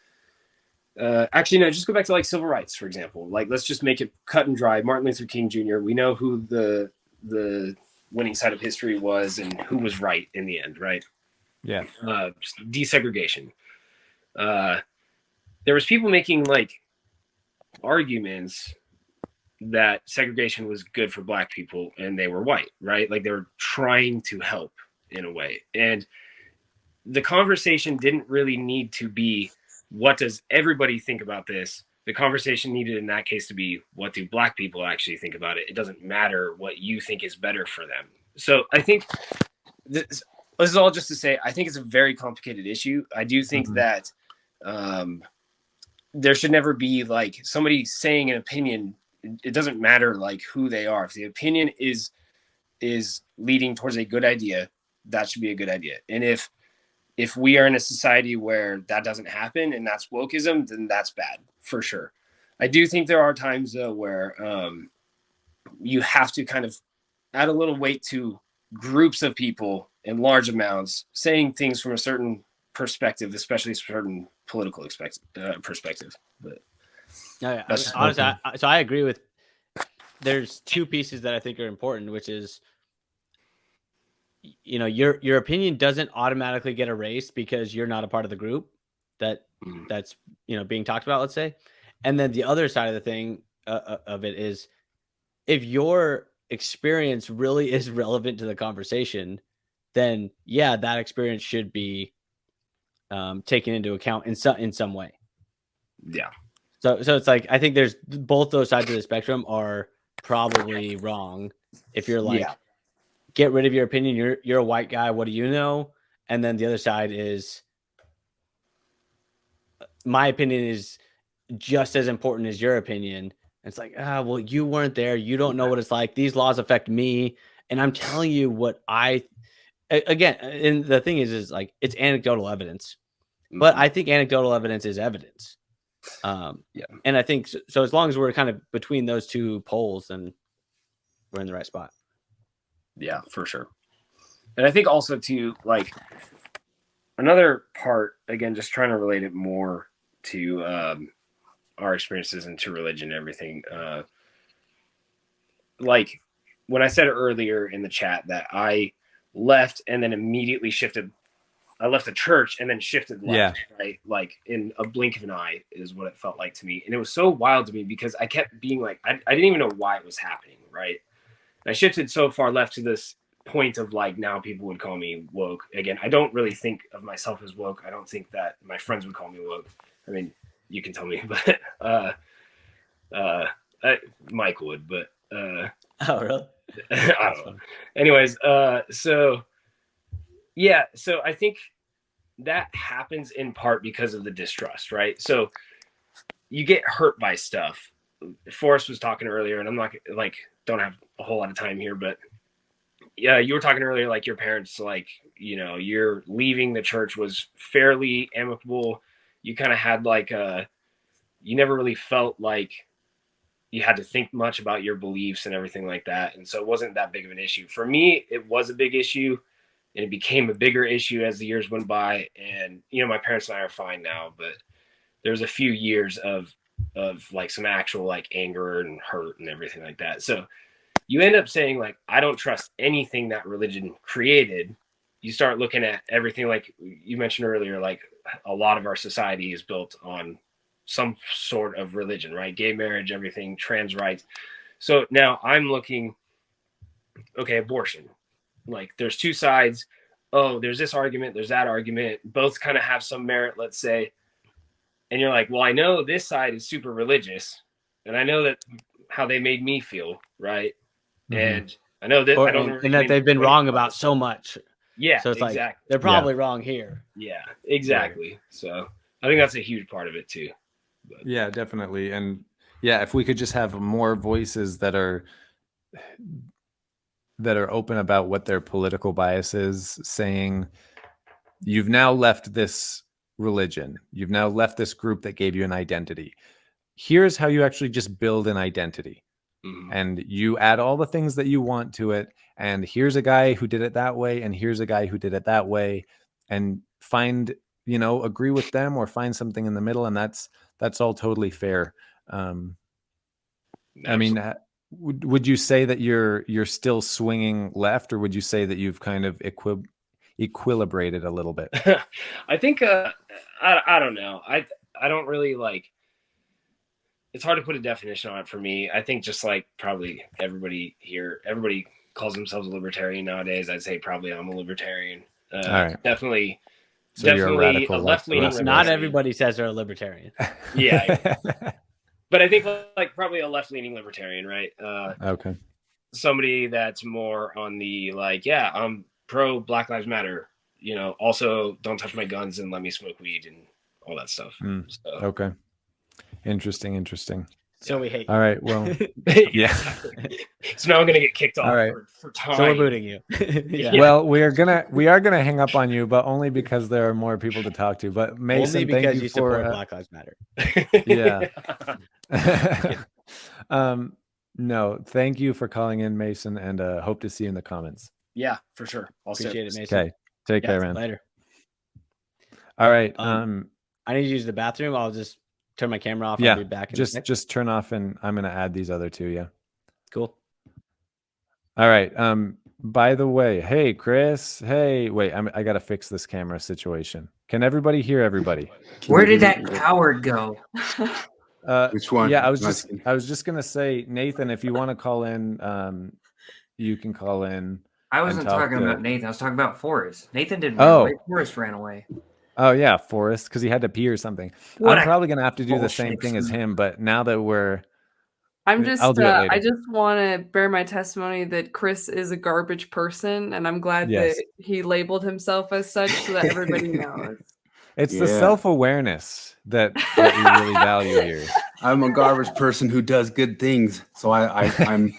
actually, no, just go back to like civil rights, for example. Like, let's just make it cut and dry. Martin Luther King Jr., we know who the winning side of history was and who was right in the end, right? Yeah. Desegregation. There was people making like arguments that segregation was good for black people and they were white, right? Like they were trying to help in a way. And the conversation didn't really need to be, what does everybody think about this? The conversation needed in that case to be, what do black people actually think about it? It doesn't matter what you think is better for them. So I think this is all just to say, I think it's a very complicated issue. I do think that there should never be like somebody saying an opinion. It doesn't matter like who they are. If the opinion is leading towards a good idea, that should be a good idea. And if we are in a society where that doesn't happen and that's wokeism, then that's bad for sure. I do think there are times though where you have to kind of add a little weight to groups of people in large amounts saying things from a certain perspective, especially a certain political perspective. But yeah, honestly, so I agree with. There's two pieces that I think are important, which is, your opinion doesn't automatically get erased because you're not a part of the group that's being talked about, let's say. And then the other side of the thing of it is, if your experience really is relevant to the conversation, then yeah, that experience should be taken into account in some way. Yeah. So it's like, I think there's both those sides of the spectrum are probably wrong. If you're like, get rid of your opinion, you're a white guy, what do you know? And then the other side is, my opinion is just as important as your opinion. It's like, well, you weren't there, you don't know what it's like. These laws affect me, and I'm telling you what again, and the thing is like, it's anecdotal evidence, but I think anecdotal evidence is evidence. And I think so as long as we're kind of between those two poles, then we're in the right spot. Yeah, for sure. And I think also too, like another part, again, just trying to relate it more to our experiences and to religion and everything. Like when I said earlier in the chat that I left and then immediately shifted, I left the church and then shifted left, right? Like in a blink of an eye is what it felt like to me. And it was so wild to me because I kept being like, I didn't even know why it was happening, right? And I shifted so far left to this point of like, now people would call me woke. Again, I don't really think of myself as woke. I don't think that my friends would call me woke. I mean, you can tell me, but Mike would, but oh really? I don't know. Anyways, so yeah, so I think that happens in part because of the distrust, right? So you get hurt by stuff. Forrest was talking earlier, and I'm not like, don't have a whole lot of time here, but yeah, you were talking earlier, like your parents, like, you're leaving the church was fairly amicable. You kind of had like you never really felt like you had to think much about your beliefs and everything like that. And so it wasn't that big of an issue. For me, it was a big issue, and it became a bigger issue as the years went by. And, you know, my parents and I are fine now, but there was a few years of like some actual like anger and hurt and everything like that. So you end up saying like, I don't trust anything that religion created. You start looking at everything, like you mentioned earlier, like a lot of our society is built on some sort of religion, right? Gay marriage, everything, trans rights. So now I'm looking, okay, abortion. Like there's two sides. Oh, there's this argument, there's that argument. Both kind of have some merit, let's say. And you're like, well, I know this side is super religious, and I know that how they made me feel, right? And I know that and that they've been wrong about so much. Yeah, so it's exactly. like they're probably wrong here. Yeah, exactly. Right. So I think that's a huge part of it too. But. Yeah, definitely. And yeah, if we could just have more voices that are open about what their political bias is, saying, you've now left this religion, you've now left this group that gave you an identity. Here's how you actually just build an identity. And you add all the things that you want to it. And here's a guy who did it that way. And here's a guy who did it that way. And find, you know, agree with them or find something in the middle. And that's all totally fair. I mean, would you say that you're still swinging left, or would you say that you've kind of equilibrated a little bit? I think, I don't know. I don't really like, it's hard to put a definition on it for me. I think just like probably everybody here, everybody calls themselves a libertarian nowadays. I'd say probably I'm a libertarian. All right. Definitely. So definitely you're a radical left-leaning. Not everybody says they're a libertarian. Yeah. But I think like probably a left-leaning libertarian, right? Okay. Somebody that's more on the like, yeah, I'm pro Black Lives Matter. You know, also don't touch my guns and let me smoke weed and all that stuff. So. Okay. Interesting. So we hate you. All right. Well, yeah. So now I'm gonna get kicked off. All right. for time. So we're booting you. Yeah. Well, we are gonna hang up on you, but only because there are more people to talk to. But Mason, only because thank you support for Black Lives Matter. Yeah. No, thank you for calling in, Mason, and hope to see you in the comments. Yeah, for sure. Appreciate it, Mason. Okay. Take care, man. Later. All right. I need to use the bathroom. I'll just turn my camera off. Yeah. I'll be back in just turn off, and I'm gonna add these other two. Yeah. Cool. All right. By the way, hey Chris. Hey, wait. I gotta fix this camera situation. Can everybody hear everybody? Where did that coward go? Which one? Yeah, I was just gonna say, Nathan, if you want to call in, you can call in. I wasn't talking about Nathan. I was talking about Forrest. Nathan didn't run away. Forrest ran away. Oh yeah, Forrest, because he had to pee or something. I'm probably gonna have to do the same thing as him, but now that I just want to bear my testimony that Chris is a garbage person, and I'm glad that he labeled himself as such so that everybody knows. It's the self-awareness that we really value here. I'm a garbage person who does good things, so I'm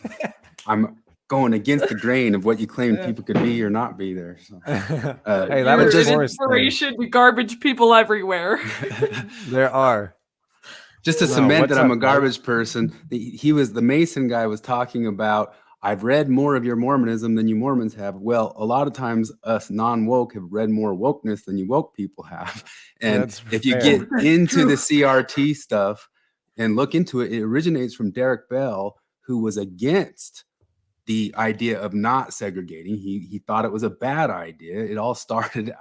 going against the grain of what you claim people could be or not be there. So, hey, that was just inspiration to garbage people everywhere. There are. Just to cement that I'm a garbage person, the Mason guy was talking about, I've read more of your Mormonism than you Mormons have. Well, a lot of times us non-woke have read more wokeness than you woke people have. And if you get into the CRT stuff and look into it, it originates from Derek Bell, who was against the idea of not segregating. He thought it was a bad idea. It all started,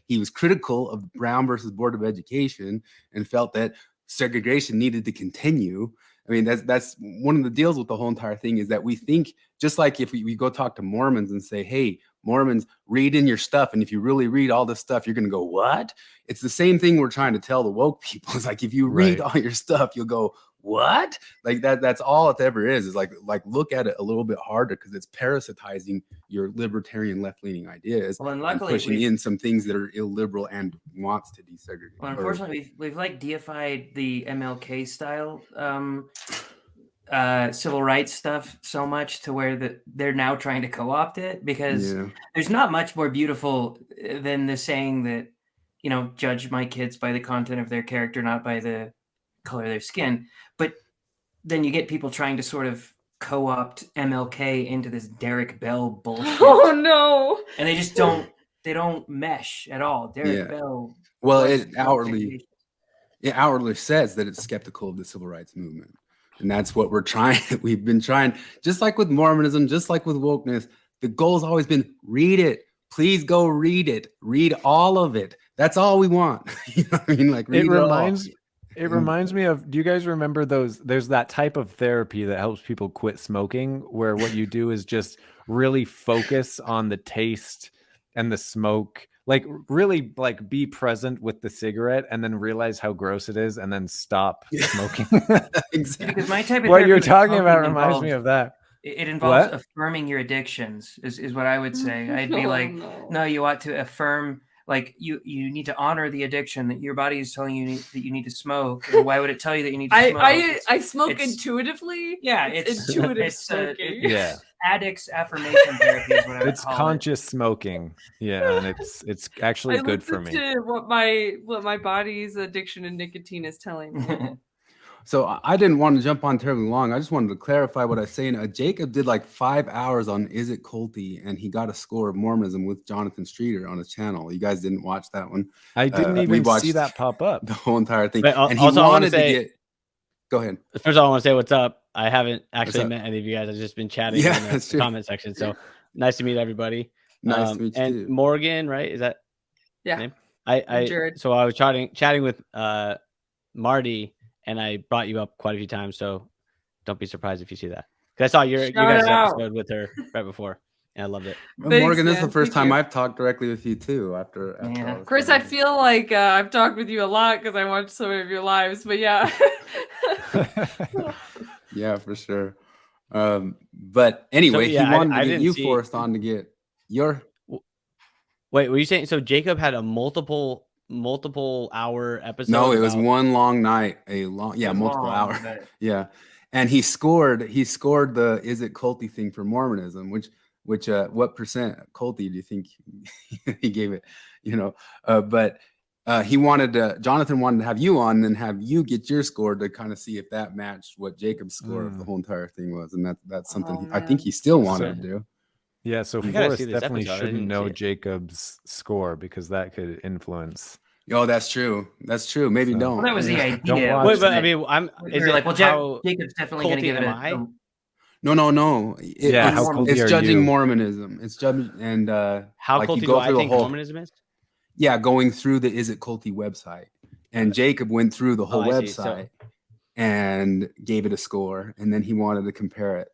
he was critical of Brown versus Board of Education and felt that segregation needed to continue. I mean, that's one of the deals with the whole entire thing, is that we think, just like if we go talk to Mormons and say, hey, Mormons, read in your stuff, and if you really read all this stuff, you're going to go, what? It's the same thing we're trying to tell the woke people. It's like, if you read all your stuff, you'll go, what? Like that's all it ever is like look at it a little bit harder, because it's parasitizing your libertarian left-leaning ideas, and luckily pushing in some things that are illiberal and wants to desegregate. Well, unfortunately, we've like deified the MLK style civil rights stuff so much to where they're now trying to co-opt it, because there's not much more beautiful than the saying that, you know, judge my kids by the content of their character, not by the color of their skin. But then you get people trying to sort of co-opt MLK into this Derek Bell bullshit. Oh no! And they just don't mesh at all. Derek Bell. Well, it outwardly says that it's skeptical of the civil rights movement. And that's what we've been trying, just like with Mormonism, just like with wokeness. The goal's always been read it. Please go read it. Read all of it. That's all we want. You know what I mean? Like read it reminds me of, do you guys remember there's that type of therapy that helps people quit smoking, where what you do is just really focus on the taste and the smoke, like really like be present with the cigarette and then realize how gross it is and then stop smoking. Exactly. Because my type of what you're talking about reminds me of that. It involves affirming your addictions is what I would say. I'd be like, no, you ought to affirm, like you need to honor the addiction that your body is telling you that you need to smoke. And why would it tell you that you need to smoke? I smoke intuitively. Yeah, it's intuitive smoking. Yeah. Addicts affirmation therapy is what I would it's call conscious smoking. Yeah, and it's actually good for me. To what my body's addiction and nicotine is telling me. So I didn't want to jump on terribly long. I just wanted to clarify what I was saying. Jacob did like 5 hours on Is It Culty, and he got a score of Mormonism with Jonathan Streeter on his channel. You guys didn't watch that one. I didn't even see that pop up. The whole entire thing. But and he also, wanted to get... Go ahead. First of all, I want to say what's up. I haven't actually met any of you guys. I've just been chatting in the comment section. So nice to meet everybody. Nice to meet you and too. Morgan, right? Is that name? So I was chatting with Marty, and I brought you up quite a few times. So don't be surprised if you see that. Because I saw your guys' episode with her right before, and I loved it. Thanks, Morgan, this is the first time I've talked directly with you too. After Chris, I feel like I've talked with you a lot because I watched so many of your lives. But yeah. Yeah, for sure. But anyway, he wanted to get you, Forrest, on to get your... Wait, were you saying, so Jacob had a multiple hour episode? No, it was one long night, multiple hour. Yeah. And he scored the Is It Culty thing for Mormonism, which what percent culty do you think he gave it? But Jonathan wanted to have you on and then have you get your score to kind of see if that matched what Jacob's score of the whole entire thing was. And that's something I think he still wanted to do. Yeah, so Forrest definitely shouldn't know Jacob's score because that could influence. Oh, that's true. That's true. Maybe don't. Well, that was the idea. But I mean, Jacob's definitely going to give it a... No. It's judging Mormonism. It's judging and how culty do I think Mormonism is? Yeah, going through the Is It Culty website, and Jacob went through the whole website and gave it a score, and then he wanted to compare it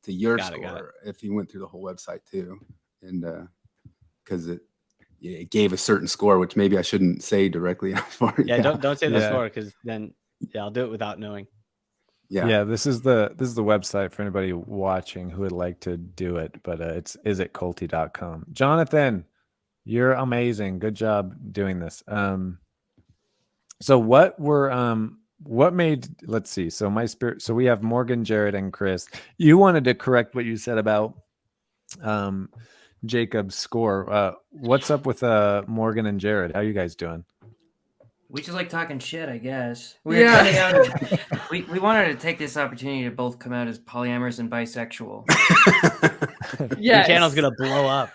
to your score if he went through the whole website too, and because it gave a certain score, which maybe I shouldn't say directly. Don't say the score because then I'll do it without knowing. Yeah, this is the website for anybody watching who would like to do it, but it's isitculty.com. Jonathan, you're amazing. Good job doing this. So what made, let's see. So we have Morgan, Jared, and Chris. You wanted to correct what you said about Jacob's score. What's up with Morgan and Jared? How you guys doing? We just like talking shit, I guess. We wanted to take this opportunity to both come out as polyamorous and bisexual. Your channel's gonna blow up.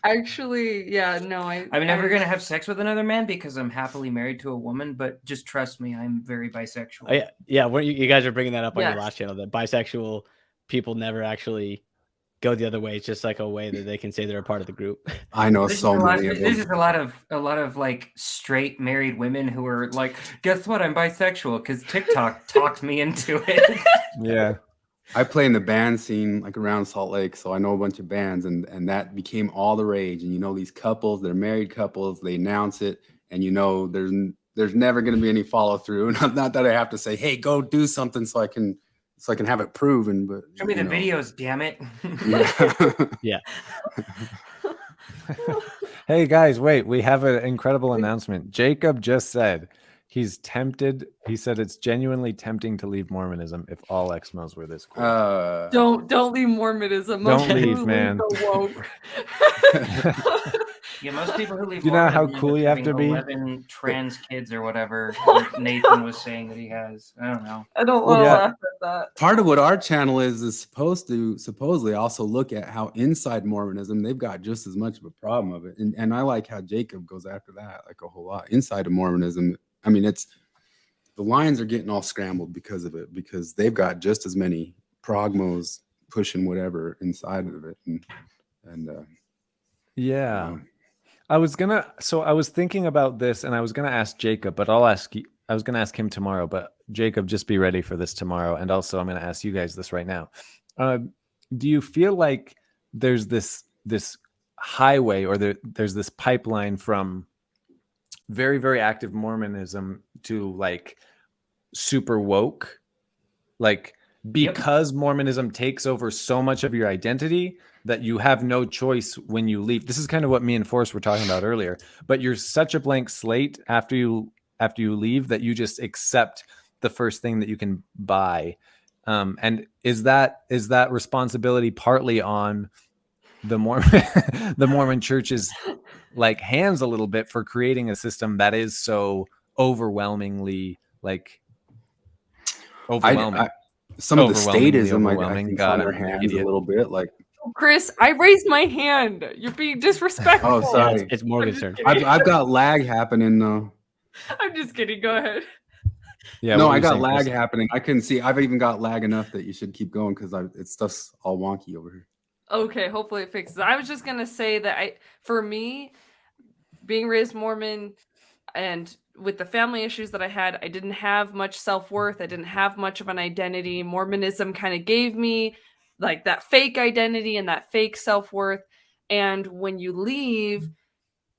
Actually, I'm never gonna have sex with another man because I'm happily married to a woman. But just trust me, I'm very bisexual. Oh, yeah. You guys are bringing that up on your last channel that bisexual people never actually go the other way. It's just like a way that they can say they're a part of the group. I know so many of them. There's just a lot of like straight married women who are like, guess what? I'm bisexual because TikTok talked me into it. Yeah. I play in the band scene like around Salt Lake, so I know a bunch of bands, and that became all the rage. And these couples, they're married couples, they announce it, and there's never going to be any follow through. Not that I have to say, hey, go do something so I can have it proven. But show me the videos, damn it. Yeah. Hey guys, wait, we have an incredible announcement. Jacob just said he's tempted. He said it's genuinely tempting to leave Mormonism if all Exmos were this cool. Don't leave Mormonism. Don't leave, man. Yeah, most people who leave Do you know how Mormonism cool you have to be? 11 trans kids or whatever that Nathan was saying that he has. I don't know. I don't want to laugh at that. Part of what our channel is supposed to supposedly also look at how inside Mormonism they've got just as much of a problem of it, and I like how Jacob goes after that like a whole lot. Inside of Mormonism, I mean, it's the lines are getting all scrambled because of it, because they've got just as many progmos pushing whatever inside of it, and yeah. I was thinking about this, and I was gonna ask Jacob, but I was gonna ask him tomorrow, but Jacob, just be ready for this tomorrow. And also I'm gonna ask you guys this right now. Do you feel like there's this highway, or there's this pipeline from very, very active Mormonism to like super woke? Like, because Mormonism takes over so much of your identity that you have no choice when you leave. This is kind of what me and Forrest were talking about earlier, but you're such a blank slate after you leave that you just accept the first thing that you can buy. And is that responsibility partly on the Mormon church's like hands a little bit for creating a system that is so overwhelmingly like overwhelming? Some of the statism, I think, on their hands a little bit. Like, Chris, I raised my hand. You're being disrespectful. Oh, sorry. It's Morgan's turn. I've got lag happening though. I'm just kidding. Go ahead. Yeah. No, I got lag happening. I couldn't see. I've even got lag enough that you should keep going because it's stuff's all wonky over here. Okay, hopefully it fixes. I was just gonna say that for me, being raised Mormon and with the family issues that I had, I didn't have much self-worth. I didn't have much of an identity. Mormonism kind of gave me like that fake identity and that fake self-worth. And when you leave,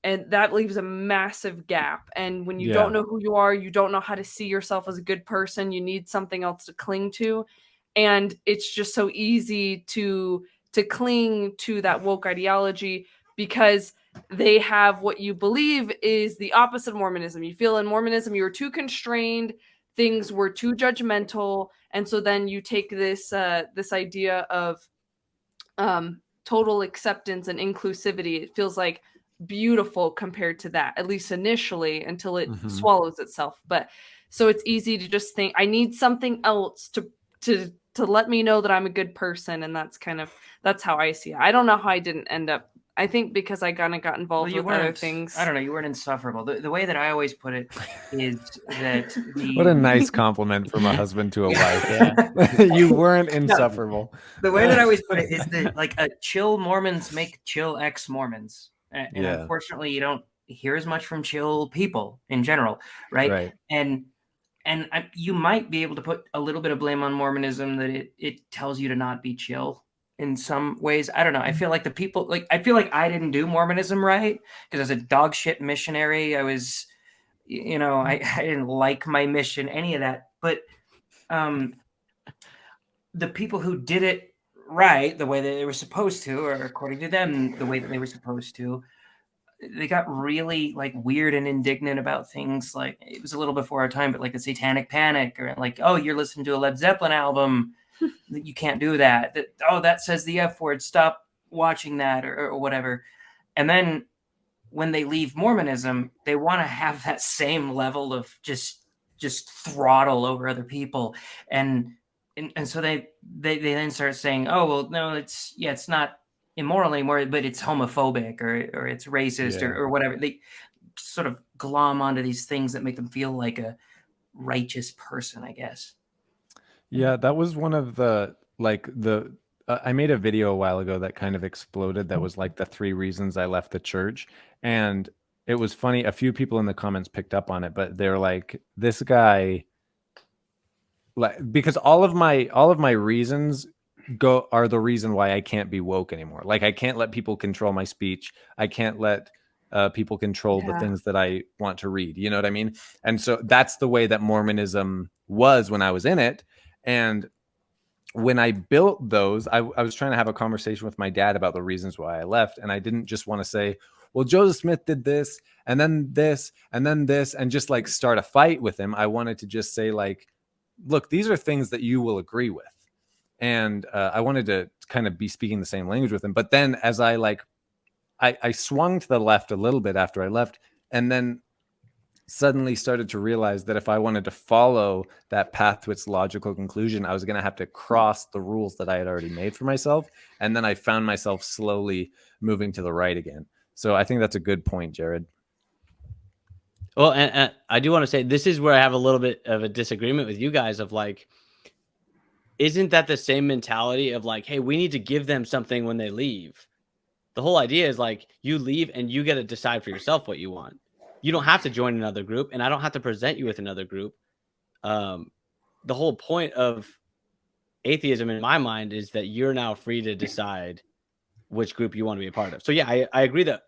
and that leaves a massive gap. And when you don't know who you are, you don't know how to see yourself as a good person, you need something else to cling to. And it's just so easy to cling to that woke ideology because they have what you believe is the opposite of Mormonism. You feel in Mormonism you were too constrained, things were too judgmental, and so then you take this this idea of total acceptance and inclusivity. It feels like beautiful compared to that, at least initially, until it swallows itself. But so it's easy to just think I need something else to let me know that I'm a good person, and that's how I see it. I don't know how I didn't end up. I think because I kind of got involved with other things. I don't know. You weren't insufferable. The way that I always put it is that what a nice compliment from a husband to a wife. Yeah. You weren't insufferable. No, the way that I always put it is that like chill Mormons make chill ex-Mormons, and unfortunately, you don't hear as much from chill people in general, right? And you might be able to put a little bit of blame on Mormonism that it tells you to not be chill. In some ways, I don't know. I feel like I feel like I didn't do Mormonism right because as a dog shit missionary, I was, I didn't like my mission, any of that. But the people who did it right, the way that they were supposed to, or according to them, the way that they were supposed to, they got really like weird and indignant about things. Like it was a little before our time, but like the Satanic Panic, or like, oh, you're listening to a Led Zeppelin album. You can't do that. That says the F word. Stop watching that or whatever. And then when they leave Mormonism, they want to have that same level of just throttle over other people. And so they then start saying, oh, well, no, it's not immoral anymore, but it's homophobic or it's racist or whatever. They sort of glom onto these things that make them feel like a righteous person, I guess. Yeah, that was one of the I made a video a while ago that kind of exploded. That was like the 3 reasons I left the church. And it was funny. A few people in the comments picked up on it, but they're like, this guy, like, because all of my reasons are the reason why I can't be woke anymore. Like I can't let people control my speech. I can't let people control the things that I want to read. You know what I mean? And so that's the way that Mormonism was when I was in it. And when I built those, I was trying to have a conversation with my dad about the reasons why I left. And I didn't just want to say, well, Joseph Smith did this, and then this, and then this, and just like start a fight with him. I wanted to just say like, look, these are things that you will agree with. And I wanted to kind of be speaking the same language with him. But then as I I swung to the left a little bit after I left, and then suddenly started to realize that if I wanted to follow that path to its logical conclusion, I was going to have to cross the rules that I had already made for myself. And then I found myself slowly moving to the right again. So I think that's a good point, Jared. Well, and I do want to say this is where I have a little bit of a disagreement with you guys of like, isn't that the same mentality of like, hey, we need to give them something when they leave? The whole idea is like you leave and you get to decide for yourself what you want. You don't have to join another group, and I don't have to present you with another group. The whole point of atheism in my mind is that you're now free to decide which group you want to be a part of. So yeah, I agree that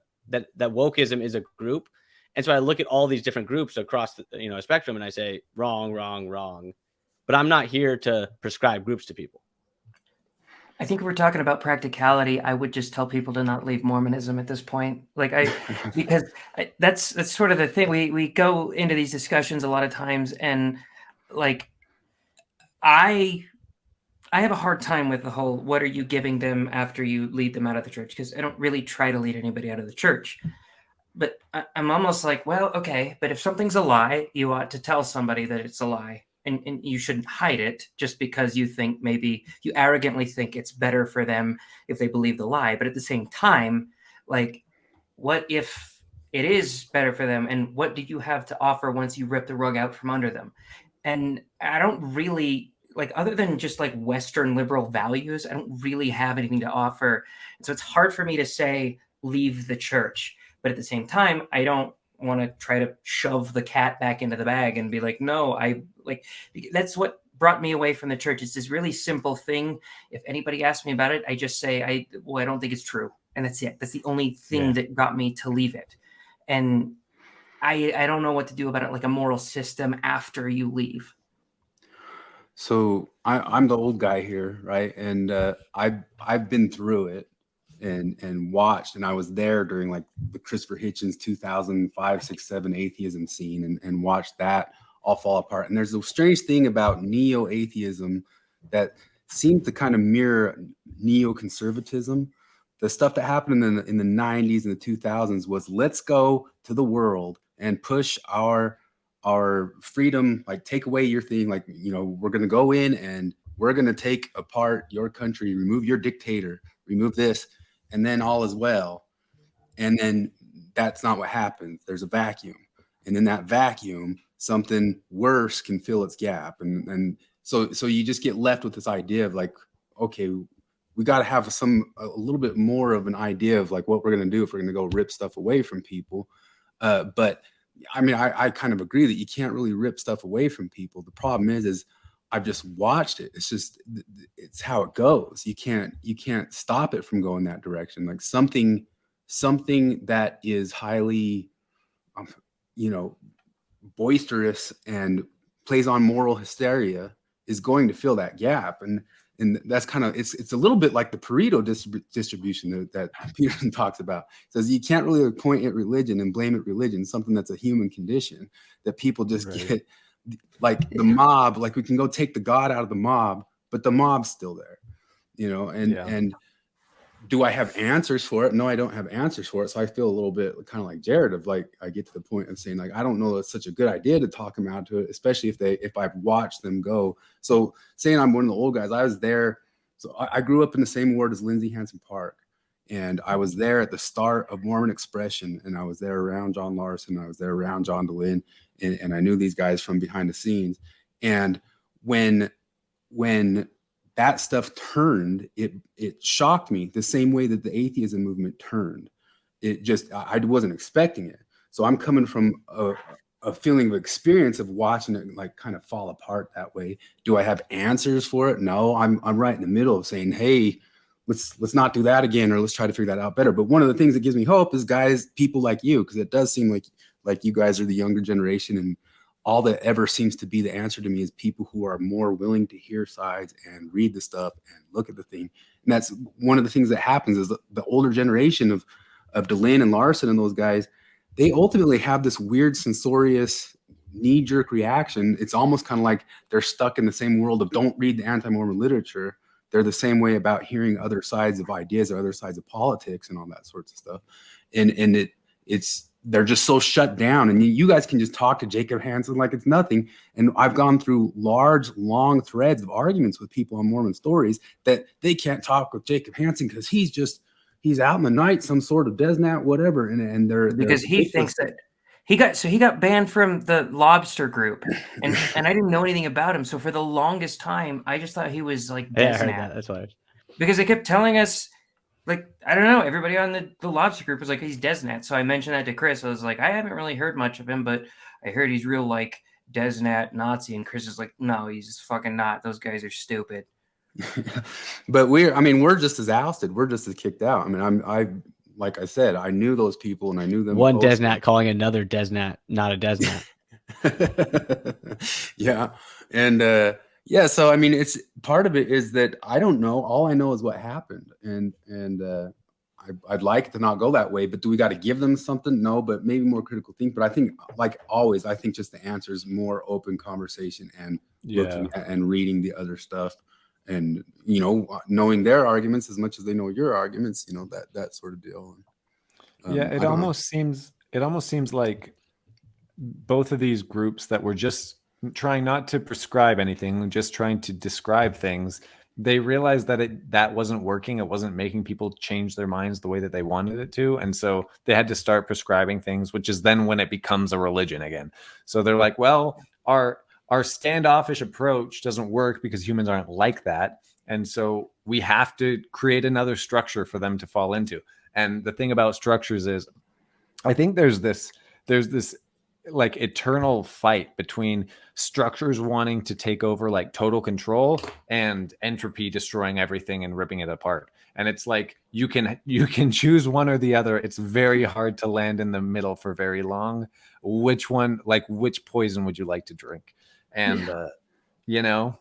wokeism is a group. And so I look at all these different groups across the, a spectrum, and I say wrong, wrong, wrong. But I'm not here to prescribe groups to people. I think if we're talking about practicality, I would just tell people to not leave Mormonism at this point. Because that's sort of the thing. We go into these discussions a lot of times, and like I have a hard time with the whole, what are you giving them after you lead them out of the church? Because I don't really try to lead anybody out of the church. But I'm almost like, well, okay, but if something's a lie, you ought to tell somebody that it's a lie. And you shouldn't hide it just because you think maybe you arrogantly think it's better for them if they believe the lie. But at the same time, like, what if it is better for them? And what do you have to offer once you rip the rug out from under them? And I don't really, like, other than just like Western liberal values, I don't really have anything to offer. And so it's hard for me to say, leave the church. But at the same time, I don't want to try to shove the cat back into the bag and be like, no, that's what brought me away from the church. It's this really simple thing. If anybody asks me about it, I just say, I don't think it's true. And that's it. That's the only thing that got me to leave it. And I don't know what to do about it, like a moral system after you leave. So I'm the old guy here, right? And I've been through it and watched, and I was there during like the Christopher Hitchens 2005, 6, 7 atheism scene and watched that all fall apart. And there's a strange thing about neo-atheism that seems to kind of mirror neoconservatism. The stuff that happened in the 90s and the 2000s was, let's go to the world and push our freedom, like take away your thing, like, we're going to go in and we're going to take apart your country, remove your dictator, remove this, and then all is well. And then that's not what happens. There's a vacuum. And in that vacuum, something worse can fill its gap. And so you just get left with this idea of like, okay, we got to have a little bit more of an idea of like what we're going to do if we're going to go rip stuff away from people. But I mean, I kind of agree that you can't really rip stuff away from people. The problem is I've just watched it. It's how it goes. You can't stop it from going that direction. Like something that is highly, boisterous and plays on moral hysteria is going to fill that gap. And that's kind of, it's a little bit like the Pareto distribution that Peterson talks about. It says you can't really point at religion and blame it religion, something that's a human condition that people just get. Like the mob, like we can go take the God out of the mob, but the mob's still there, and do I have answers for it? No, I don't have answers for it. So I feel a little bit kind of like Jared of like, I get to the point of saying like, I don't know, it's such a good idea to talk them out to it, especially if I've watched them go. So saying I'm one of the old guys, I was there. So I grew up in the same ward as Lindsay Hansen Park. And I was there at the start of Mormon Expression, and I was there around John Larson. I was there around John DeLynn, and I knew these guys from behind the scenes. And when that stuff turned, it shocked me the same way that the atheism movement turned. It just, I wasn't expecting it. So I'm coming from a feeling of experience of watching it like kind of fall apart that way. Do I have answers for it? No, I'm right in the middle of saying, hey, let's not do that again, or let's try to figure that out better. But one of the things that gives me hope is people like you, because it does seem like you guys are the younger generation, and all that ever seems to be the answer to me is people who are more willing to hear sides and read the stuff and look at the thing. And that's one of the things that happens is the older generation of DeLynn and Larson and those guys, they ultimately have this weird censorious knee-jerk reaction. It's almost kind of like they're stuck in the same world of don't read the anti-Mormon literature. they're the same way about hearing other sides of ideas or other sides of politics and all that sorts of stuff. And they're just so shut down. And you guys can just talk to Jacob Hansen like it's nothing. And I've gone through large, long threads of arguments with people on Mormon Stories that they can't talk with Jacob Hansen because he's out in the night, some sort of Desnat, whatever. And they're because he thinks that he got banned from the lobster group, and I didn't know anything about him. So for the longest time, I just thought he was like Desnat. Yeah, I heard that. That's why. Because they kept telling us, like, I don't know, everybody on the lobster group was like, he's Desnat. So I mentioned that to Chris. I was like, I haven't really heard much of him, but I heard he's real like Desnat Nazi. And Chris is like, no, he's fucking not. Those guys are stupid. But we're just as ousted. We're just as kicked out. I mean, like I said, I knew those people and I knew them. One Desnat calling another Desnat not a Desnat. Yeah. And yeah, so I mean, it's part of it is that I don't know. All I know is what happened. And I'd like to not go that way, but do we got to give them something? No, but maybe more critical think. But I think, like always, I think just the answer is more open conversation and looking at and reading the other stuff. And, you know, knowing their arguments as much as they know your arguments, you know, that sort of deal. Yeah, it almost seems like both of these groups that were just trying not to prescribe anything, just trying to describe things, they realized that that wasn't working. It wasn't making people change their minds the way that they wanted it to. And so they had to start prescribing things, which is then when it becomes a religion again. So they're like, well, our standoffish approach doesn't work because humans aren't like that. And so we have to create another structure for them to fall into. And the thing about structures is, I think there's this like eternal fight between structures wanting to take over like total control and entropy destroying everything and ripping it apart. And it's like you can choose one or the other. It's very hard to land in the middle for very long. Which one, like which poison would you like to drink? And you know,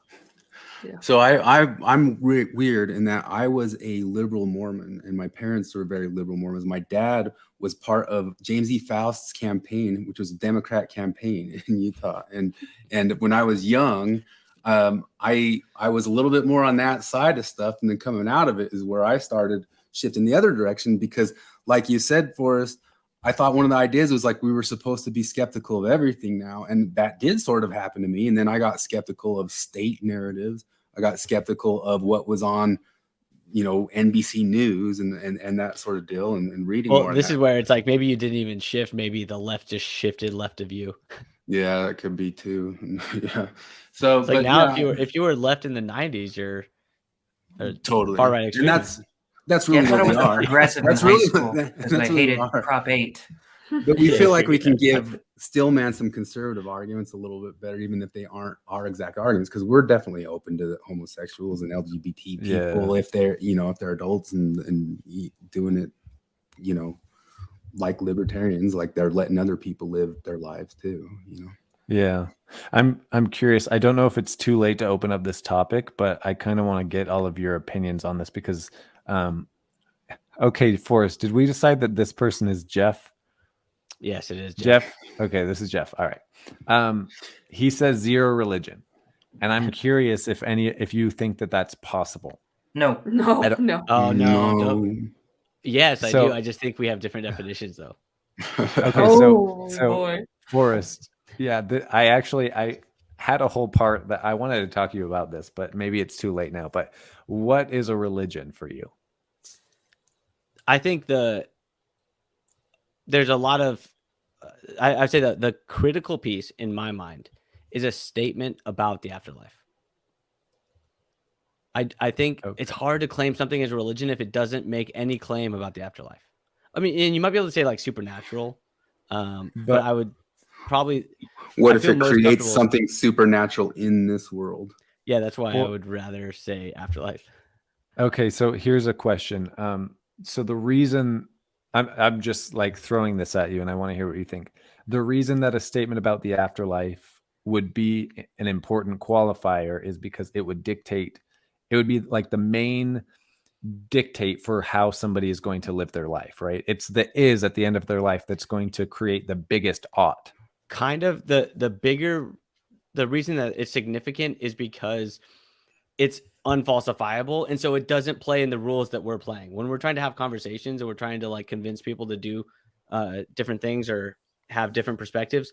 so I'm weird in that I was a liberal Mormon and my parents were very liberal Mormons. My dad was part of James E. Faust's campaign, which was a Democrat campaign in Utah. And when I was young, I was a little bit more on that side of stuff. And then coming out of it is where I started shifting the other direction, because like you said, Forrest, I thought one of the ideas was like we were supposed to be skeptical of everything now. And that did sort of happen to me. And then I got skeptical of state narratives. I got skeptical of what was on, you know, NBC News and that sort of deal and reading more. Well, this is where it's like maybe you didn't even shift. Maybe the left just shifted left of you. Yeah, that could be too. Yeah. So it's like now, if you were left in the 90s, you're totally far right extreme. And that's really what we are. Progressive in high school because I hated Prop 8. But we feel like we can give Stillman some conservative arguments a little bit better, even if they aren't our exact arguments, because we're definitely open to the homosexuals and LGBT people if they're, you know, if they're adults and doing it, you know, like libertarians, like they're letting other people live their lives too, you know. Yeah. I'm curious. I don't know if it's too late to open up this topic, but I kind of want to get all of your opinions on this because okay, Forrest, did we decide that this person is Jeff? Yes, it is Jeff. Okay, this is Jeff. All right. He says zero religion, and I'm curious if you think that that's possible. No. Oh no. Yes, I do. I just think we have different definitions, though. Okay, so boy. Forrest. Yeah, I had a whole part that I wanted to talk to you about this, but maybe it's too late now. But what is a religion for you? I think there's a lot of I'd say that the critical piece in my mind is a statement about the afterlife. I think it's hard to claim something as a religion if it doesn't make any claim about the afterlife. I mean, and you might be able to say like supernatural, but I would probably. What if it creates something supernatural in this world? Yeah, that's why I would rather say afterlife. Okay, so here's a question. So the reason I'm just like throwing this at you and I want to hear what you think. The reason that a statement about the afterlife would be an important qualifier is because it would be like the main dictate for how somebody is going to live their life, right? It's the is at the end of their life that's going to create the biggest ought. Kind of the reason that it's significant is because it's unfalsifiable, and so it doesn't play in the rules that we're playing. When we're trying to have conversations and we're trying to like convince people to do different things or have different perspectives,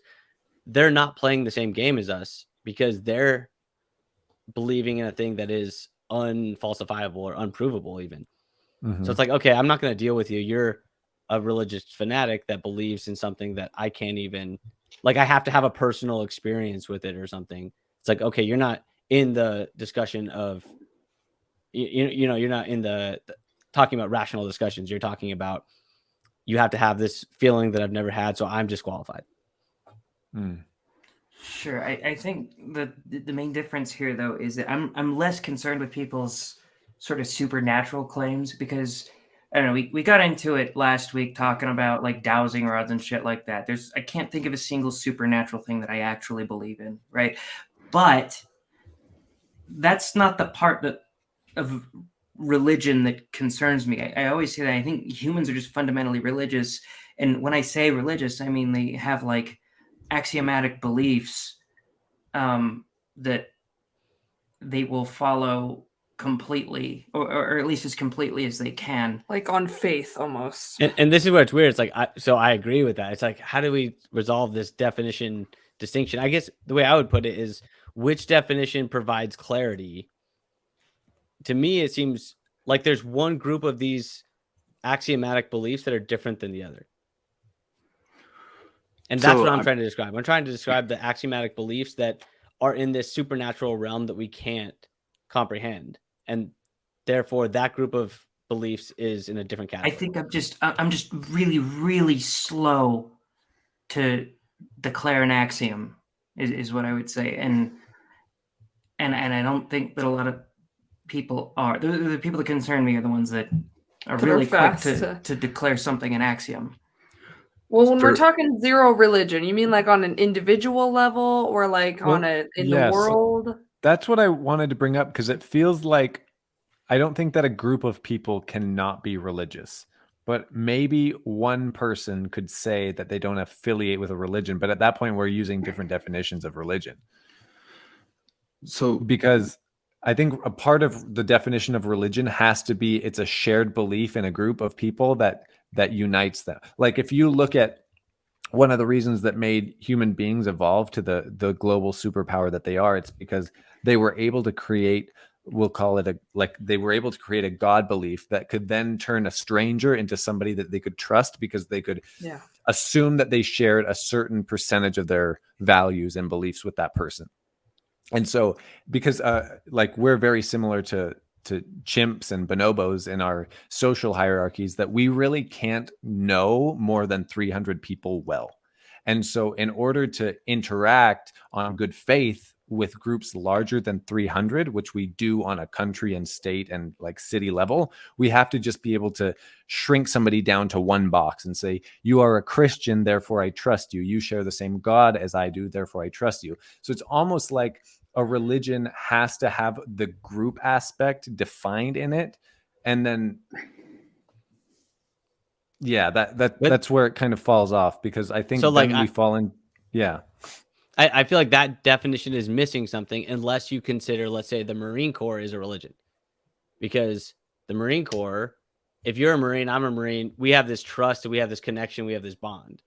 they're not playing the same game as us because they're believing in a thing that is unfalsifiable or unprovable even. So it's like, okay, I'm not going to deal with you. You're a religious fanatic that believes in something that I can't even, like, I have to have a personal experience with it or something. It's like, okay, you're not in the discussion of, you know, you're not in the talking about rational discussions. You're talking about, you have to have this feeling that I've never had, so I'm disqualified. Sure. I think the main difference here, though, is that I'm less concerned with people's sort of supernatural claims because, I don't know, we got into it last week talking about like dowsing rods and shit like that. I can't think of a single supernatural thing that I actually believe in, right? But that's not the part of religion that concerns me. I always say that I think humans are just fundamentally religious. And when I say religious, I mean they have like axiomatic beliefs that they will follow completely, or at least as completely as they can, like on faith almost. And this is where it's weird. It's like, so I agree with that. It's like, how do we resolve this definition distinction? I guess the way I would put it is, which definition provides clarity? To me, it seems like there's one group of these axiomatic beliefs that are different than the other. And that's what I'm trying to describe. I'm trying to describe the axiomatic beliefs that are in this supernatural realm that we can't comprehend. And therefore, that group of beliefs is in a different category. I think I'm just really, really slow to declare an axiom is what I would say. And I don't think that a lot of people are. The people that concern me are the ones that are really quick to declare something an axiom. Well, when we're talking zero religion, you mean like on an individual level or like on the world? That's what I wanted to bring up because it feels like I don't think that a group of people cannot be religious, but maybe one person could say that they don't affiliate with a religion. But at that point, we're using different definitions of religion. So because I think a part of the definition of religion has to be it's a shared belief in a group of people that unites them. Like if you look at one of the reasons that made human beings evolve to the global superpower that they are, it's because they were able to create, we'll call it they were able to create a God belief that could then turn a stranger into somebody that they could trust because they could assume that they shared a certain percentage of their values and beliefs with that person. And so because like we're very similar to chimps and bonobos in our social hierarchies, that we really can't know more than 300 people well. And so in order to interact on good faith with groups larger than 300, which we do on a country and state and like city level, we have to just be able to shrink somebody down to one box and say, you are a Christian, therefore I trust you. You share the same God as I do, therefore I trust you. So it's almost like a religion has to have the group aspect defined in it. And then, yeah, that's where it kind of falls off because I think we fall in. Yeah. I feel like that definition is missing something unless you consider, let's say, the Marine Corps is a religion. Because the Marine Corps, if you're a Marine, I'm a Marine, we have this trust, we have this connection, we have this bond.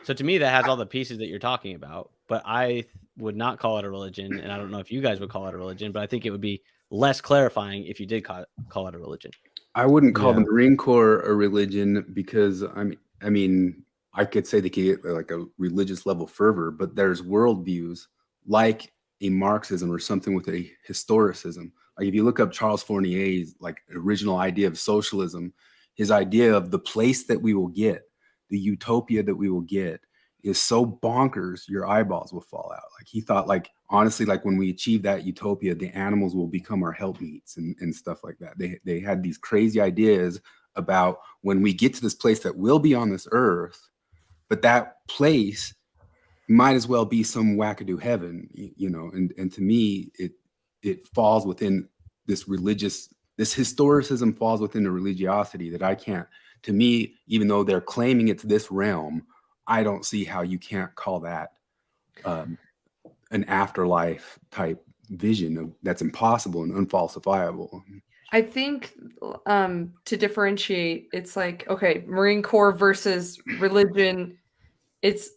So to me, that has all the pieces that you're talking about, but I would not call it a religion, and I don't know if you guys would call it a religion, but I think it would be less clarifying if you did call it a religion. I wouldn't call the Marine Corps a religion because I mean, I could say they get like a religious level fervor, but there's worldviews like a Marxism or something with a historicism. Like if you look up Charles Fournier's like original idea of socialism, his idea of the place that we will get, the utopia that we will get, is so bonkers your eyeballs will fall out. Like he thought, like honestly, like when we achieve that utopia, the animals will become our helpmeets and stuff like that. They had these crazy ideas about when we get to this place that will be on this earth, but that place might as well be some wackadoo heaven, you know. And to me, it falls within this historicism falls within the religiosity that I can't. To me, even though they're claiming it's this realm, I don't see how you can't call that an afterlife type vision that's impossible and unfalsifiable. I think to differentiate, it's like, okay, Marine Corps versus religion. It's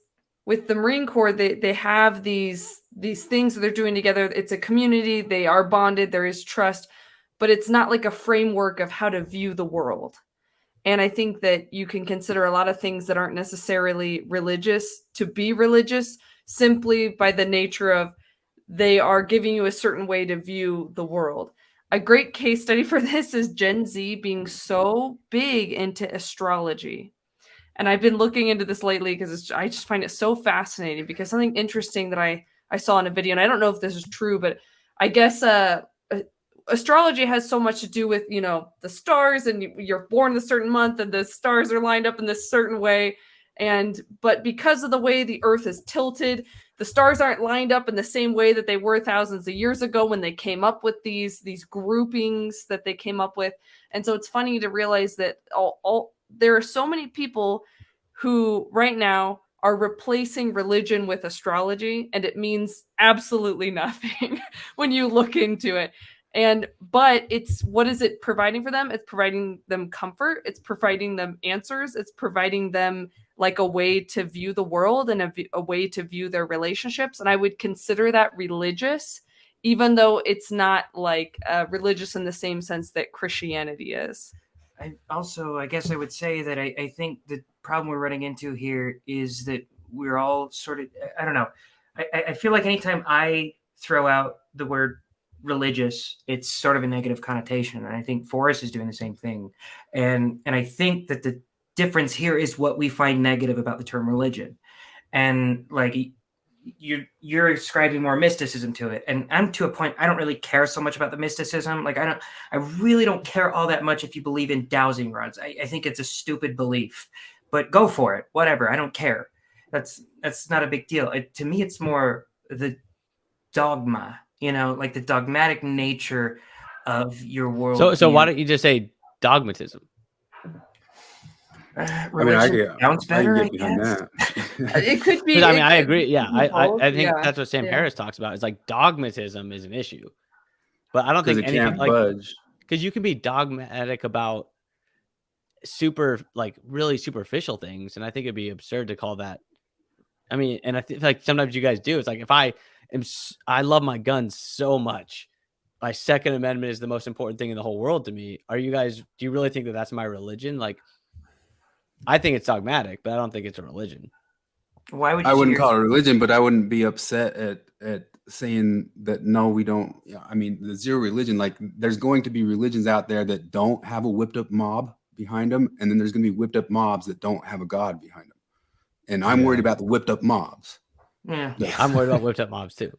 with the Marine Corps, they have these things that they're doing together. It's a community, they are bonded, there is trust, but it's not like a framework of how to view the world. And I think that you can consider a lot of things that aren't necessarily religious to be religious simply by the nature of they are giving you a certain way to view the world. A great case study for this is Gen Z being so big into astrology. And I've been looking into this lately because I just find it so fascinating, because something interesting that I saw in a video, and I don't know if this is true, but I guess astrology has so much to do with, you know, the stars, and you're born in a certain month and the stars are lined up in this certain way. But because of the way the earth is tilted, the stars aren't lined up in the same way that they were thousands of years ago when they came up with these groupings that they came up with. And so it's funny to realize that there are so many people who right now are replacing religion with astrology, and it means absolutely nothing when you look into it. But it's, what is it providing for them? It's providing them comfort. It's providing them answers. It's providing them like a way to view the world and a way to view their relationships. And I would consider that religious, even though it's not like religious in the same sense that Christianity is. I guess I would say that I think the problem we're running into here is that we're all sort of, I don't know. I feel like anytime I throw out the word religious, it's sort of a negative connotation. And I think Forrest is doing the same thing. And I think that the difference here is what we find negative about the term religion. And like you're ascribing more mysticism to it. And I'm to a point, I don't really care so much about the mysticism. Like I really don't care all that much if you believe in dowsing rods. I think it's a stupid belief, but go for it. Whatever. I don't care. That's not a big deal. To me, it's more the dogma, you know, like the dogmatic nature of your world. So why don't you just say dogmatism? Religion sounds better, I guess. It could be. I mean, I agree. Yeah, I think that's what Sam Harris talks about. It's like dogmatism is an issue, but I don't think anything like budge. Because you can be dogmatic about really superficial things, and I think it'd be absurd to call that. I mean, and I think like sometimes you guys do. It's like if I love my guns so much, my Second Amendment is the most important thing in the whole world to me. Do you really think that that's my religion? Like, I think it's dogmatic, but I don't think it's a religion. Why would I wouldn't call it a religion, but I wouldn't be upset at saying that no, we don't. I mean, the zero religion, like there's going to be religions out there that don't have a whipped up mob behind them, and then there's going to be whipped up mobs that don't have a God behind them. And I'm worried about the whipped up mobs. Yeah, I'm worried about whipped up mobs too.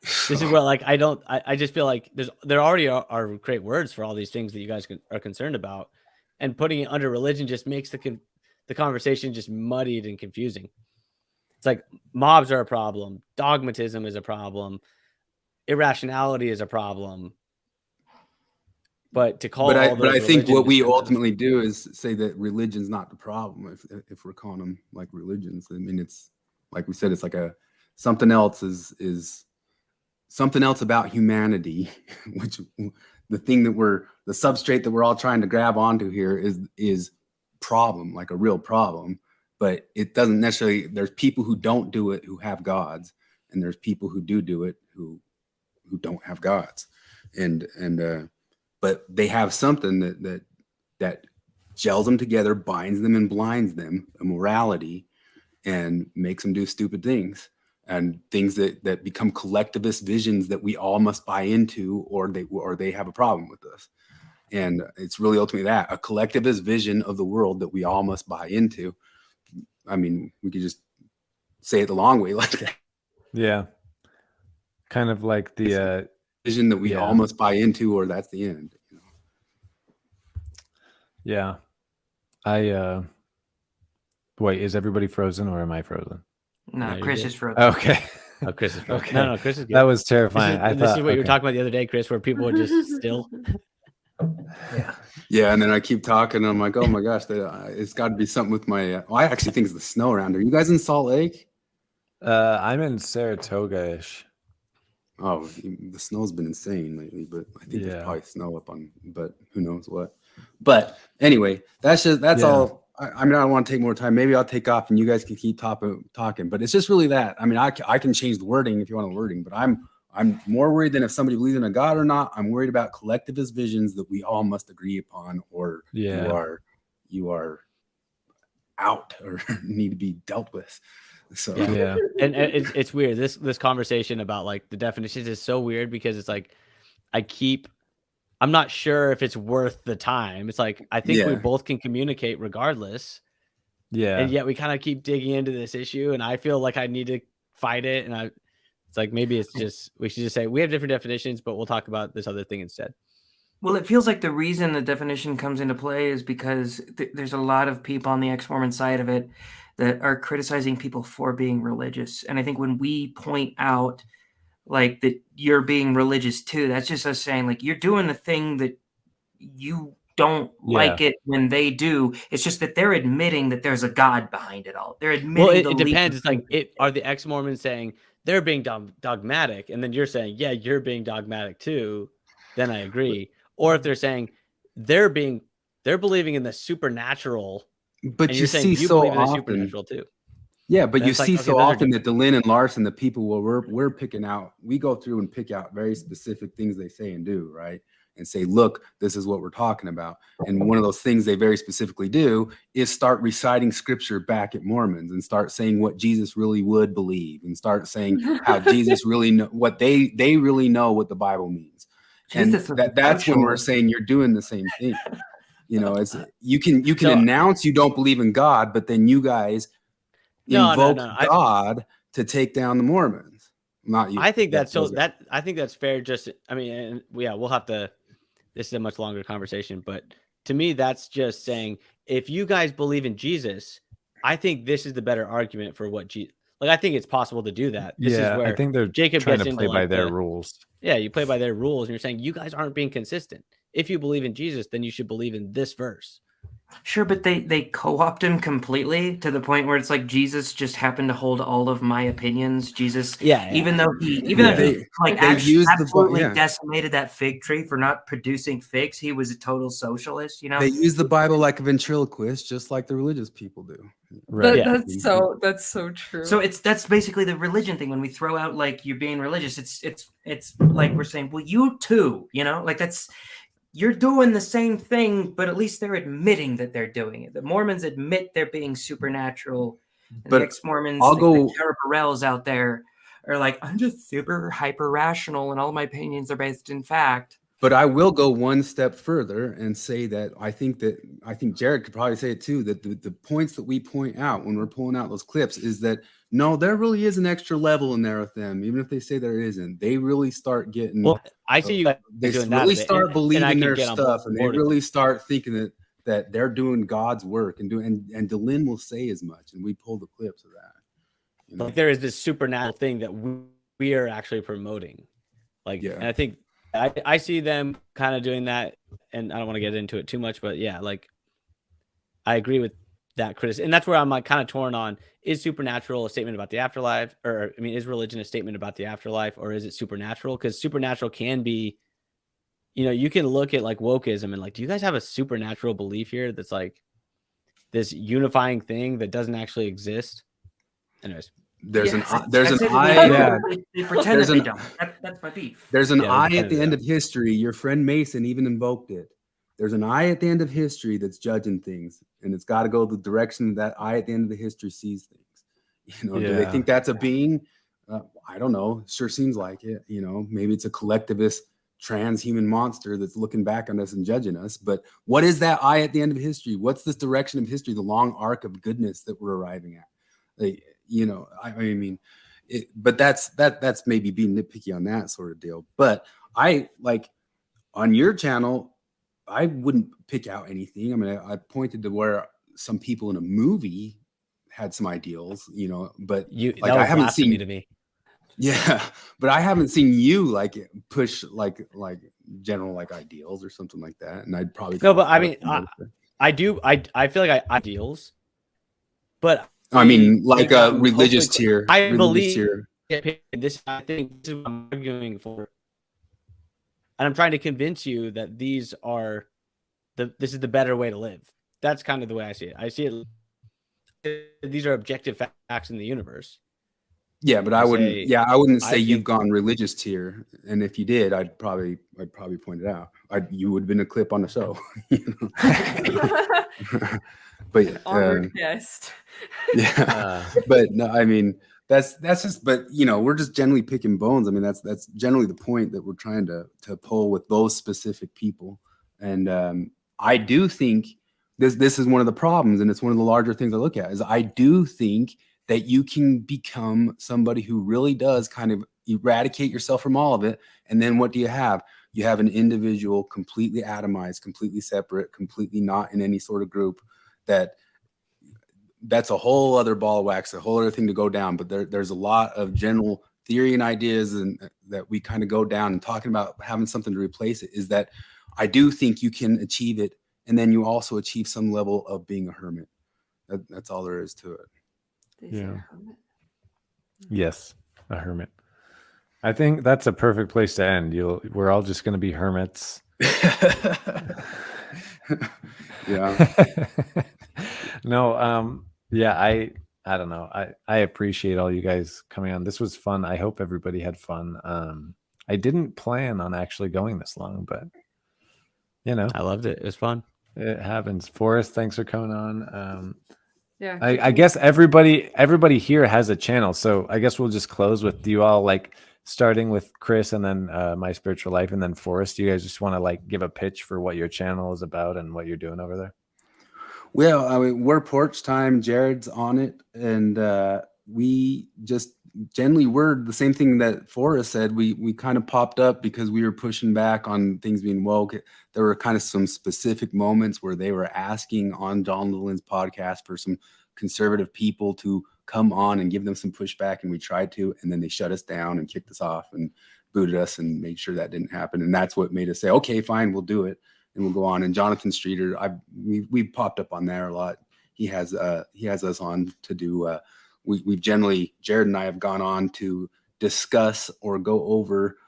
This is where like I just feel like there already are great words for all these things that you guys are concerned about, and putting it under religion just makes the conversation just muddied and confusing. It's like mobs are a problem, dogmatism is a problem, irrationality is a problem. But to call but I think what we ultimately do is say that religion's not the problem if we're calling them like religions. I mean, it's like we said, it's like something else is something else about humanity, which the thing that the substrate that we're all trying to grab onto here is problem, like a real problem. But it doesn't necessarily, there's people who don't do it who have gods, and there's people who do it who don't have gods, and but they have something that gels them together, binds them and blinds them, a morality, and makes them do stupid things, and things that become collectivist visions that we all must buy into, or they have a problem with us. And it's really ultimately that, a collectivist vision of the world that we all must buy into. I mean, we could just say it the long way like that. Yeah. Kind of like the vision that we all must buy into, or that's the end. You know? Yeah. Wait, is everybody frozen or am I frozen? No, Chris is frozen. Okay. Oh, Chris is frozen. Okay. No, Chris is good. That was terrifying. This is what you were talking about the other day, Chris, where people were just still. Yeah, and then I keep talking, and I'm like, oh my gosh, it's got to be something with my. I actually think it's the snow around here. You guys in Salt Lake? I'm in Saratoga-ish. Oh, the snow's been insane lately, but I think there's probably snow up on, but who knows what. But anyway, that's all. I mean, I don't want to take more time. Maybe I'll take off and you guys can keep talking, but it's just really that. I mean, I can change the wording if you want the wording, but I'm more worried than if somebody believes in a God or not. I'm worried about collectivist visions that we all must agree upon, or you are out or need to be dealt with. So yeah, and it's weird. This conversation about like the definitions is so weird because it's like I'm not sure if it's worth the time. It's like I think we both can communicate regardless. Yeah, and yet we kind of keep digging into this issue, and I feel like I need to fight it. And it's like maybe it's just we should just say we have different definitions, but we'll talk about this other thing instead. Well, it feels like the reason the definition comes into play is because there's a lot of people on the ex-Mormon side of it that are criticizing people for being religious. And I think when we point out like that you're being religious too, that's just us saying like you're doing the thing that you don't like it when they do. It's just that they're admitting that there's a God behind it all. They're admitting it depends. It's like are the ex-Mormons saying they're being dogmatic, and then you're saying, yeah, you're being dogmatic too, then I agree. Or if they're saying they're believing in the supernatural, but you see so believe in the often supernatural too. Yeah, but you see so often that Delenn and Larson, the people we're picking out, we go through and pick out very specific things they say and do, right? And say, look, this is what we're talking about. And one of those things they very specifically do is start reciting scripture back at Mormons and start saying what Jesus really would believe and start saying how Jesus really know what they really know what the Bible means. And that's when we're saying you're doing the same thing. You know, it's you can announce you don't believe in God, but then you guys invoke God to take down the Mormons. Not you. I think I think that's fair. Just I mean, and we'll have to. This is a much longer conversation, but to me, that's just saying if you guys believe in Jesus, I think this is the better argument for what Jesus. Like, I think it's possible to do that. This is where I think they're Jacob trying gets to play into by their rules. Yeah, you play by their rules, and you're saying you guys aren't being consistent. If you believe in Jesus, then you should believe in this verse. Sure, but they co-opt him completely to the point where it's like Jesus just happened to hold all of my opinions. Jesus, even though he like absolutely decimated that fig tree for not producing figs, he was a total socialist. You know, they use the Bible like a ventriloquist, just like the religious people do. Right. That's so true. So that's basically the religion thing. When we throw out like you're being religious, it's like we're saying, well, you too. You know, like that's. You're doing the same thing, but at least they're admitting that they're doing it. The Mormons admit they're being supernatural. And the ex-Mormons, the Tara Burrells out there are like, I'm just super hyper rational and all my opinions are based in fact. But I will go one step further and say that I think Jared could probably say it too, that the points that we point out when we're pulling out those clips is that no, there really is an extra level in there with them, even if they say there isn't. They really start getting. Well, I see you guys they doing really that start believing their stuff, and they really start thinking that they're doing God's work and Delenn will say as much, and we pull the clips of that. You know? Like there is this supernatural thing that we are actually promoting, and I think. I see them kind of doing that, and I don't want to get into it too much, but yeah, like I agree with that criticism, and that's where I'm like kind of torn on: is supernatural a statement about the afterlife, or I mean, is religion a statement about the afterlife, or is it supernatural? Because supernatural can be, you know, you can look at like wokeism and like, do you guys have a supernatural belief here that's like this unifying thing that doesn't actually exist? Anyways. There's an eye. They pretend that they don't. That's my beef. There's an eye at the end of history. Your friend Mason even invoked it. There's an eye at the end of history that's judging things, and it's got to go the direction that eye at the end of the history sees things. You know, do they think that's a being? I don't know. Sure seems like it. You know, maybe it's a collectivist transhuman monster that's looking back on us and judging us. But what is that eye at the end of history? What's this direction of history? The long arc of goodness that we're arriving at. You know, I mean, but that's maybe being nitpicky on that sort of deal. But I like on your channel, I wouldn't pick out anything. I mean, I pointed to where some people in a movie had some ideals, you know, but I haven't seen to me. Yeah, but I haven't seen you like push like general like ideals or something like that. And I'd probably but I mean, I do. I feel like ideals, but. I mean, like a religious tier. I believe This, I think, this is what I'm arguing for, and I'm trying to convince you that this is the better way to live. That's kind of the way I see it. I see it. These are objective facts in the universe. Yeah, but I wouldn't. say, Yeah, I wouldn't I say you've think- gone religious tier. And if you did, I'd probably point it out. You would have been a clip on the show. You know? But Honored guest. yeah, but no, I mean that's just. But you know, we're just generally picking bones. I mean, that's generally the point that we're trying to pull with those specific people. And I do think this is one of the problems, and it's one of the larger things I look at. Is I do think that you can become somebody who really does kind of eradicate yourself from all of it. And then what do you have? You have an individual completely atomized, completely separate, completely not in any sort of group. That's a whole other ball of wax, a whole other thing to go down. But there's a lot of general theory and ideas and that we kind of go down, and talking about having something to replace it is that I do think you can achieve it. And then you also achieve some level of being a hermit. That's all there is to it. Yeah. Yes, a hermit. I think that's a perfect place to end. We're all just going to be hermits. Yeah. No, yeah, I don't know. I appreciate all you guys coming on. This was fun. I hope everybody had fun. I didn't plan on actually going this long, but you know, I loved it. It was fun. It happens. Forrest, thanks for coming on. Yeah, I guess everybody here has a channel, so I guess we'll just close with, do you all like, starting with Chris and then My Spiritual Life and then Forrest, do you guys just want to like give a pitch for what your channel is about and what you're doing over there? Well, I mean, we're Porchtime. Jared's on it, and we just generally, we're the same thing that Forrest said. We kind of popped up because we were pushing back on things being woke. There were kind of some specific moments where they were asking on John Littleton's podcast for some conservative people to come on and give them some pushback, and we tried to, and then they shut us down and kicked us off and booted us and made sure that didn't happen. And that's what made us say, okay, fine, we'll do it. And we'll go on. And Jonathan Streeter, we popped up on there a lot. He has us on to do. We've generally, Jared and I have gone on to discuss or go over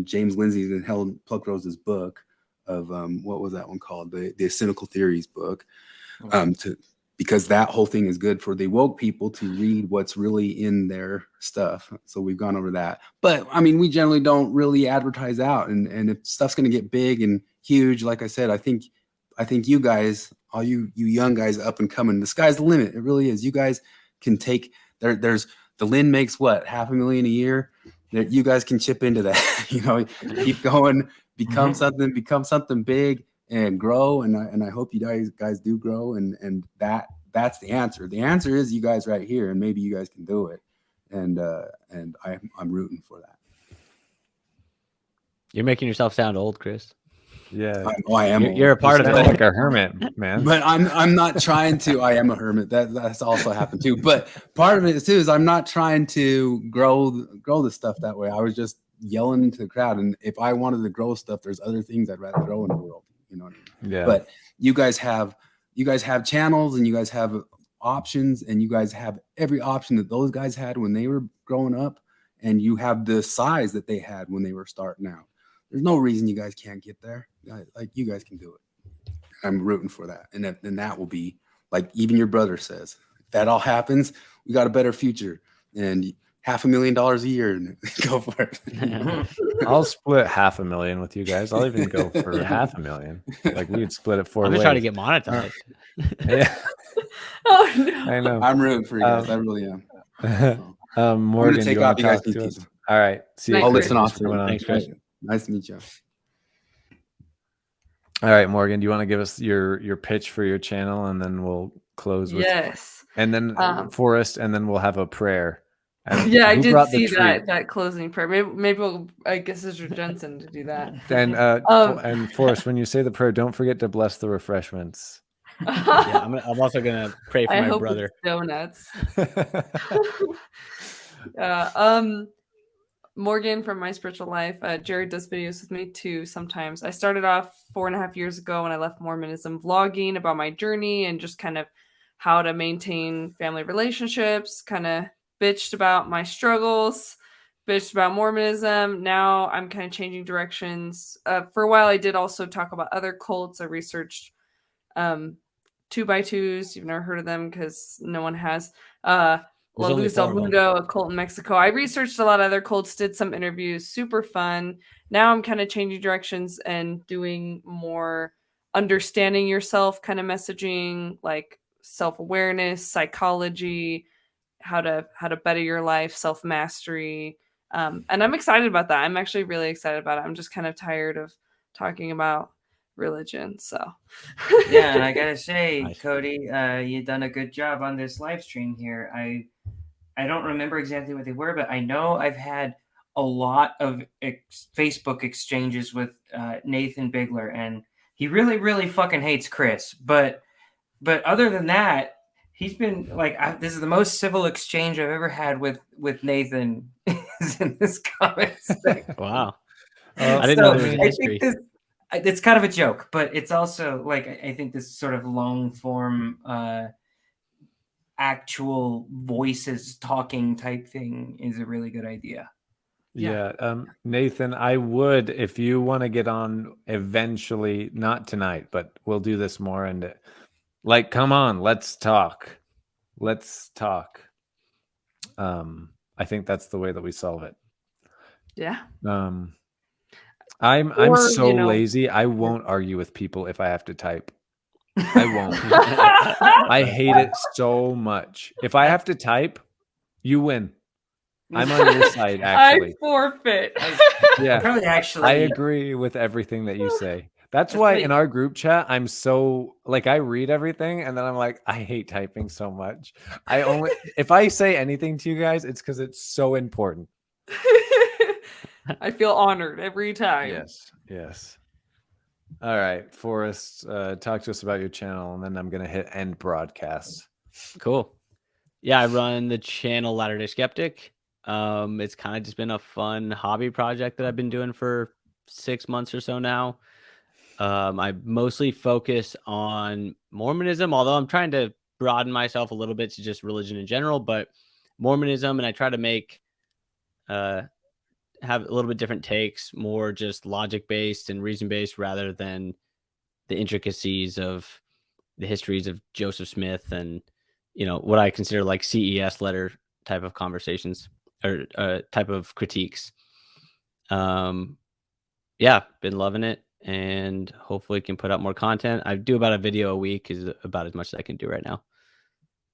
James Lindsay's and Helen Pluckrose's book of what was that one called? The Cynical Theories book. Because that whole thing is good for the woke people to read what's really in their stuff. So we've gone over that. But I mean, we generally don't really advertise out. And if stuff's going to get big and huge, like I said, I think you guys, all you young guys up and coming, the sky's the limit. It really is. You guys can take there's the Lynn makes what, $500,000 a year. You guys can chip into that. You know, keep going, become something big and grow. And I hope you guys do grow. And that's the answer. The answer is you guys right here, and maybe you guys can do it. And I'm rooting for that. You're making yourself sound old, Chris. Yeah, I am. You're a part of it. Like a hermit, man. But I'm not trying to. I am a hermit. That's also happened too. But part of it too is I'm not trying to grow the stuff that way. I was just yelling into the crowd. And if I wanted to grow stuff, there's other things I'd rather grow in the world. You know what I mean? Yeah. But you guys have channels, and you guys have options, and you guys have every option that those guys had when they were growing up, and you have the size that they had when they were starting out. There's no reason you guys can't get there. Like, you guys can do it. I'm rooting for that. And that will be, like even your brother says, if that all happens, we got a better future. And $500,000 a year, and go for it. I'll split $500,000 with you guys. I'll even go for $500,000. Like, we would split it 4 I'm ways. just trying to get monetized. Yeah. Oh no. I know. I'm rooting for you guys. I really am. Morgan, take do you off. want to You guys talk need to us? pizza. All right. See you. Thanks, I'll Chris. listen off. Thanks, Chris. Nice to meet you. All right, Morgan, do you want to give us your pitch for your channel, and then we'll close with Yes. and then Forrest, and then we'll have a prayer. And Yeah, I who did brought the see treat? that closing prayer. Maybe we'll, I guess it's Jensen to do that. And and Forrest, when you say the prayer, don't forget to bless the refreshments. Yeah, I'm also gonna pray for I my hope brother. it's donuts. Morgan from My Spiritual Life. Jared does videos with me too sometimes. I started off 4.5 years ago when I left Mormonism, vlogging about my journey and just kind of how to maintain family relationships, kind of bitched about my struggles, bitched about Mormonism. Now I'm kind of changing directions. For a while, I did also talk about other cults. I researched 2x2s. You've never heard of them because no one has. La Luz del Mundo, a cult in Mexico. I researched a lot of other cults, did some interviews, super fun. Now I'm kind of changing directions and doing more understanding yourself kind of messaging, like self-awareness, psychology, how to better your life, self-mastery. And I'm excited about that. I'm actually really excited about it. I'm just kind of tired of talking about religion. So yeah, and I gotta say, Nice. Cody, you've done a good job on this live stream here. I don't remember exactly what they were, but I know I've had a lot of Facebook exchanges with Nathan Bigler, and he really, really fucking hates Chris. But other than that, he's been like, this is the most civil exchange I've ever had with Nathan. Is in this comment section. Wow. I didn't know there was a history. It's kind of a joke, but it's also like, I think this sort of long form actual voices talking type thing is a really good idea. Yeah. Nathan, I would, if you want to get on eventually, not tonight, but we'll do this more, and like, come on, let's talk. I think that's the way that we solve it. Yeah. I'm so lazy. I won't argue with people if I have to type. I won't. I hate it so much. If I have to type, you win. I'm on your side, actually. I forfeit. Yeah, probably actually. I agree with everything that you say. That's why in our group chat, I'm so like, I read everything and then I'm like, I hate typing so much. If I say anything to you guys, it's because it's so important. I feel honored every time. Yes. All right, Forrest, talk to us about your channel, and then I'm going to hit end broadcast. Cool. Yeah, I run the channel Latter-day Skeptic. It's kind of just been a fun hobby project that I've been doing for 6 months or so now. I mostly focus on Mormonism, although I'm trying to broaden myself a little bit to just religion in general, but Mormonism, and I try to make have a little bit different takes, more just logic based and reason based rather than the intricacies of the histories of Joseph Smith and, you know, what I consider like CES letter type of conversations or type of critiques. Yeah, been loving it, and hopefully can put out more content. I do about a video a week is about as much as I can do right now,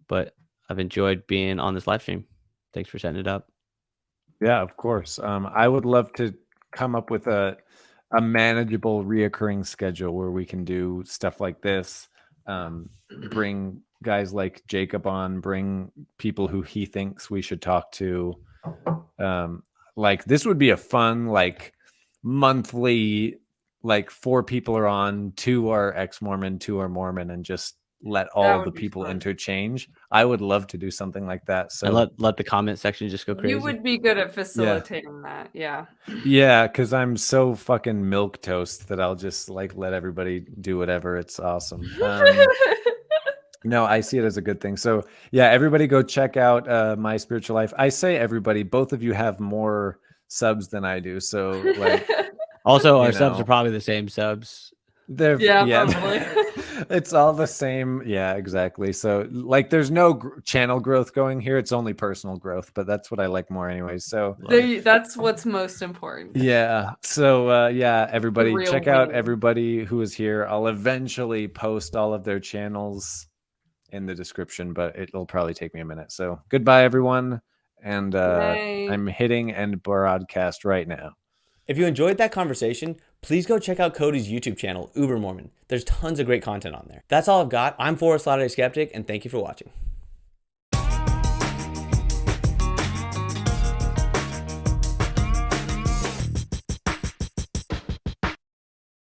but I've enjoyed being on this live stream. Thanks for setting it up. Yeah, of course. I would love to come up with a manageable reoccurring schedule where we can do stuff like this. Bring guys like Jacob on, bring people who he thinks we should talk to. Like, this would be a fun, like, monthly, like 4 people are on, 2 are ex-Mormon, 2 are Mormon, and just let all the people interchange. I would love to do something like that. So and let the comment section just go crazy. You would be good at facilitating that. Yeah, because I'm so fucking milk toast that I'll just like let everybody do whatever. It's awesome. No, I see it as a good thing. So yeah, everybody go check out My Spiritual Life. I say everybody, both of you have more subs than I do. So like, also our subs are probably the same subs. Probably. It's all the same. Yeah, exactly. So like, there's no channel growth going here. It's only personal growth, but that's what I like more anyways. So that's what's most important. Yeah. So yeah, everybody check out everybody who is here. I'll eventually post all of their channels in the description, but it'll probably take me a minute. So goodbye, everyone. And I'm hitting end broadcast right now. If you enjoyed that conversation, please go check out Cody's YouTube channel, Ubermormon. There's tons of great content on there. That's all I've got. I'm Forrest Latter-day Skeptic, and thank you for watching.